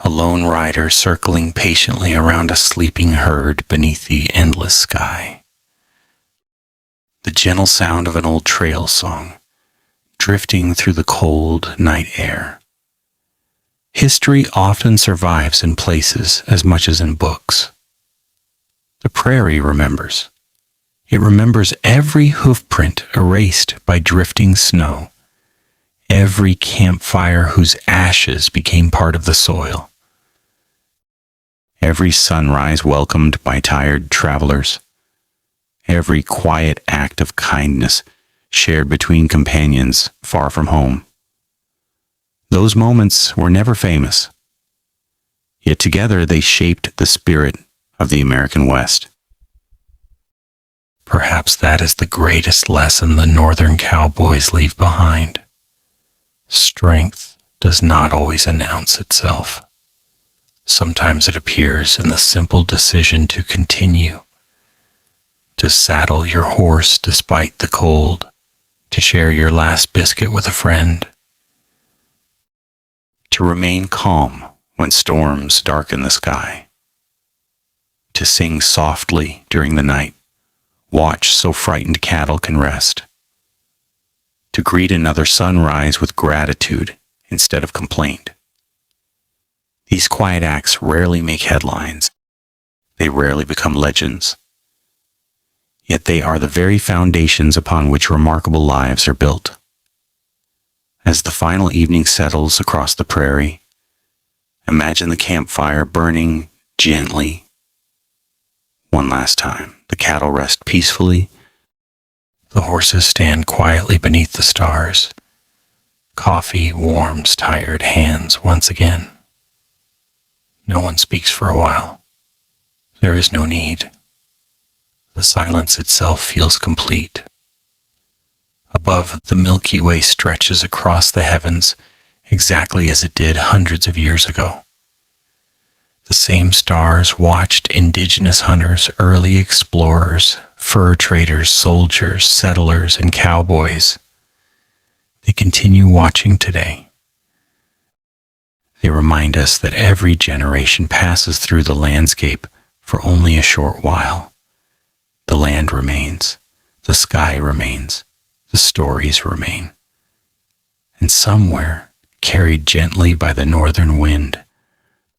a lone rider circling patiently around a sleeping herd beneath the endless sky. The gentle sound of an old trail song, drifting through the cold night air. History often survives in places as much as in books. The prairie remembers. It remembers every hoofprint erased by drifting snow, every campfire whose ashes became part of the soil, every sunrise welcomed by tired travelers, every quiet act of kindness shared between companions far from home. Those moments were never famous, yet together they shaped the spirit of the American West. Perhaps that is the greatest lesson the northern cowboys leave behind. Strength does not always announce itself. Sometimes it appears in the simple decision to continue, to saddle your horse despite the cold, to share your last biscuit with a friend, to remain calm when storms darken the sky, to sing softly during the night, watch so frightened cattle can rest, to greet another sunrise with gratitude instead of complaint. These quiet acts rarely make headlines. They rarely become legends. Yet they are the very foundations upon which remarkable lives are built. As the final evening settles across the prairie, imagine the campfire burning gently. One last time, the cattle rest peacefully. The horses stand quietly beneath the stars. Coffee warms tired hands once again. No one speaks for a while. There is no need. The silence itself feels complete. Above, the Milky Way stretches across the heavens exactly as it did hundreds of years ago. The same stars watched indigenous hunters, early explorers, fur traders, soldiers, settlers, and cowboys. They continue watching today. They remind us that every generation passes through the landscape for only a short while. The land remains, the sky remains, the stories remain. And somewhere, carried gently by the northern wind,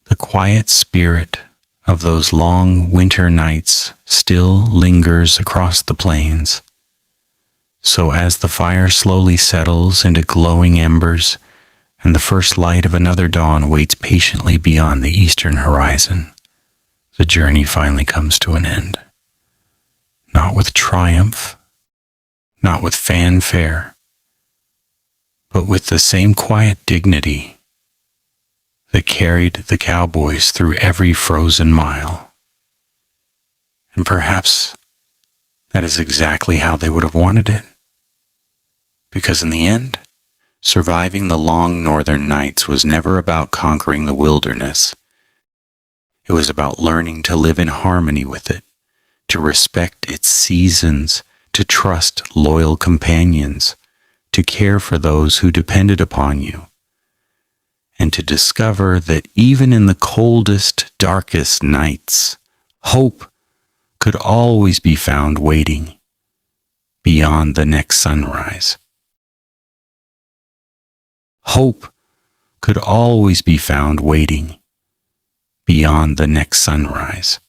the quiet spirit of those long winter nights still lingers across the plains. So as the fire slowly settles into glowing embers, and the first light of another dawn waits patiently beyond the eastern horizon, the journey finally comes to an end. Not with triumph, not with fanfare, but with the same quiet dignity that carried the Cowboys through every frozen mile. And perhaps that is exactly how they would have wanted it. Because in the end, surviving the long northern nights was never about conquering the wilderness. It was about learning to live in harmony with it, to respect its seasons, to trust loyal companions, to care for those who depended upon you, and to discover that even in the coldest, darkest nights, hope could always be found waiting beyond the next sunrise. Hope could always be found waiting beyond the next sunrise.